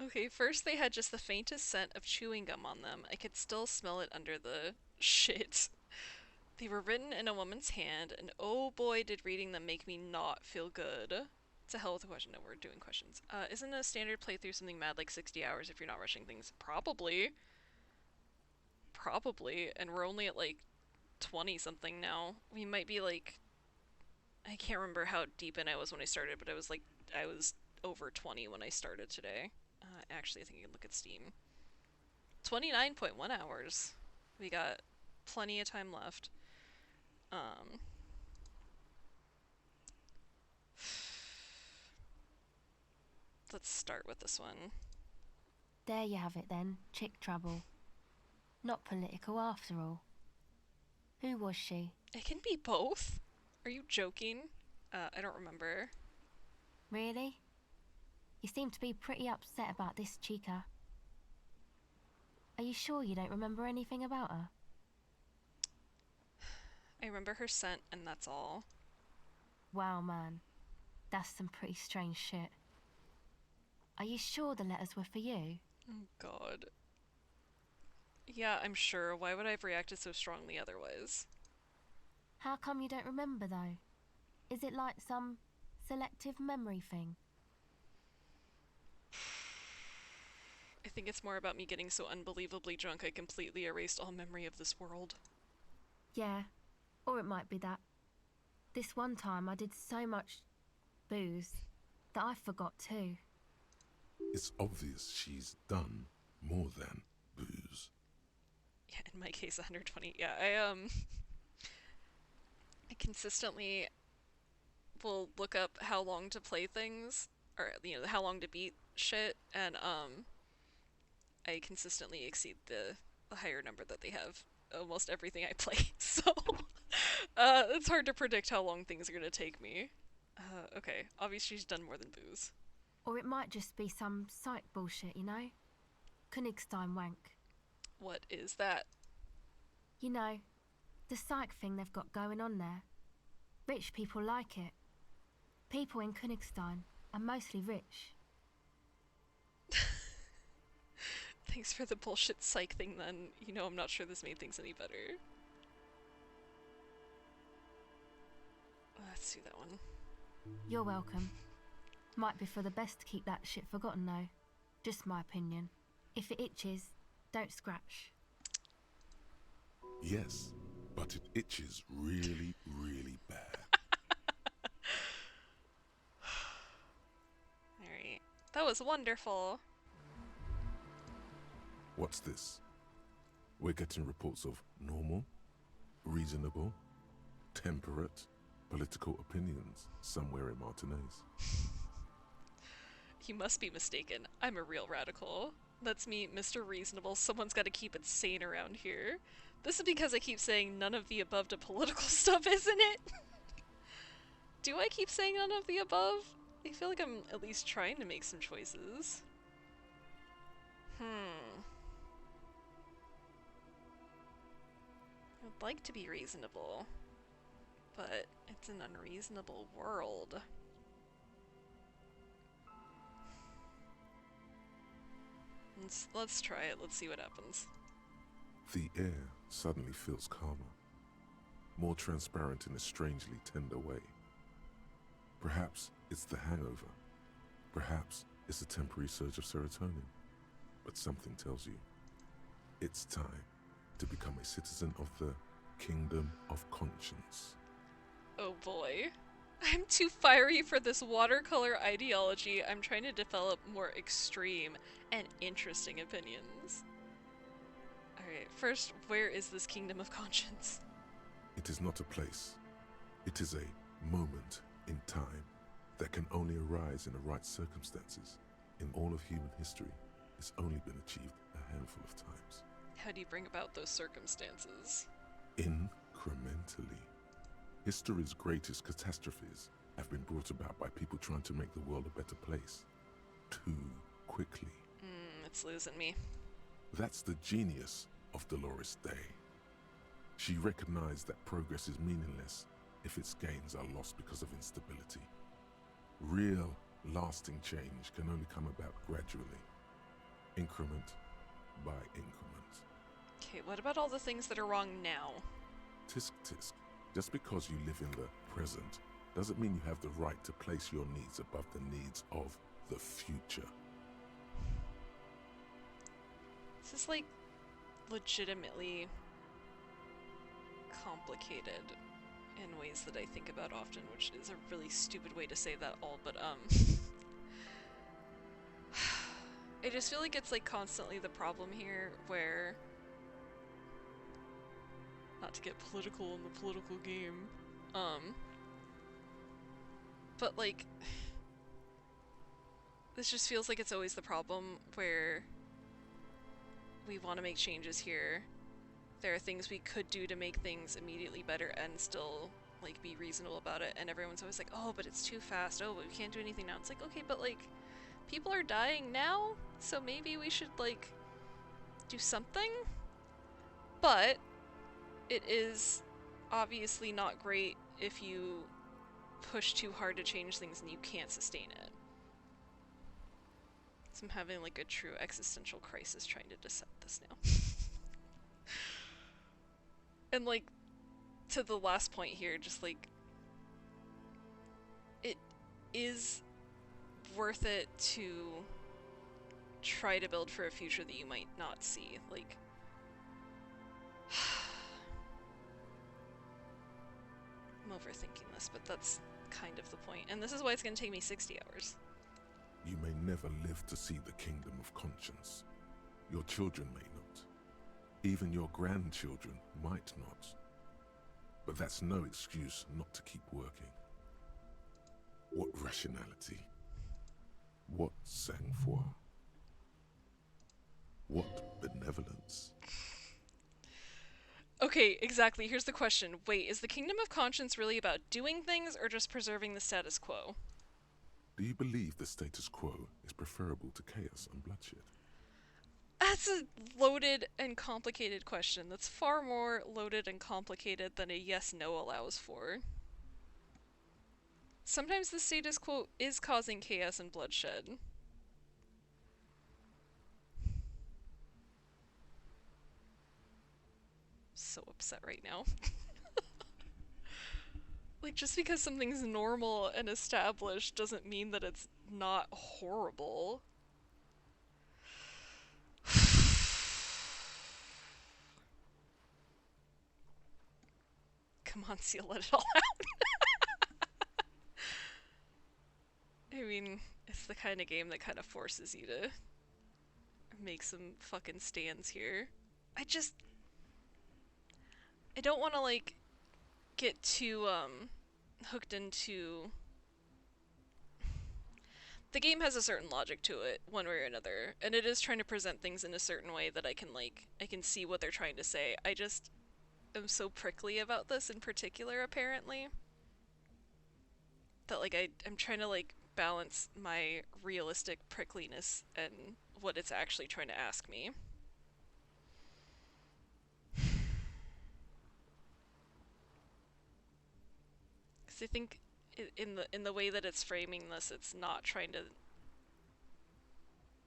Okay, first they had just the faintest scent of chewing gum on them. I could still smell it under the shit. They were written in a woman's hand, and oh boy did reading them make me not feel good. To hell with the question. No, we're doing questions. Isn't a standard playthrough something mad like 60 hours if you're not rushing things? Probably. Probably. And we're only at like 20 something now. We might be like, I can't remember how deep in I was when I started, but I was over 20 when I started today. Actually, I think you can look at Steam. 29.1 hours. We got plenty of time left. Let's start with this one. There you have it then, chick trouble. Not political after all. Who was she? It can be both. Are you joking? I don't remember. Really? You seem to be pretty upset about this chica. Are you sure you don't remember anything about her? I remember her scent, and that's all. Wow, man. That's some pretty strange shit. Are you sure the letters were for you? Oh, God. Yeah, I'm sure. Why would I have reacted so strongly otherwise? How come you don't remember, though? Is it like some selective memory thing? I think it's more about me getting so unbelievably drunk I completely erased all memory of this world. Yeah, or it might be that. This one time I did so much booze that I forgot too. It's obvious she's done more than booze. Yeah, in my case, 120. Yeah, I consistently will look up how long to play things, or, you know, how long to beat shit, and, I consistently exceed the higher number that they have almost everything I play, so, it's hard to predict how long things are gonna take me. Okay, obviously she's done more than booze. Or it might just be some psych bullshit, you know? Königstein wank. What is that? You know, the psych thing they've got going on there. Rich people like it. People in Königstein are mostly rich. Thanks for the bullshit psych thing then. You know, I'm not sure this made things any better. Let's do that one. You're welcome. Might be for the best to keep that shit forgotten though. Just my opinion. If it itches, don't scratch. Yes, but it itches really, really bad. Alright. That was wonderful. What's this? We're getting reports of normal, reasonable, temperate, political opinions somewhere in Martinez. You must be mistaken. I'm a real radical. That's me, Mr. Reasonable. Someone's got to keep it sane around here. This is because I keep saying none of the above to political stuff, isn't it? Do I keep saying none of the above? I feel like I'm at least trying to make some choices. I'd like to be reasonable, but it's an unreasonable world. Let's try it. Let's see what happens. The air suddenly feels calmer, more transparent in a strangely tender way. Perhaps it's the hangover. Perhaps it's a temporary surge of serotonin. But something tells you, it's time to become a citizen of the Kingdom of Conscience. Oh boy. I'm too fiery for this watercolor ideology. I'm trying to develop more extreme and interesting opinions. Alright, first, where is this Kingdom of Conscience? It is not a place. It is a moment in time that can only arise in the right circumstances. In all of human history, it's only been achieved a handful of times. How do you bring about those circumstances? Incrementally. History's greatest catastrophes have been brought about by people trying to make the world a better place. Too quickly. It's losing me. That's the genius of Dolores Day. She recognized that progress is meaningless if its gains are lost because of instability. Real, lasting change can only come about gradually, increment by increment. Okay, what about all the things that are wrong now? Tisk tisk. Just because you live in the present doesn't mean you have the right to place your needs above the needs of the future. This is like legitimately complicated in ways that I think about often, which is a really stupid way to say that all, but I just feel like it's like constantly the problem here where, not to get political in the political game, but like, this just feels like it's always the problem where we want to make changes here. There are things we could do to make things immediately better and still like be reasonable about it, and everyone's always like, oh, but it's too fast, oh, but we can't do anything now. It's like, okay, but like, people are dying now, so maybe we should like do something? But it is obviously not great if you push too hard to change things and you can't sustain it. So I'm having like a true existential crisis trying to decide this now. And like, to the last point here, just like, it is worth it to try to build for a future that you might not see. Like, I'm overthinking this, but that's kind of the point. And this is why it's going to take me 60 hours. You may never live to see the Kingdom of Conscience. Your children may not. Even your grandchildren might not. But that's no excuse not to keep working. What rationality? What sang-froid? What benevolence? Okay, exactly. Here's the question. Wait, is the Kingdom of Conscience really about doing things or just preserving the status quo? Do you believe the status quo is preferable to chaos and bloodshed? That's a loaded and complicated question. That's far more loaded and complicated than a yes-no allows for. Sometimes the status quo is causing chaos and bloodshed. So upset right now. Like, just because something's normal and established doesn't mean that it's not horrible. Come on, Seal, let it all out. I mean, it's the kind of game that kind of forces you to make some fucking stands here. I don't want to, like, get too, hooked into... The game has a certain logic to it, one way or another, and it is trying to present things in a certain way that I can see what they're trying to say. I just am so prickly about this in particular, apparently, that, like, I'm trying to, like, balance my realistic prickliness and what it's actually trying to ask me. Because I think in the way that it's framing this, it's not trying to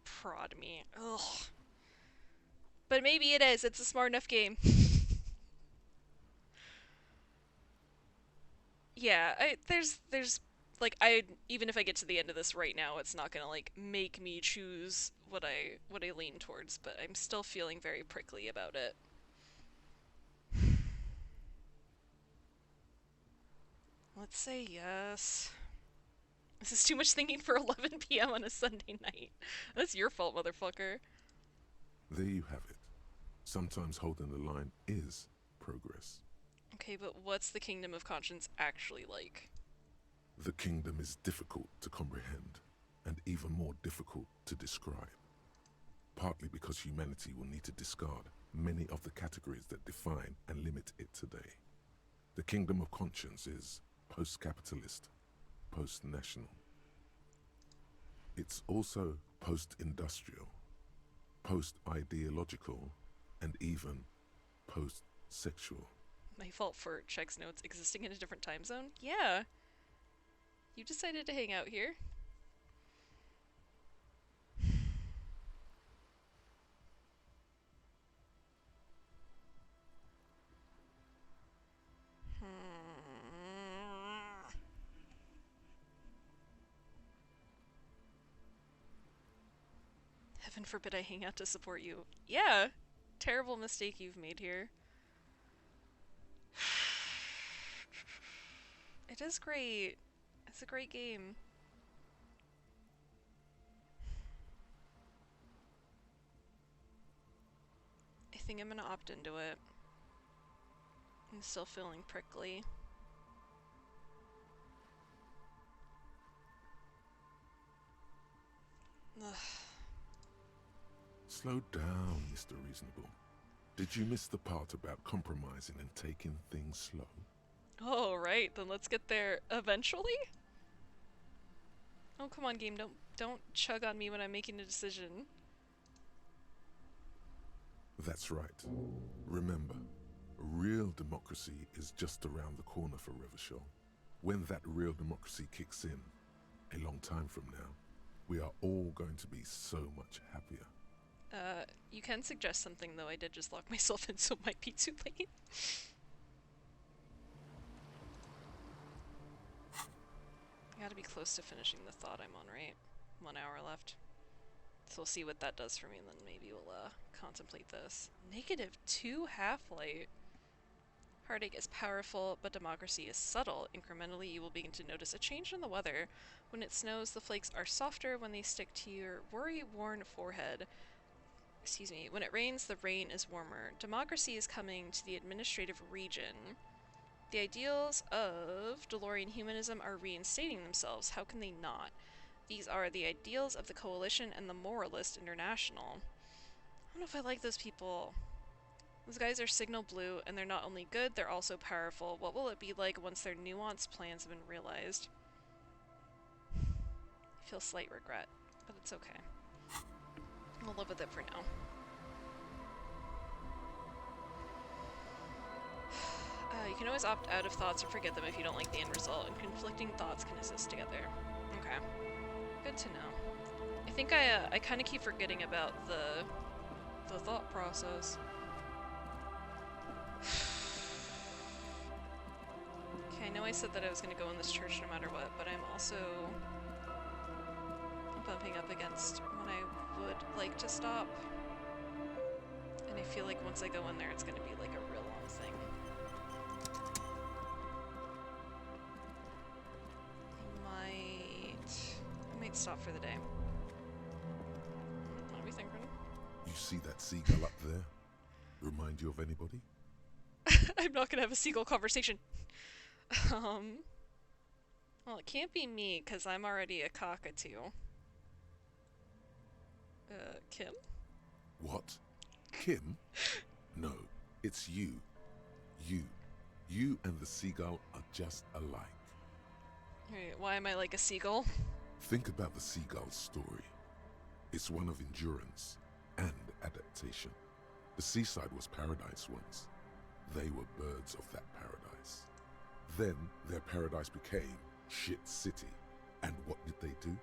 prod me. Ugh. But maybe it is. It's a smart enough game. Yeah, there's like, even if I get to the end of this right now, it's not gonna, like, make me choose what I lean towards, but I'm still feeling very prickly about it. Let's say yes. This is too much thinking for 11 p.m. on a Sunday night. That's your fault, motherfucker. There you have it. Sometimes holding the line is progress. Okay, but what's the Kingdom of Conscience actually like? The kingdom is difficult to comprehend, and even more difficult to describe. Partly because humanity will need to discard many of the categories that define and limit it today. The Kingdom of Conscience is post-capitalist, post-national. It's also post-industrial, post-ideological, and even post-sexual. My fault for Check's notes existing in a different time zone? Yeah. You decided to hang out here. Heaven forbid I hang out to support you. Yeah! Terrible mistake you've made here. It is great. It's a great game. I think I'm gonna opt into it. I'm still feeling prickly. Ugh. Slow down, Mr. Reasonable. Did you miss the part about compromising and taking things slow? Oh, right. Then let's get there eventually? Oh, come on, game. Don't chug on me when I'm making a decision. That's right. Remember, real democracy is just around the corner for Revachol. When that real democracy kicks in, a long time from now, we are all going to be so much happier. You can suggest something, though. I did just lock myself in, so it might be too late. I gotta be close to finishing the thought I'm on, right? 1 hour left. So we'll see what that does for me, and then maybe we'll, contemplate this. -2 half-light. Heartache is powerful, but democracy is subtle. Incrementally, you will begin to notice a change in the weather. When it snows, the flakes are softer when they stick to your worry-worn forehead. Excuse me. When it rains, the rain is warmer. Democracy is coming to the administrative region. The ideals of DeLorean humanism are reinstating themselves. How can they not? These are the ideals of the Coalition and the Moralist International. I don't know if I like those people. Those guys are signal blue, and they're not only good, they're also powerful. What will it be like once their nuanced plans have been realized? I feel slight regret, but it's okay. We'll live with it for now. You can always opt out of thoughts or forget them if you don't like the end result, and conflicting thoughts can exist together. Okay. Good to know. I think I kind of keep forgetting about the thought process. Okay, I know I said that I was going to go in this church no matter what, but I'm also bumping up against when I would like to stop. And I feel like once I go in there, it's going to be like a real long thing. stop for the day. What are we thinking? You see that seagull up there? Remind you of anybody? I'm not gonna have a seagull conversation. Well, it can't be me, because I'm already a cockatoo. Kim? What? Kim? No, it's you. You and the seagull are just alike. Wait, why am I like a seagull? Think about the seagull's story. It's one of endurance and adaptation. The seaside was paradise once. They were birds of that paradise. Then their paradise became Shit City. And what did they do?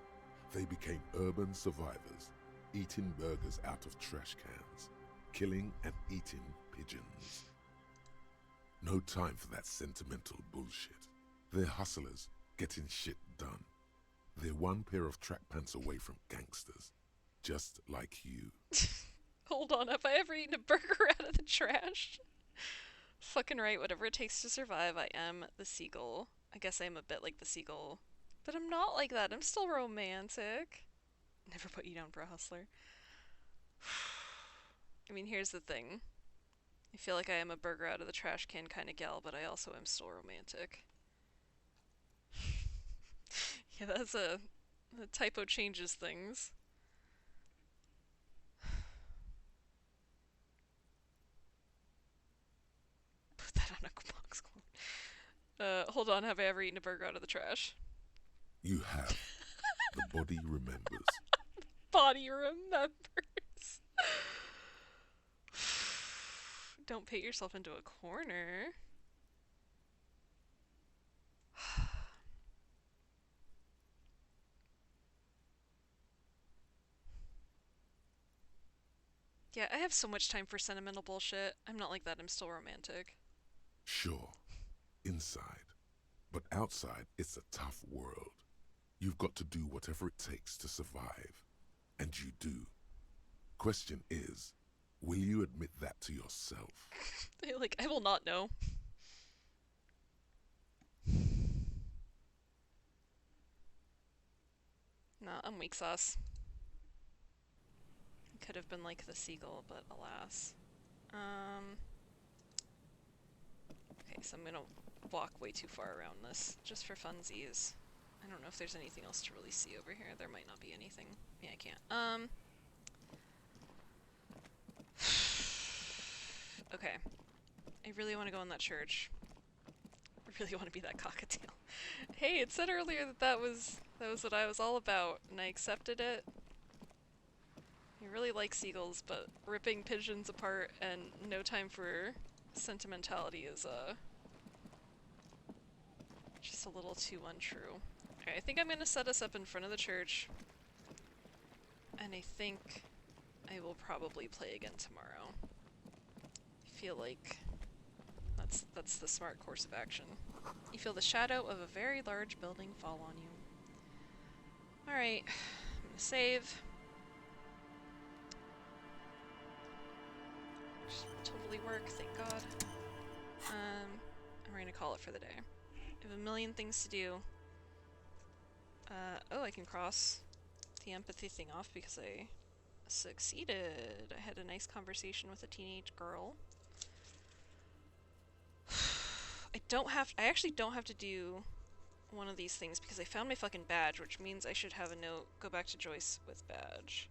They became urban survivors, eating burgers out of trash cans, killing and eating pigeons. No time for that sentimental bullshit. They're hustlers, getting shit done. They're one pair of track pants away from gangsters, just like you. Hold on, have I ever eaten a burger out of the trash? Fucking right, whatever it takes to survive, I am the seagull. I guess I am a bit like the seagull. But I'm not like that, I'm still romantic. Never put you down for a hustler. I mean, here's the thing. I feel like I am a burger out of the trash can kind of gal, but I also am still romantic. Yeah, that's a typo changes things. Put that on a box quote. Hold on, have I ever eaten a burger out of the trash? You have. The body remembers. Body remembers. Don't paint yourself into a corner. Yeah, I have so much time for sentimental bullshit. I'm not like that, I'm still romantic. Sure, inside. But outside, it's a tough world. You've got to do whatever it takes to survive. And you do. Question is, will you admit that to yourself? Like, I will not know. Nah, I'm weak sauce. Could have been like the seagull, but alas. Okay, so I'm gonna walk way too far around this, just for funsies. I don't know if there's anything else to really see over here. There might not be anything. Yeah, I can't. Okay. I really want to go in that church. I really want to be that cockatiel. Hey, it said earlier that that was what I was all about, and I accepted it. I really like seagulls, but ripping pigeons apart and no time for sentimentality is, just a little too untrue. Okay, I think I'm gonna set us up in front of the church. And I think I will probably play again tomorrow. I feel like that's the smart course of action. You feel the shadow of a very large building fall on you. Alright, I'm gonna save. Totally work, thank God. And we're gonna call it for the day. I have a million things to do. Oh, I can cross the empathy thing off because I succeeded. I had a nice conversation with a teenage girl. I actually don't have to do one of these things because I found my fucking badge, which means I should have a note, go back to Joyce with badge.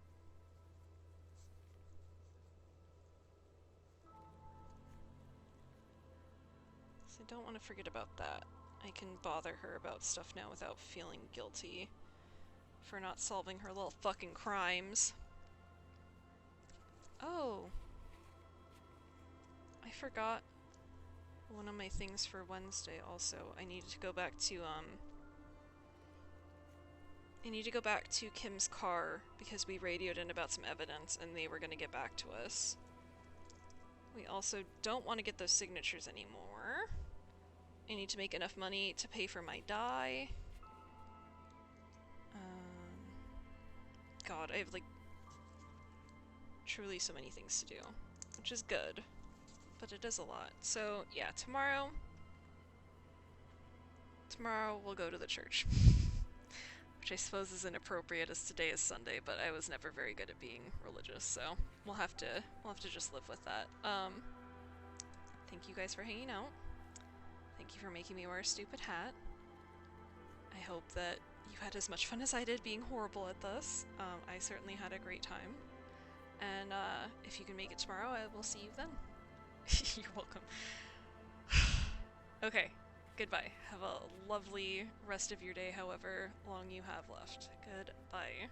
So I don't want to forget about that. I can bother her about stuff now without feeling guilty for not solving her little fucking crimes. Oh. I forgot one of my things for Wednesday also. I need to go back to, I need to go back to Kim's car because we radioed in about some evidence and they were gonna get back to us. We also don't want to get those signatures anymore. I need to make enough money to pay for my dye. God, I have like truly so many things to do, which is good, but it is a lot. So yeah, tomorrow we'll go to the church, which which I suppose is inappropriate as today is Sunday, but I was never very good at being religious, so we'll have to just live with that. Thank you guys for hanging out. Thank you for making me wear a stupid hat. I hope that you had as much fun as I did being horrible at this. I certainly had a great time. And if you can make it tomorrow, I will see you then. You're welcome. Okay, goodbye. Have a lovely rest of your day, however long you have left. Goodbye.